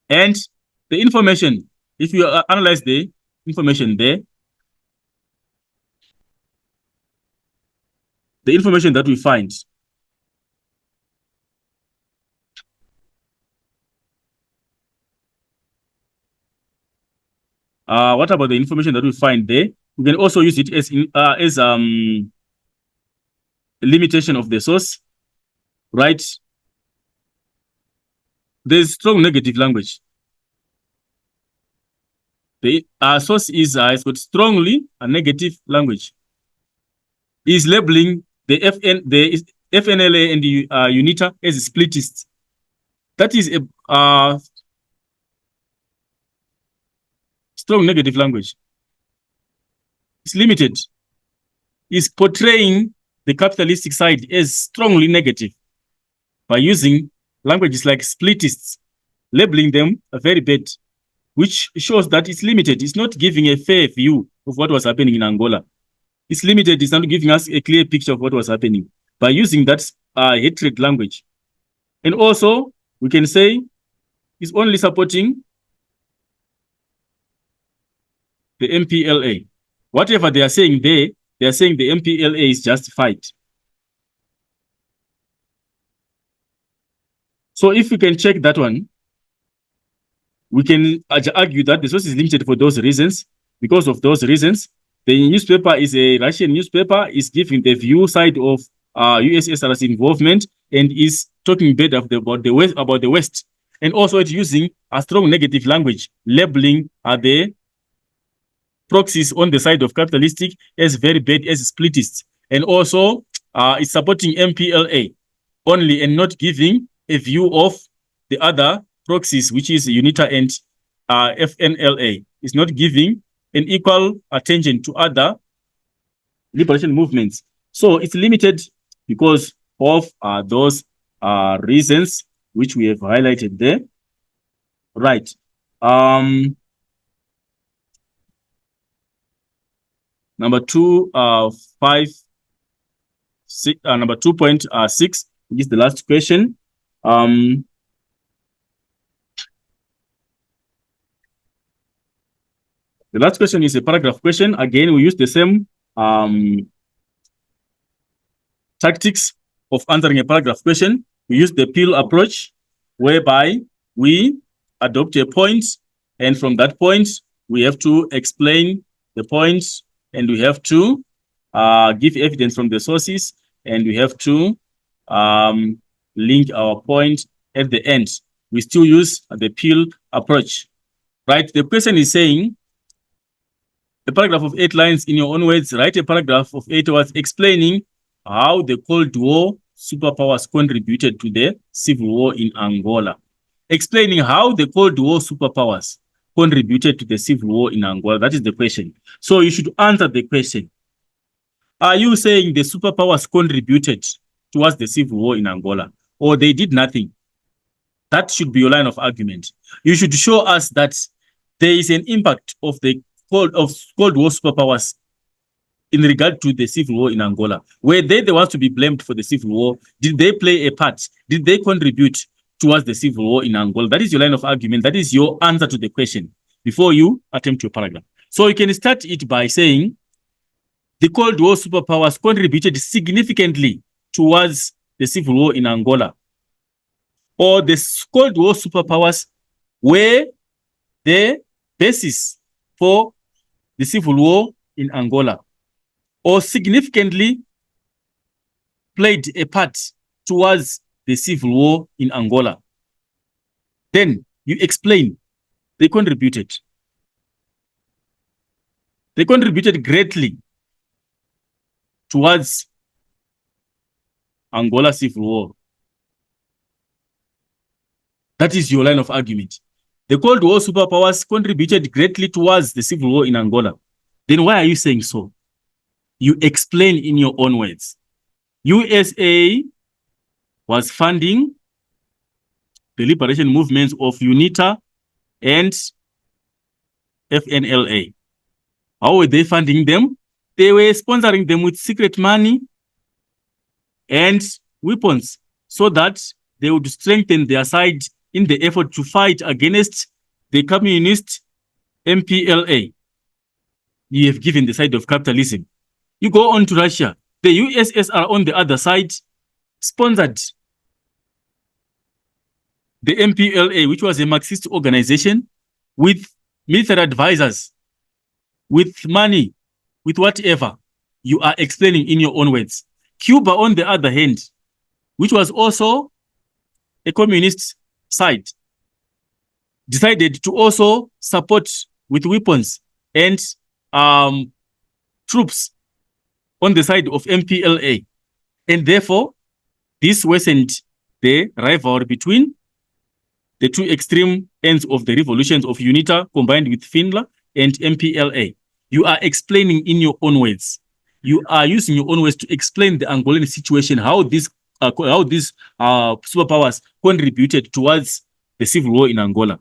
And the information if you analyze the information there, the information that we find, what about the information that we find there? We can also use it as limitation of the source, right? There's strong negative language. The source is has got strongly a negative language. Is labeling the FNLA and the UNITA as splitists. That is a strong negative language. It's limited. Is portraying the capitalistic side as strongly negative by using languages like splitists, labeling them a very bad, which shows that it's limited. It's not giving a fair view of what was happening in Angola. It's limited. It's not giving us a clear picture of what was happening by using that hatred language. And also, we can say it's only supporting the MPLA. Whatever they are saying there, they are saying the MPLA is justified. So if we can check that one, we can argue that the source is limited for those reasons. Because of those reasons, the newspaper is a Russian newspaper, is giving the view side of USSR's involvement and is talking bad about the West. And also it's using a strong negative language, labeling the proxies on the side of capitalistic as very bad, as splitists. And also it's supporting MPLA only and not giving a view of the other proxies, which is UNITA and FNLA. It's not giving an equal attention to other liberation movements. So it's limited because of those reasons which we have highlighted there. Right. Number 2.6, which is the last question. The last question is a paragraph question. Again, we use the same tactics of answering a paragraph question. We use the peel approach, whereby we adopt a point, and from that point, we have to explain the points, and we have to give evidence from the sources, and we have to link our point at the end. We still use the peel approach, right? The question is saying, a paragraph of 8 lines in your own words, write a paragraph of 8 words explaining how the Cold War superpowers contributed to the civil war in Angola. Explaining how the Cold War superpowers contributed to the civil war in Angola. That is the question. So you should answer the question. Are you saying the superpowers contributed towards the civil war in Angola, or they did nothing? That should be your line of argument. You should show us that there is an impact of the Cold War superpowers in regard to the civil war in Angola. Were they the ones to be blamed for the civil war? Did they play a part? Did they contribute towards the civil war in Angola? That is your line of argument. That is your answer to the question before you attempt your paragraph. So you can start it by saying the Cold War superpowers contributed significantly towards the civil war in Angola. Or the Cold War superpowers were the basis for the civil war in Angola, or significantly played a part towards the civil war in Angola. Then you explain they contributed. They contributed greatly towards Angola civil war. That is your line of argument. The Cold War superpowers contributed greatly towards the civil war in Angola. Then why are you saying so? You explain in your own words. USA was funding the liberation movements of UNITA and FNLA. How were they funding them? They were sponsoring them with secret money and weapons so that they would strengthen their side in the effort to fight against the communist MPLA, you have given the side of capitalism. You go on to Russia. The USSR on the other side sponsored the MPLA, which was a Marxist organization with military advisors, with money, with whatever. You are explaining in your own words. Cuba, on the other hand, which was also a communist side, decided to also support with weapons and troops on the side of MPLA. And therefore, this worsened the rivalry between the two extreme ends of the revolutions of UNITA combined with FINLA and MPLA. You are explaining in your own words. You are using your own words to explain the Angolan situation, how these superpowers contributed towards the civil war in Angola.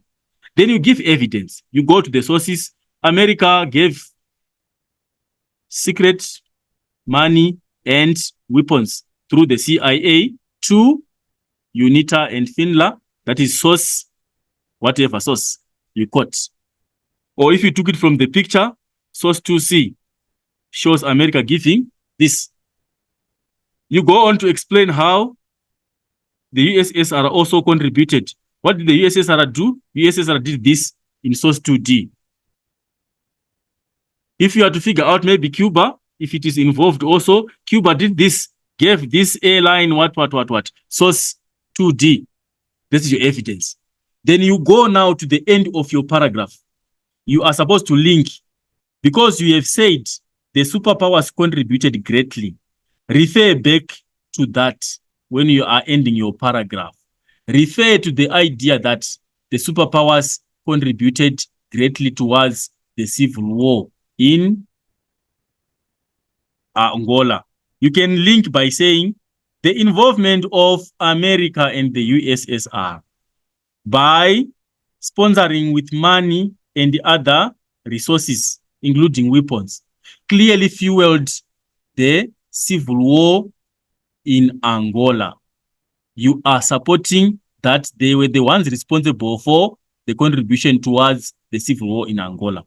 Then you give evidence. You go to the sources. America gave secret money and weapons through the CIA to UNITA and FINLA. That is source, whatever source you quote. Or if you took it from the picture, source 2C shows America giving this. You go on to explain how the USSR also contributed. What did the USSR do? The USSR did this in source 2D. If you are to figure out maybe Cuba, if it is involved also, Cuba did this, gave this airline what. Source 2D. This is your evidence. Then you go now to the end of your paragraph. You are supposed to link, because you have said the superpowers contributed greatly. Refer back to that when you are ending your paragraph. Refer to the idea that the superpowers contributed greatly towards the civil war in Angola. You can link by saying the involvement of America and the USSR by sponsoring with money and other resources, including weapons, clearly fueled the civil war in Angola. You are supporting that they were the ones responsible for the contribution towards the civil war in Angola.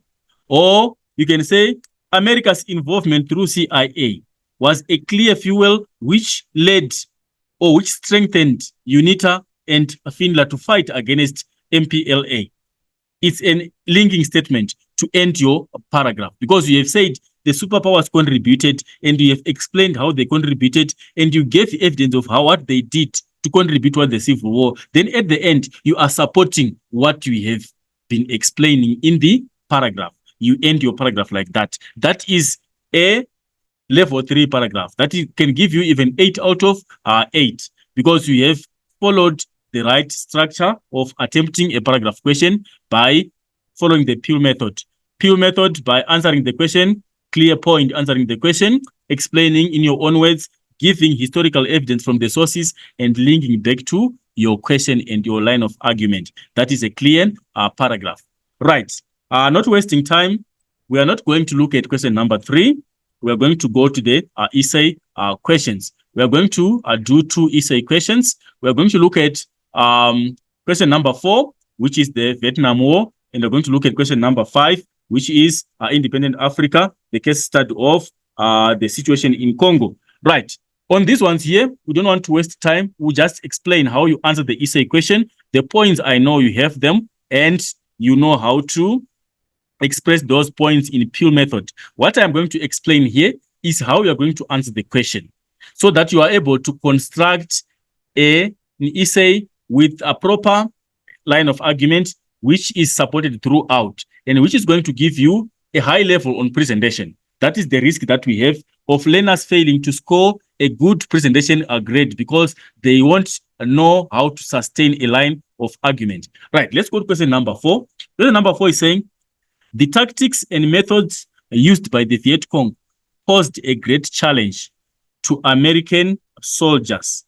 Or you can say America's involvement through CIA was a clear fuel which led or which strengthened UNITA and FINLA to fight against MPLA. It's a linking statement to end your paragraph, because you have said the superpowers contributed and you have explained how they contributed and you gave evidence of what they did to contribute to the civil war. Then at the end, you are supporting what you have been explaining in the paragraph. You end your paragraph like that. That is a level 3 paragraph. That can give you even 8 out of 8, because you have followed the right structure of attempting a paragraph question by following the Peel method. Peel method by answering the question, clear point answering the question, explaining in your own words, giving historical evidence from the sources, and linking back to your question and your line of argument. That is a clear paragraph. Right. Not wasting time, we are not going to look at question number 3. We are going to go to the essay questions. We are going to do 2 essay questions. We are going to look at question number 4, which is the Vietnam War, and we're going to look at question number 5, which is independent Africa, the case study of the situation in Congo. Right. On these ones here, we don't want to waste time. We'll just explain how you answer the essay question. The points, I know you have them, and you know how to express those points in Peel method. What I'm going to explain here is how you are going to answer the question, so that you are able to construct an essay with a proper line of argument, which is supported throughout, and which is going to give you a high level on presentation. That is the risk that we have of learners failing to score a good presentation grade, because they won't know how to sustain a line of argument. Right, let's go to question number 4. Question number 4 is saying, the tactics and methods used by the Viet Cong posed a great challenge to American soldiers.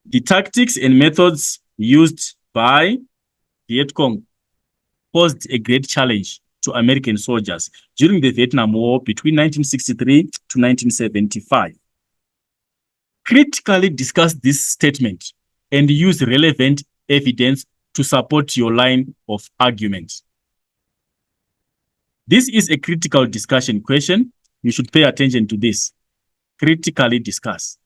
The tactics and methods used by Viet Cong posed a great challenge to American soldiers during the Vietnam War between 1963 to 1975. Critically discuss this statement and use relevant evidence to support your line of argument. This is a critical discussion question. You should pay attention to this. Critically discuss.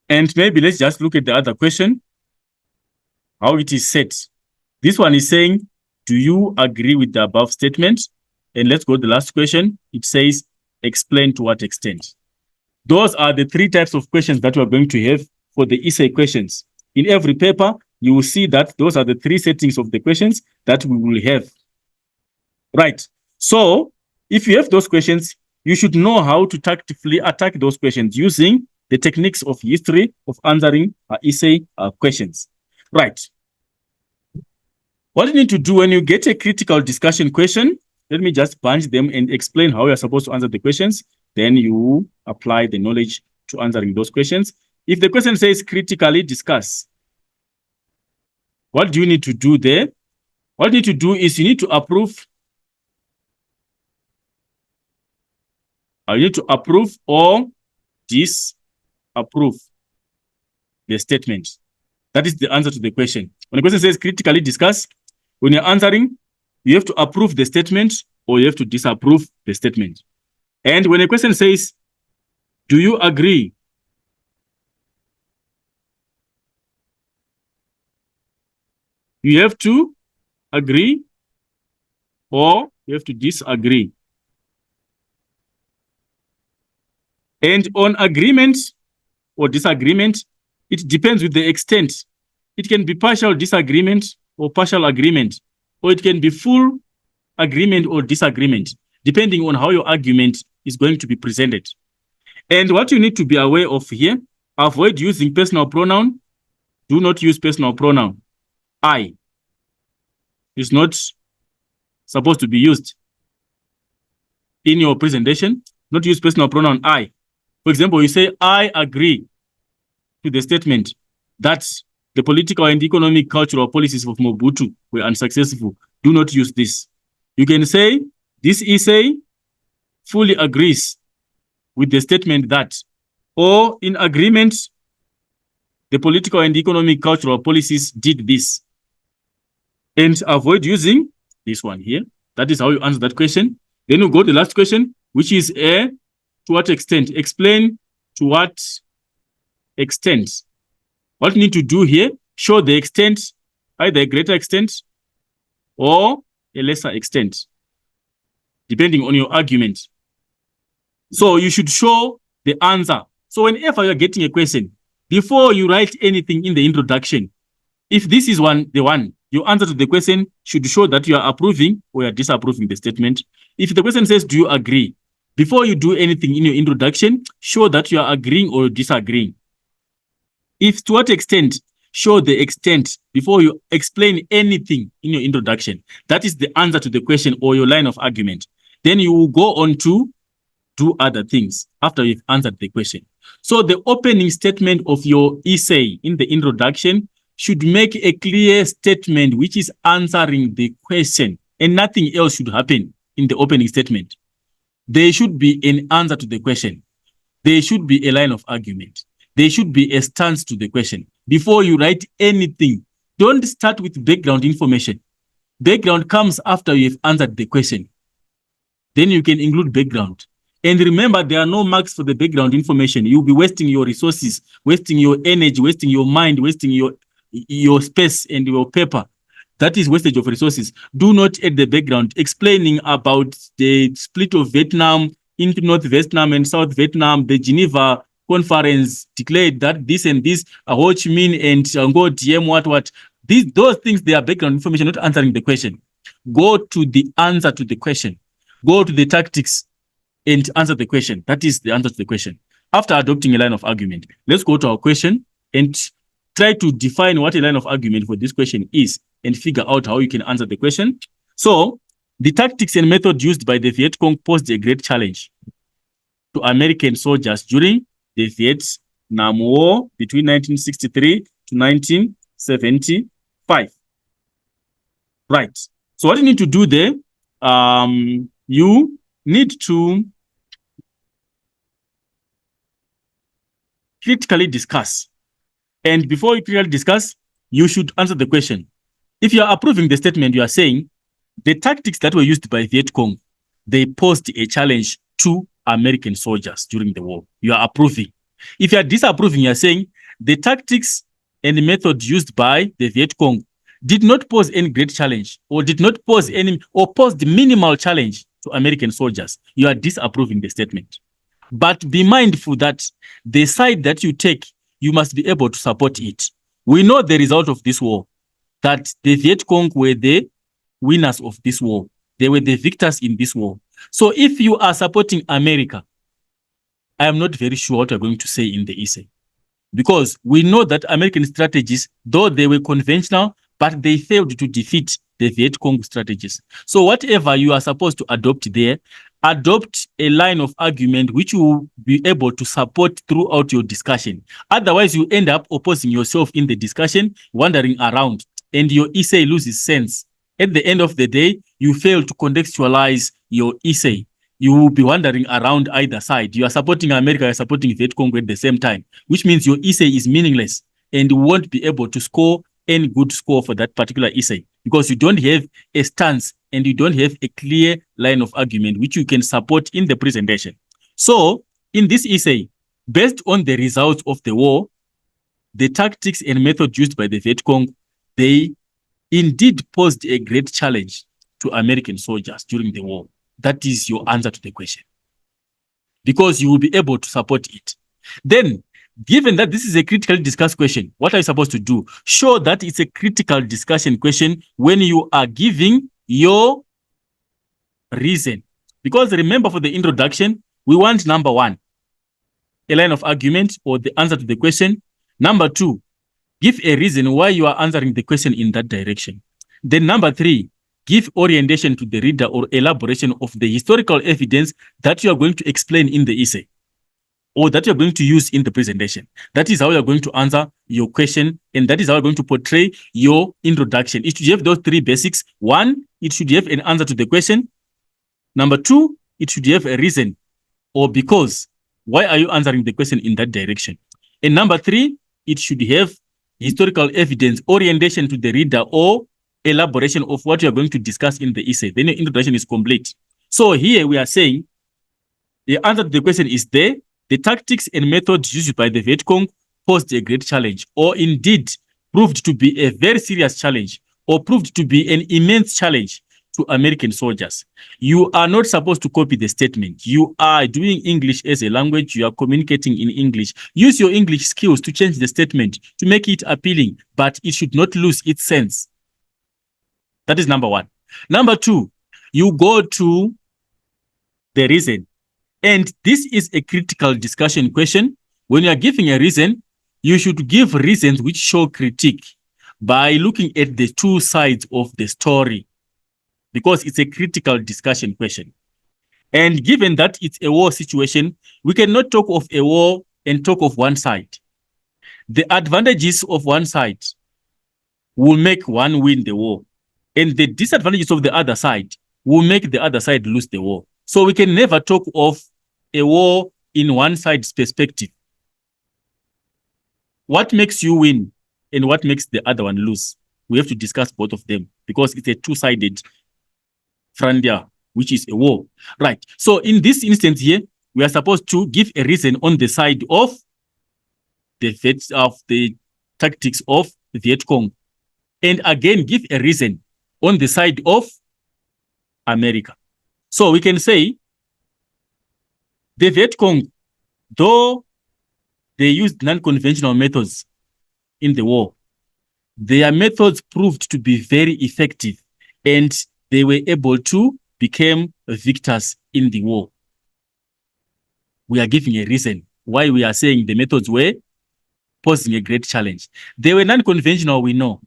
And maybe let's just look at the other question, how it is set. This one is saying, do you agree with the above statement? And let's go to the last question. It says, explain to what extent. Those are the three types of questions that we're going to have for the essay questions. In every paper, you will see that those are the three settings of the questions that we will have. Right. So if you have those questions, you should know how to tactfully attack those questions using the techniques of history of answering essay questions. Right. What you need to do when you get a critical discussion question, let me just bunch them and explain how you're supposed to answer the questions. Then you apply the knowledge to answering those questions. If the question says critically discuss, what do you need to do there? What you need to do is you need to approve. You need to approve or disapprove the statement. That is the answer to the question. When the question says critically discuss, when you're answering, you have to approve the statement or you have to disapprove the statement. And when a question says, do you agree? You have to agree or you have to disagree. And on agreement or disagreement, it depends with the extent. It can be partial disagreement or partial agreement, or it can be full agreement or disagreement, depending on how your argument is going to be presented. And what you need to be aware of here, avoid using personal pronoun. Do not use personal pronoun. I is not supposed to be used in your presentation. Not use personal pronoun I. For example, you say, I agree to the statement that the political and economic cultural policies of Mobutu were unsuccessful. Do not use this. You can say, this essay fully agrees with the statement that, or in agreement, the political and economic cultural policies did this. And avoid using this one here. That is how you answer that question. Then you go to the last question, which is to what extent? Explain to what extent. What you need to do here, show the extent, either a greater extent or a lesser extent, depending on your argument. So you should show the answer. So whenever you're getting a question, before you write anything in the introduction, if this is the one, your answer to the question should show that you are approving or you are disapproving the statement. If the question says, do you agree? Before you do anything in your introduction, show that you are agreeing or disagreeing. If to what extent, show the extent before you explain anything in your introduction. That is the answer to the question or your line of argument. Then you will go on to do other things after you've answered the question. So the opening statement of your essay in the introduction should make a clear statement which is answering the question, and nothing else should happen in the opening statement. There should be an answer to the question. There should be a line of argument. There should be a stance to the question. Before you write anything, don't start with background information. Background comes after you've answered the question. Then you can include background. And remember, there are no marks for the background information. You'll be wasting your resources, wasting your energy, wasting your mind, wasting your space and your paper. That is wastage of resources. Do not add the background explaining about the split of Vietnam into North Vietnam and South Vietnam. The Geneva Conference declared that this and this, Ho Chi Minh and Angola DM, what. Those things, they are background information, not answering the question. Go to the answer to the question. Go to the tactics and answer the question. That is the answer to the question. After adopting a line of argument, let's go to our question and try to define what a line of argument for this question is and figure out how you can answer the question. So, the tactics and method used by the Viet Cong posed a great challenge to American soldiers during the Vietnam War between 1963 to 1975. Right. So what you need to do there, you need to critically discuss. And before you clearly discuss, you should answer the question. If you are approving the statement, you are saying the tactics that were used by Viet Cong, they posed a challenge to American soldiers during the war. You are approving. If you are disapproving, you are saying the tactics and the method used by the Viet Cong did not pose any great challenge or did not pose any or posed minimal challenge to American soldiers. You are disapproving the statement. But be mindful that the side that you take, you must be able to support it. We know the result of this war, that the Viet Cong were the winners of this war. They were the victors in this war. So if you are supporting America, I am not very sure what you're going to say in the essay. Because we know that American strategies, though they were conventional, but they failed to defeat the Viet Cong strategies. So whatever you are supposed to adopt there, adopt a line of argument which you will be able to support throughout your discussion. Otherwise, you end up opposing yourself in the discussion, wandering around, and your essay loses sense. At the end of the day, you fail to contextualize your essay. You will be wandering around either side. You are supporting America, you are supporting Viet Cong at the same time, which means your essay is meaningless and you won't be able to score any good score for that particular essay because you don't have a stance and you don't have a clear line of argument which you can support in the presentation. So, in this essay, based on the results of the war, the tactics and methods used by the Viet Cong, they indeed posed a great challenge to American soldiers during the war. That is your answer to the question. Because you will be able to support it. Then, given that this is a critically discussed question, what are you supposed to do? Show that it's a critical discussion question when you are giving your reason. Because remember, for the introduction, we want number one, a line of argument or the answer to the question. Number two, give a reason why you are answering the question in that direction. Then number three, give orientation to the reader or elaboration of the historical evidence that you are going to explain in the essay or that you're going to use in the presentation. That is how you're going to answer your question, and that is how you're going to portray your introduction. It should have those three basics. One, it should have an answer to the question. Number two, it should have a reason or because. Why are you answering the question in that direction? And number three, it should have historical evidence, orientation to the reader, or elaboration of what you are going to discuss in the essay. Then your introduction is complete. So here we are saying the answer to the question is there. The tactics and methods used by the Viet Cong posed a great challenge, or indeed proved to be a very serious challenge, or proved to be an immense challenge to American soldiers. You are not supposed to copy the statement. You are doing English as a language. You are communicating in English. Use your English skills to change the statement, to make it appealing, but it should not lose its sense. That is number one. Number two, you go to the reason. And this is a critical discussion question. When you are giving a reason, you should give reasons which show critique by looking at the two sides of the story, because it's a critical discussion question. And given that it's a war situation, we cannot talk of a war and talk of one side. The advantages of one side will make one win the war, and the disadvantages of the other side will make the other side lose the war. So we can never talk of a war in one side's perspective. What makes you win and what makes the other one lose? We have to discuss both of them because it's a two-sided frontier, which is a war. Right. So in this instance here, we are supposed to give a reason on the side of the tactics of the Viet Cong. And again, give a reason on the side of America. So we can say the Viet Cong, though they used non-conventional methods in the war, their methods proved to be very effective and they were able to become victors in the war. We are giving a reason why we are saying the methods were posing a great challenge. They were non-conventional, we know,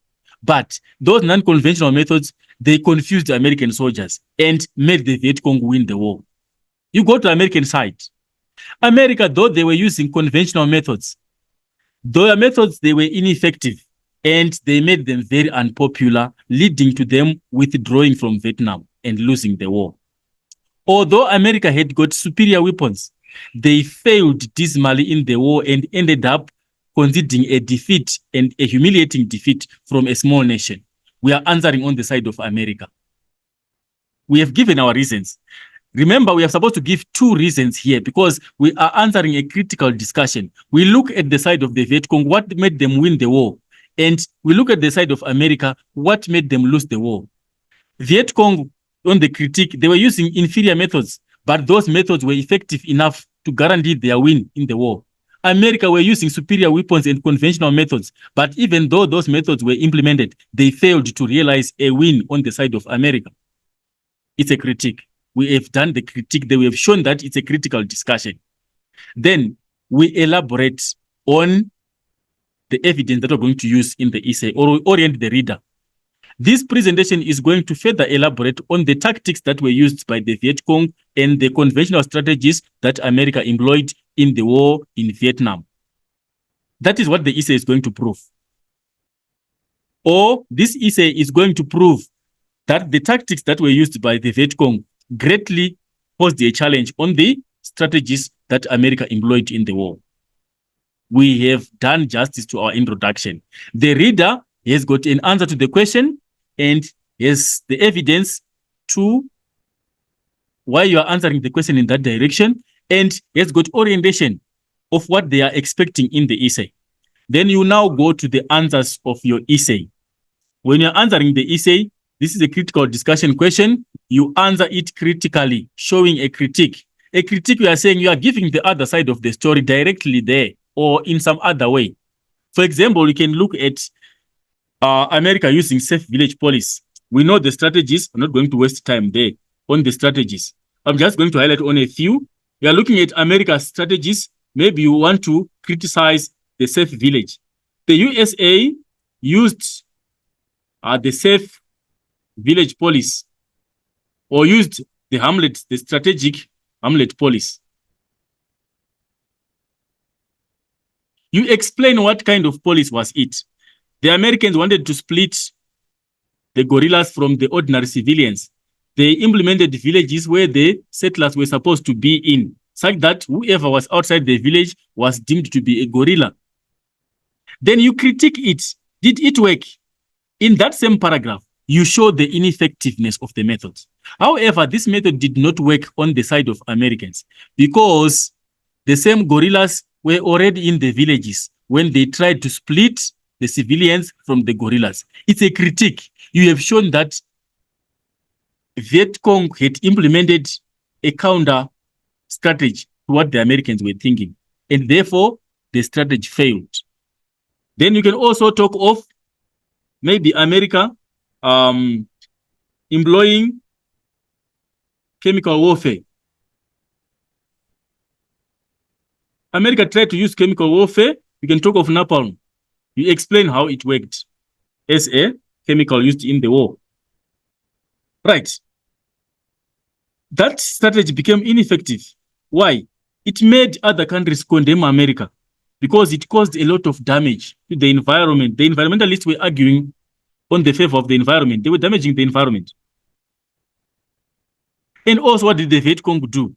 but those non-conventional methods, they confused the American soldiers and made the Viet Cong win the war. You go to American side. America, though they were using conventional methods, their methods, they were ineffective and they made them very unpopular, leading to them withdrawing from Vietnam and losing the war. Although America had got superior weapons, they failed dismally in the war and ended up conceding a defeat and a humiliating defeat from a small nation. We are answering on the side of America. We have given our reasons. Remember, we are supposed to give 2 reasons here because we are answering a critical discussion. We look at the side of the Viet Cong, what made them win the war. And we look at the side of America, what made them lose the war. Viet Cong, on the critique, they were using inferior methods, but those methods were effective enough to guarantee their win in the war. America were using superior weapons and conventional methods, but even though those methods were implemented, they failed to realize a win on the side of America. It's a critique. We have done the critique. We have shown that it's a critical discussion. Then we elaborate on the evidence that we're going to use in the essay or orient the reader. This presentation is going to further elaborate on the tactics that were used by the Viet Cong and the conventional strategies that America employed in the war in Vietnam. That is what the essay is going to prove. Or this essay is going to prove that the tactics that were used by the Viet Cong greatly posed a challenge on the strategies that America employed in the war. We have done justice to our introduction. The reader has got an answer to the question and has the evidence to why you are answering the question in that direction, and has got orientation of what they are expecting in the essay. Then you now go to the answers of your essay. When you're answering the essay, this is a critical discussion question. You answer it critically, showing a critique. A critique, we are saying you are giving the other side of the story directly there or in some other way. For example, you can look at America using safe village policy. We know the strategies. I'm not going to waste time there on the strategies. I'm just going to highlight on a few. You are looking at America's strategies. Maybe you want to criticize the safe village. The USA used the safe village policy or used the hamlet, the strategic hamlet policy. You explain what kind of policy was it. The Americans wanted to split the guerrillas from the ordinary civilians. They implemented villages where the settlers were supposed to be in, such that whoever was outside the village was deemed to be a guerrilla. Then you critique it. Did it work? In that same paragraph, you show the ineffectiveness of the method. However, this method did not work on the side of Americans because the same guerrillas were already in the villages when they tried to split the civilians from the guerrillas. It's a critique. You have shown that Viet Cong had implemented a counter strategy to what the Americans were thinking, and therefore the strategy failed. Then you can also talk of maybe America employing chemical warfare. America tried to use chemical warfare. You can talk of napalm. You explain how it worked as a chemical used in the war. Right. That strategy became ineffective. Why? It made other countries condemn America because it caused a lot of damage to the environment. The environmentalists were arguing on the favor of the environment. They were damaging the environment. And also, what did the Viet Cong do?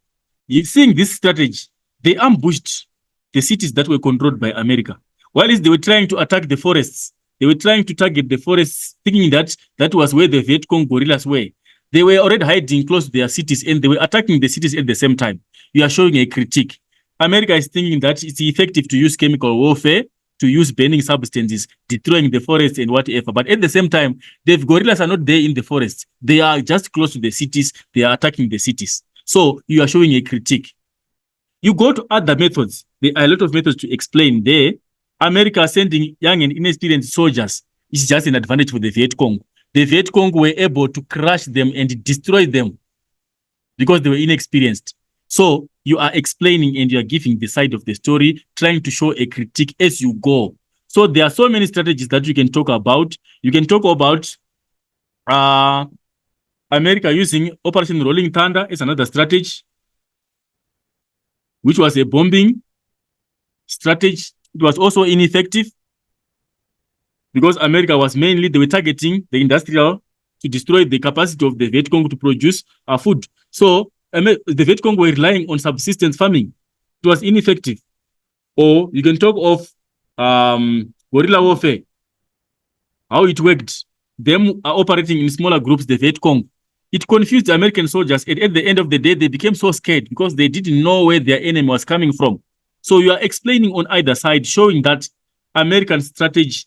Seeing this strategy, they ambushed the cities that were controlled by America. While they were trying to attack the forests, they were trying to target the forests, thinking that that was where the Viet Cong guerrillas were. They were already hiding close to their cities, and they were attacking the cities at the same time. You are showing a critique. America is thinking that it's effective to use chemical warfare, to use burning substances, destroying the forests and whatever. But at the same time, the guerrillas are not there in the forests. They are just close to the cities. They are attacking the cities. So you are showing a critique. You go to other methods. There are a lot of methods to explain there. America sending young and inexperienced soldiers is just an advantage for the Viet Cong. The Viet Cong were able to crush them and destroy them because they were inexperienced. So you are explaining and you are giving the side of the story, trying to show a critique as you go. So there are so many strategies that you can talk about. You can talk about America using Operation Rolling Thunder as another strategy, which was a bombing strategy. It was also ineffective because America was mainly, they were targeting the industrial to destroy the capacity of the Viet Cong to produce food. So the Viet Cong were relying on subsistence farming. It was ineffective. Or you can talk of guerrilla warfare, how it worked, them operating in smaller groups, the Viet Cong. It confused the American soldiers. And at the end of the day, they became so scared because they didn't know where their enemy was coming from. So you are explaining on either side, showing that American strategies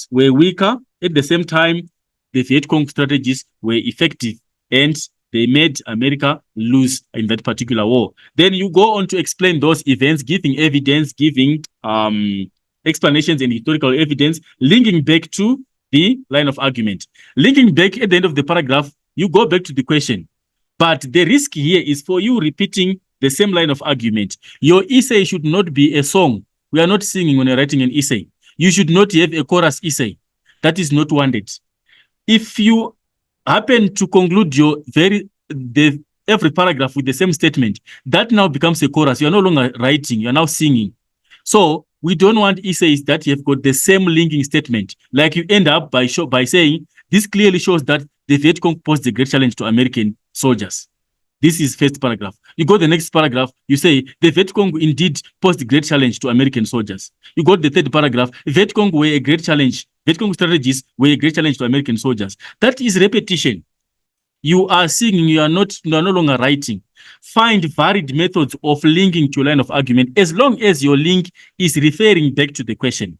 were weaker. At the same time, the Viet Cong strategies were effective and they made America lose in that particular war. Then you go on to explain those events, giving evidence, giving explanations and historical evidence, linking back to the line of argument. Linking back at the end of the paragraph, you go back to the question. But the risk here is for you repeating the same line of argument. Your essay should not be a song. We are not singing when you're writing an essay. You should not have a chorus essay. That is not wanted. If you happen to conclude every paragraph with the same statement, that now becomes a chorus. You're no longer writing, you're now singing. So we don't want essays that you've got the same linking statement. Like you end up by saying, this clearly shows that the Viet Cong posed a great challenge to American soldiers. This is first paragraph. You go to the next paragraph, you say, the Viet Cong indeed posed a great challenge to American soldiers. You go to the third paragraph, Viet Cong were a great challenge. Viet Cong strategies were a great challenge to American soldiers. That is repetition. You are singing, you are no longer writing. Find varied methods of linking to a line of argument as long as your link is referring back to the question.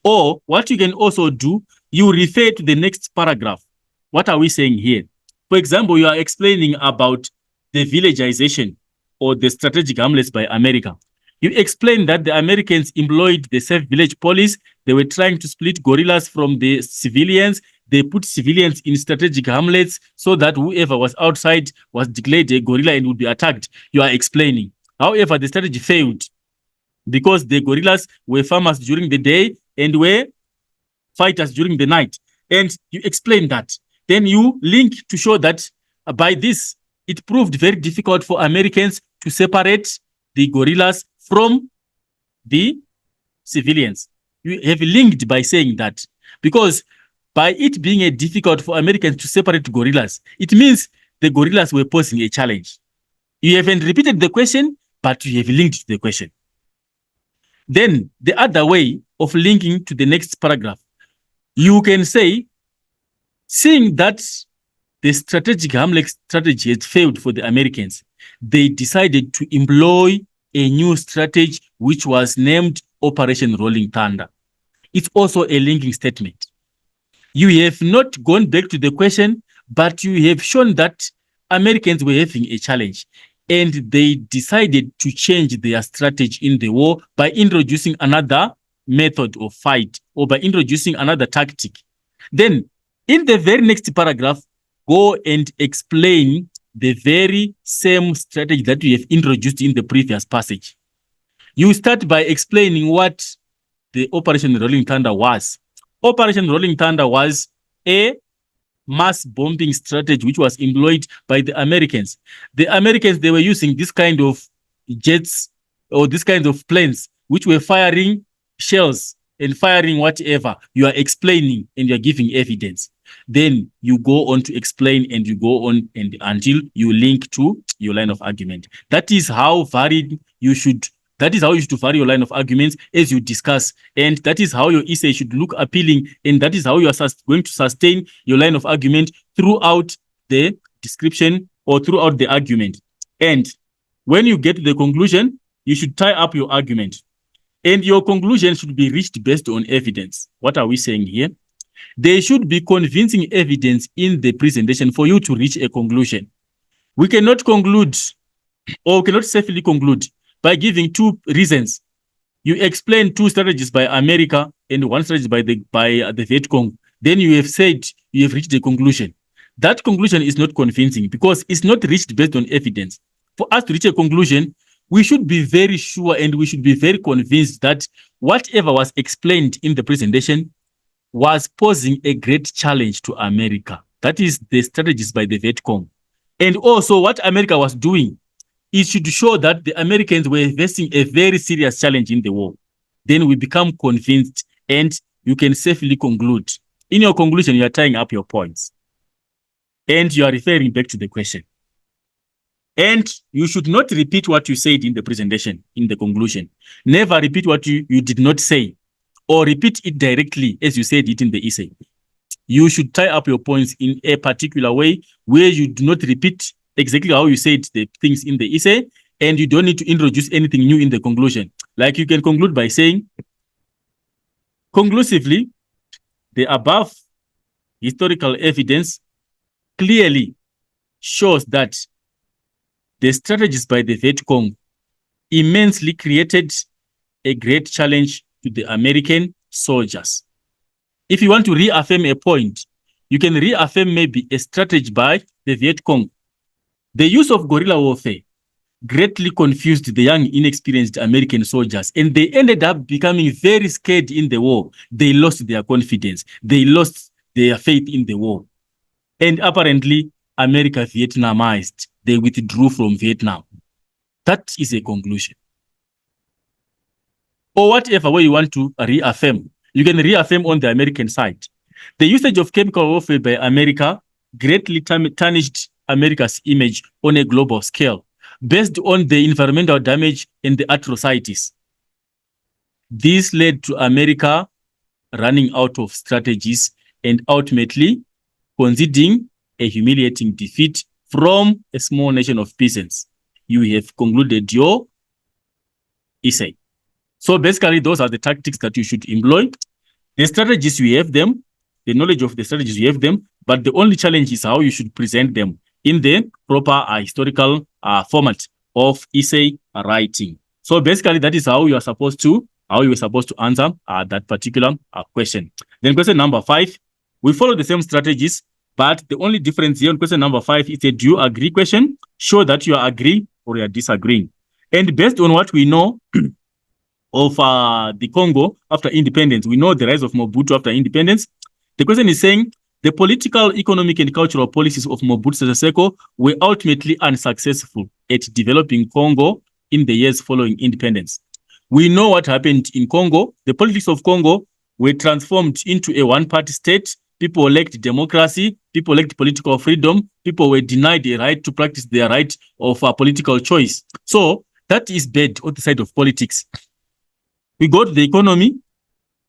Or what you can also do, you refer to the next paragraph. What are we saying here? For example, you are explaining about the villagization or the strategic hamlets by America. You explain that the Americans employed the safe village police. They were trying to split guerrillas from the civilians. They put civilians in strategic hamlets so that whoever was outside was declared a guerrilla and would be attacked. You are explaining. However, the strategy failed because the guerrillas were farmers during the day and were fighters during the night. And you explain that. Then you link to show that by this, it proved very difficult for Americans to separate the guerrillas from the civilians. You have linked by saying that because by it being difficult for Americans to separate guerrillas, it means the guerrillas were posing a challenge. You haven't repeated the question, but you have linked to the question. Then the other way of linking to the next paragraph, you can say, seeing that the strategic hamlet strategy had failed for the Americans, they decided to employ a new strategy which was named Operation Rolling Thunder. It's also a linking statement. You have not gone back to the question, but you have shown that Americans were having a challenge and they decided to change their strategy in the war by introducing another method of fight or by introducing another tactic. Then in the very next paragraph, go and explain the very same strategy that you have introduced in the previous passage. You start by explaining what the Operation Rolling Thunder was. Operation Rolling Thunder was a mass bombing strategy which was employed by the Americans. The Americans, they were using this kind of jets or this kind of planes which were firing shells and firing whatever. You are explaining and you are giving evidence. Then you go on to explain and you go on and until you link to your line of argument. That is how varied you should. That is how you should vary your line of arguments as you discuss. And that is how your essay should look appealing. And that is how you are going to sustain your line of argument throughout the description or throughout the argument. And when you get to the conclusion, you should tie up your argument. And your conclusion should be reached based on evidence. What are we saying here? There should be convincing evidence in the presentation for you to reach a conclusion. We cannot conclude or cannot safely conclude by giving two reasons. You explain two strategies by America and one strategy by the Viet Cong. Then you have said you have reached a conclusion. That conclusion is not convincing because it's not reached based on evidence. For us to reach a conclusion, we should be very sure and we should be very convinced that whatever was explained in the presentation was posing a great challenge to America. That is the strategies by the Viet Cong. And also what America was doing, it should show that the Americans were facing a very serious challenge in the war. Then we become convinced and you can safely conclude. In your conclusion, you are tying up your points. And you are referring back to the question. And you should not repeat what you said in the presentation, in the conclusion. Never repeat what you did not say. or repeat it directly as you said it in the essay. You should tie up your points in a particular way where you do not repeat exactly how you said the things in the essay, and you don't need to introduce anything new in the conclusion. Like you can conclude by saying, conclusively, the above historical evidence clearly shows that the strategies by the Viet Cong immensely created a great challenge to the American soldiers. If you want to reaffirm a point, you can reaffirm maybe a strategy by the Viet Cong. The use of guerrilla warfare greatly confused the young, inexperienced American soldiers, and they ended up becoming very scared in the war. They lost their confidence. They lost their faith in the war. And apparently, America Vietnamized. They withdrew from Vietnam. That is a conclusion. Or whatever way you want to reaffirm, you can reaffirm on the American side. The usage of chemical warfare by America greatly tarnished America's image on a global scale, based on the environmental damage and the atrocities. This led to America running out of strategies and ultimately conceding a humiliating defeat from a small nation of peasants. You have concluded your essay. So basically, those are the tactics that you should employ. The strategies, you have them. The knowledge of the strategies, you have them. But the only challenge is how you should present them in the proper historical format of essay writing. So basically, that is how you are supposed to answer that particular question. Then question number 5, we follow the same strategies, but the only difference here on question number 5 is a do you agree question. Show that you are agreeing or you are disagreeing. And based on what we know of the Congo after independence, we know the rise of Mobutu after independence. The question is saying the political, economic, and cultural policies of Mobutu Sese Seko were ultimately unsuccessful at developing Congo in the years following independence. We know what happened in Congo. The politics of Congo were transformed into a one-party state. People lacked democracy. People lacked political freedom. People were denied the right to practice their right of political choice. So that is bad on the side of politics. We got the economy.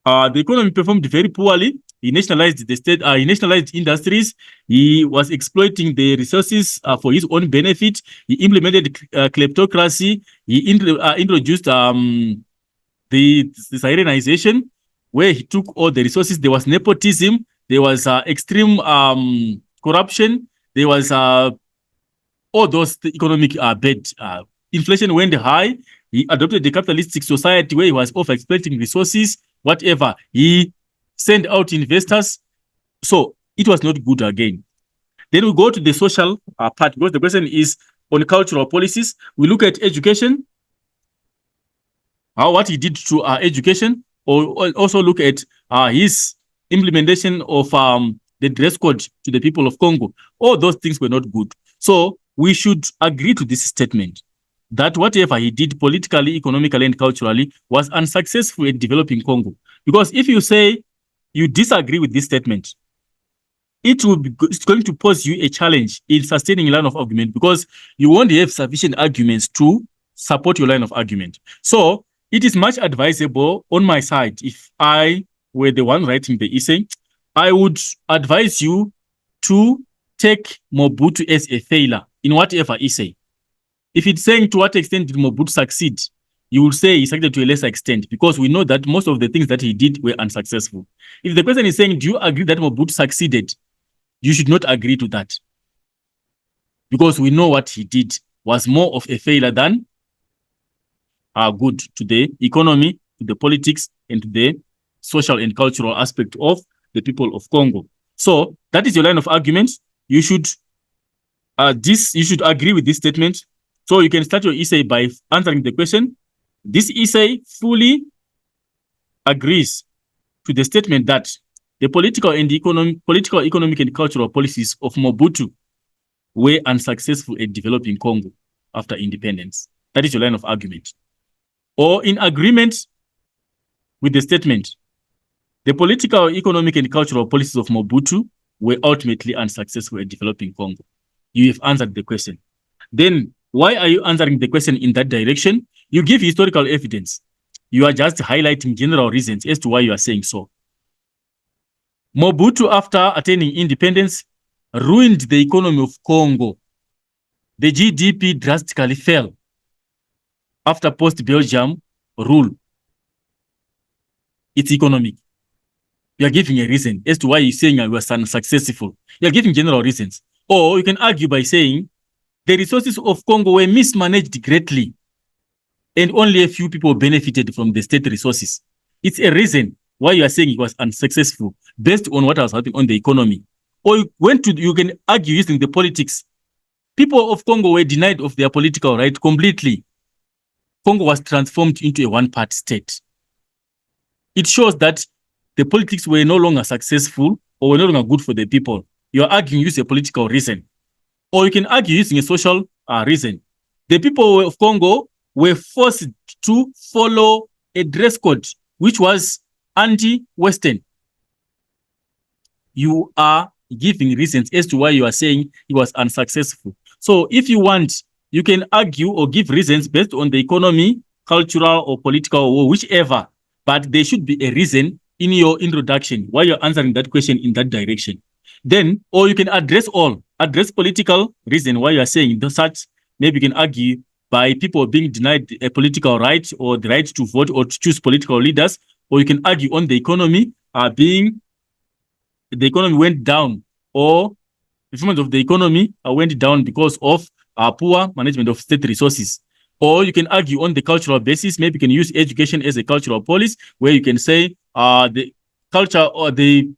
The economy performed very poorly. He nationalized the state. He nationalized industries. He was exploiting the resources for his own benefit. He implemented kleptocracy. He introduced the Syrianization, where he took all the resources. There was nepotism. There was extreme corruption. There was all those economic bad. Inflation went high. He adopted the capitalistic society where he was over-exploiting resources, whatever. He sent out investors. So it was not good again. Then we go to the social part, because the question is on cultural policies. We look at education, what he did to education, or also look at his implementation of the dress code to the people of Congo. All those things were not good. So we should agree to this statement that whatever he did politically, economically, and culturally was unsuccessful in developing Congo. Because if you say you disagree with this statement, it's going to pose you a challenge in sustaining a line of argument, because you won't have sufficient arguments to support your line of argument. So it is much advisable on my side, if I were the one writing the essay, I would advise you to take Mobutu as a failure in whatever essay. If it's saying to what extent did Mobutu succeed, you will say he succeeded to a lesser extent, because we know that most of the things that he did were unsuccessful. If the person is saying, do you agree that Mobutu succeeded? You should not agree to that, because we know what he did was more of a failure than good to the economy, to the politics, and to the social and cultural aspect of the people of Congo. So that is your line of argument. You should agree with this statement. So you can start your essay by answering the question. This essay fully agrees to the statement that the political, economic, and cultural policies of Mobutu were unsuccessful at developing Congo after independence. That is your line of argument. Or in agreement with the statement, the political, economic, and cultural policies of Mobutu were ultimately unsuccessful at developing Congo. You have answered the question. Then why are you answering the question in that direction? You give historical evidence. You are just highlighting general reasons as to why you are saying so. Mobutu, after attaining independence, ruined the economy of Congo. The GDP drastically fell after post-Belgium rule. It's economic. You are giving a reason as to why you're saying you were unsuccessful. You are giving general reasons. Or you can argue by saying the resources of Congo were mismanaged greatly and only a few people benefited from the state resources. It's a reason why you are saying it was unsuccessful based on what was happening on the economy. Or you can argue using the politics. People of Congo were denied of their political right completely. Congo was transformed into a one-party state. It shows that the politics were no longer successful or were no longer good for the people. You are arguing using a political reason. Or you can argue using a social reason. The people of Congo were forced to follow a dress code which was anti-Western. You are giving reasons as to why you are saying it was unsuccessful. So if you want, you can argue or give reasons based on the economy, cultural or political or whichever, but there should be a reason in your introduction why you're answering that question in that direction. Then, or you can address political reason why you're saying such. Maybe you can argue by people being denied a political right or the right to vote or to choose political leaders, or you can argue on the economy the economy went down, or performance of the economy went down because of poor management of state resources. Or you can argue on the cultural basis. Maybe you can use education as a cultural policy, where you can say the culture or the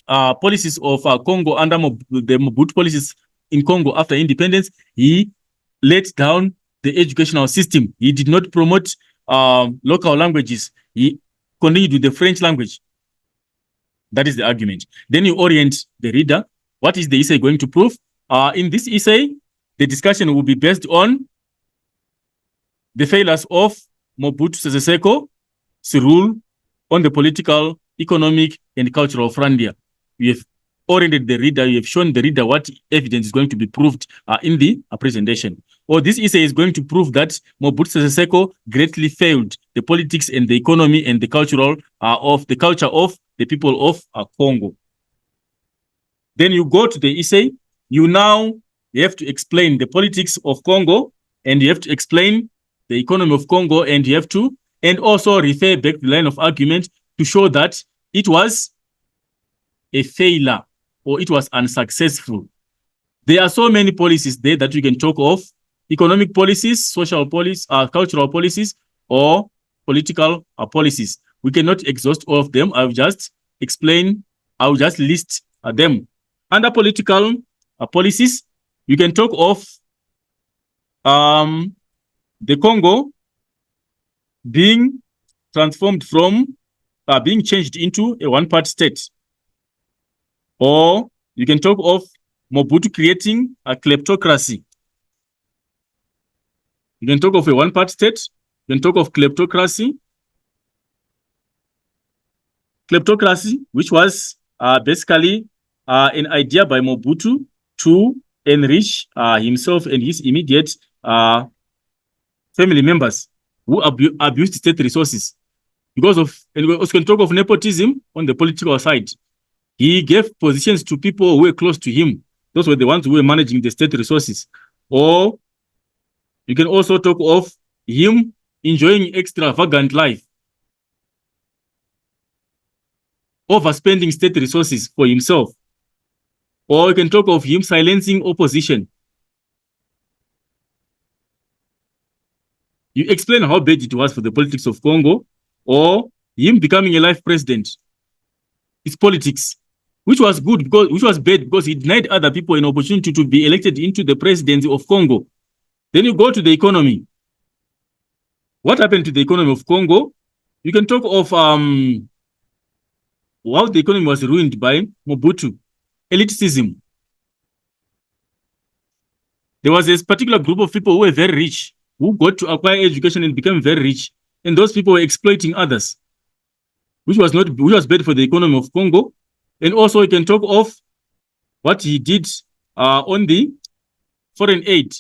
policies of Congo under the Mobutu policies in Congo after independence, he let down the educational system. He did not promote local languages. He continued with the French language. That is the argument. Then you orient the reader. What is the essay going to prove? In this essay, the discussion will be based on the failures of Mobutu Sese Seko's rule on the political, economic, and cultural frontier. We have oriented the reader. You have shown the reader what evidence is going to be proved in the presentation. Or this essay is going to prove that Mobutu Sese Seko greatly failed the politics and the economy and the cultural of the culture of the people of Congo. Then you go to the essay. You have to explain the politics of Congo, and you have to explain the economy of Congo, and you have to also refer back to the line of argument to show that it was a failure or it was unsuccessful. There are so many policies there that you can talk of: economic policies, social policies, cultural policies, or political policies. We cannot exhaust all of them. I'll just list them. Under political policies, you can talk of the Congo being transformed from being changed into a one-party state. Or you can talk of Mobutu creating a kleptocracy. You can talk of a one-party state. You can talk of kleptocracy. Kleptocracy, which was basically an idea by Mobutu to enrich himself and his immediate family members who abused state resources. And we also can talk of nepotism on the political side. He gave positions to people who were close to him. Those were the ones who were managing the state resources. Or you can also talk of him enjoying extravagant life, overspending state resources for himself. Or you can talk of him silencing opposition. You explain how bad it was for the politics of Congo, or him becoming a life president. It's politics, which was bad because he denied other people an opportunity to be elected into the presidency of Congo. Then you go to the economy. What happened to the economy of Congo? You can talk of how the economy was ruined by Mobutu. Elitism. There was this particular group of people who were very rich, who got to acquire education and became very rich. And those people were exploiting others, which was bad for the economy of Congo. And also you can talk of what he did on the foreign aid.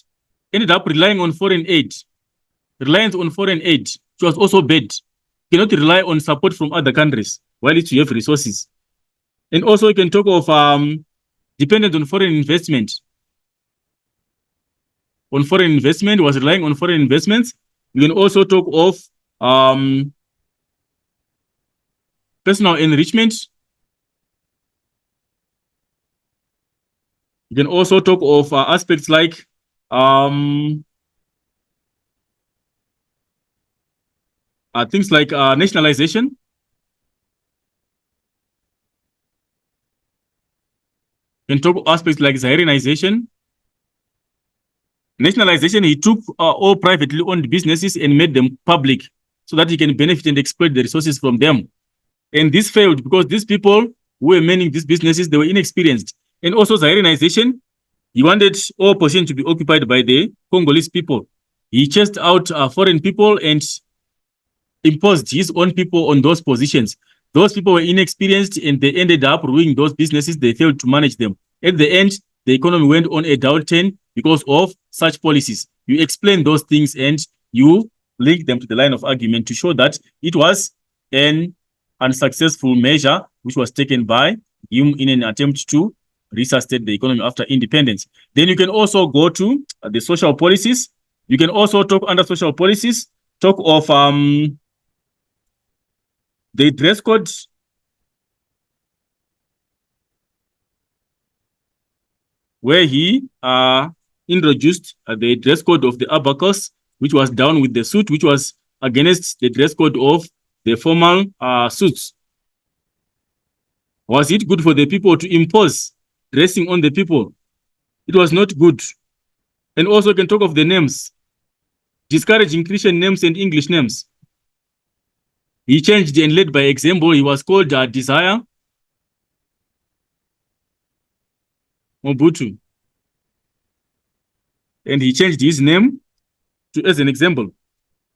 Ended up relying on foreign aid. Reliance on foreign aid which was also bad. You cannot rely on support from other countries while you have resources. And also you can talk of dependent on foreign investment. On foreign investment, was relying on foreign investments. You can also talk of personal enrichment. You can also talk of aspects like things like nationalization. You can talk aspects like Zairinization. Nationalization, he took all privately owned businesses and made them public so that he can benefit and exploit the resources from them. And this failed because these people who were manning these businesses, they were inexperienced. And also Zairinization, he wanted all positions to be occupied by the Congolese people. He chased out foreign people and imposed his own people on those positions. Those people were inexperienced and they ended up ruining those businesses. They failed to manage them. At the end, the economy went on a downturn because of such policies. You explain those things and you link them to the line of argument to show that it was an unsuccessful measure which was taken by him in an attempt to resuscitate the economy after independence. Then you can also go to the social policies. You can also talk under social policies, talk of the dress code. Where he introduced the dress code of the abacus, which was down with the suit, which was against the dress code of the formal suits. Was it good for the people to impose dressing on the people? It was not good. And also you can talk of the names, discouraging Christian names and English names. He changed and led by example. He was called Desire Mobutu. And he changed his name as an example.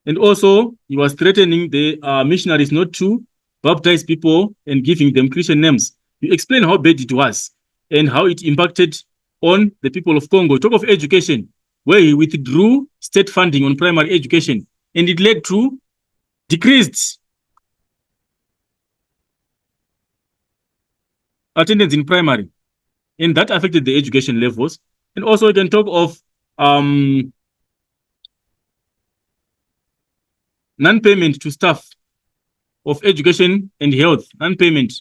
And also, he was threatening the missionaries not to baptize people and giving them Christian names. You explain how bad it was and how it impacted on the people of Congo. Talk of education, where he withdrew state funding on primary education, and it led to decreased attendance in primary, and that affected the education levels. And also, you can talk of non-payment to staff of education and health, non-payment.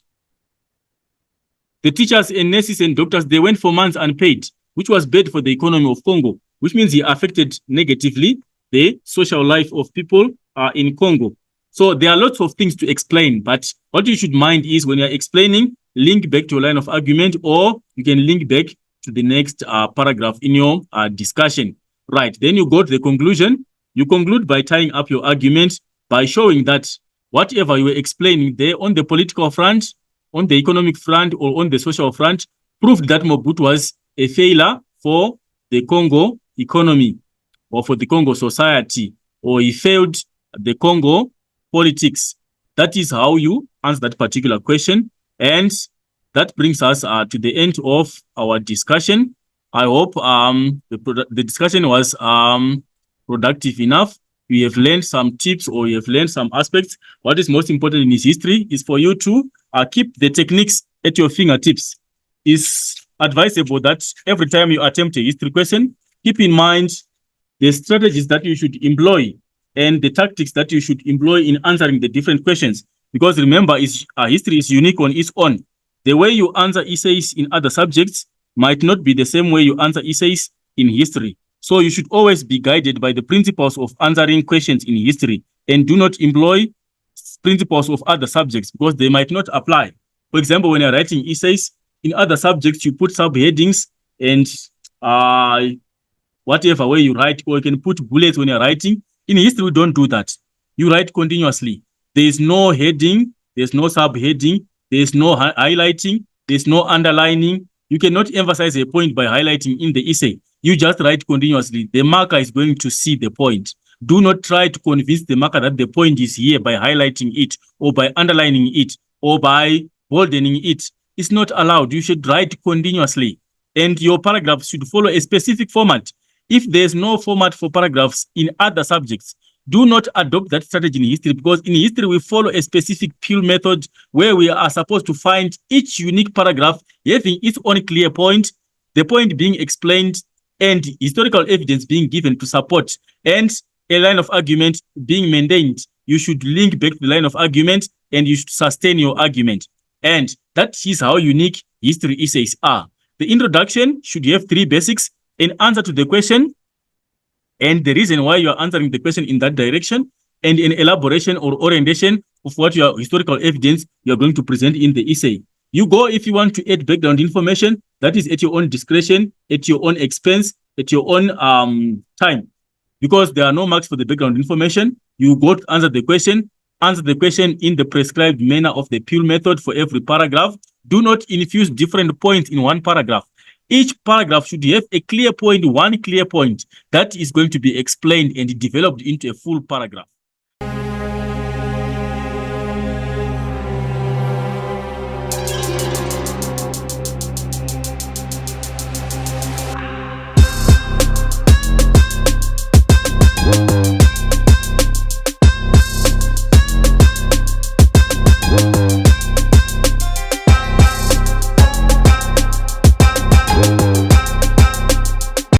The teachers and nurses and doctors, they went for months unpaid, which was bad for the economy of Congo, which means he affected negatively the social life of people in Congo. So there are lots of things to explain, but what you should mind is when you're explaining, link back to a line of argument, or you can link back to the next paragraph in your discussion. Right, then you go to the conclusion. You conclude by tying up your argument by showing that whatever you were explaining there on the political front, on the economic front, or on the social front, proved that Mobutu was a failure for the Congo economy or for the Congo society, or he failed the Congo politics. That is how you answer that particular question. And that brings us to the end of our discussion. I hope the discussion was productive enough. We have learned some tips, or you have learned some aspects. What is most important in his history is for you to keep the techniques at your fingertips. It's advisable that every time you attempt a history question, keep in mind the strategies that you should employ and the tactics that you should employ in answering the different questions. Because remember, history is unique on its own. The way you answer essays in other subjects might not be the same way you answer essays in history. So you should always be guided by the principles of answering questions in history, and do not employ principles of other subjects because they might not apply. For example, when you're writing essays in other subjects, you put subheadings and whatever way you write, or you can put bullets when you're writing. In history, we don't do that. You write continuously. There is no heading, there's no subheading, there's no highlighting, there's no underlining. You cannot emphasize a point by highlighting in the essay. You just write continuously. The marker is going to see the point. Do not try to convince the marker that the point is here by highlighting it, or by underlining it, or by boldening it. It's not allowed. You should write continuously. And your paragraphs should follow a specific format. If there's no format for paragraphs in other subjects, Do not adopt that strategy in history, because in history we follow a specific peel method where we are supposed to find each unique paragraph having its own clear point, the point being explained, and historical evidence being given to support, and a line of argument being maintained. You should link back to the line of argument and you should sustain your argument. And that is how unique history essays are. The introduction should have three basics: an answer to the question, and the reason why you are answering the question in that direction, and an elaboration or orientation of what your historical evidence you are going to present in the essay. You go if you want to add background information, that is at your own discretion, at your own expense, at your own time, because there are no marks for the background information. You go to answer the question in the prescribed manner of the peel method for every paragraph. Do not infuse different points in one paragraph. Each paragraph should have a clear point, one clear point that is going to be explained and developed into a full paragraph.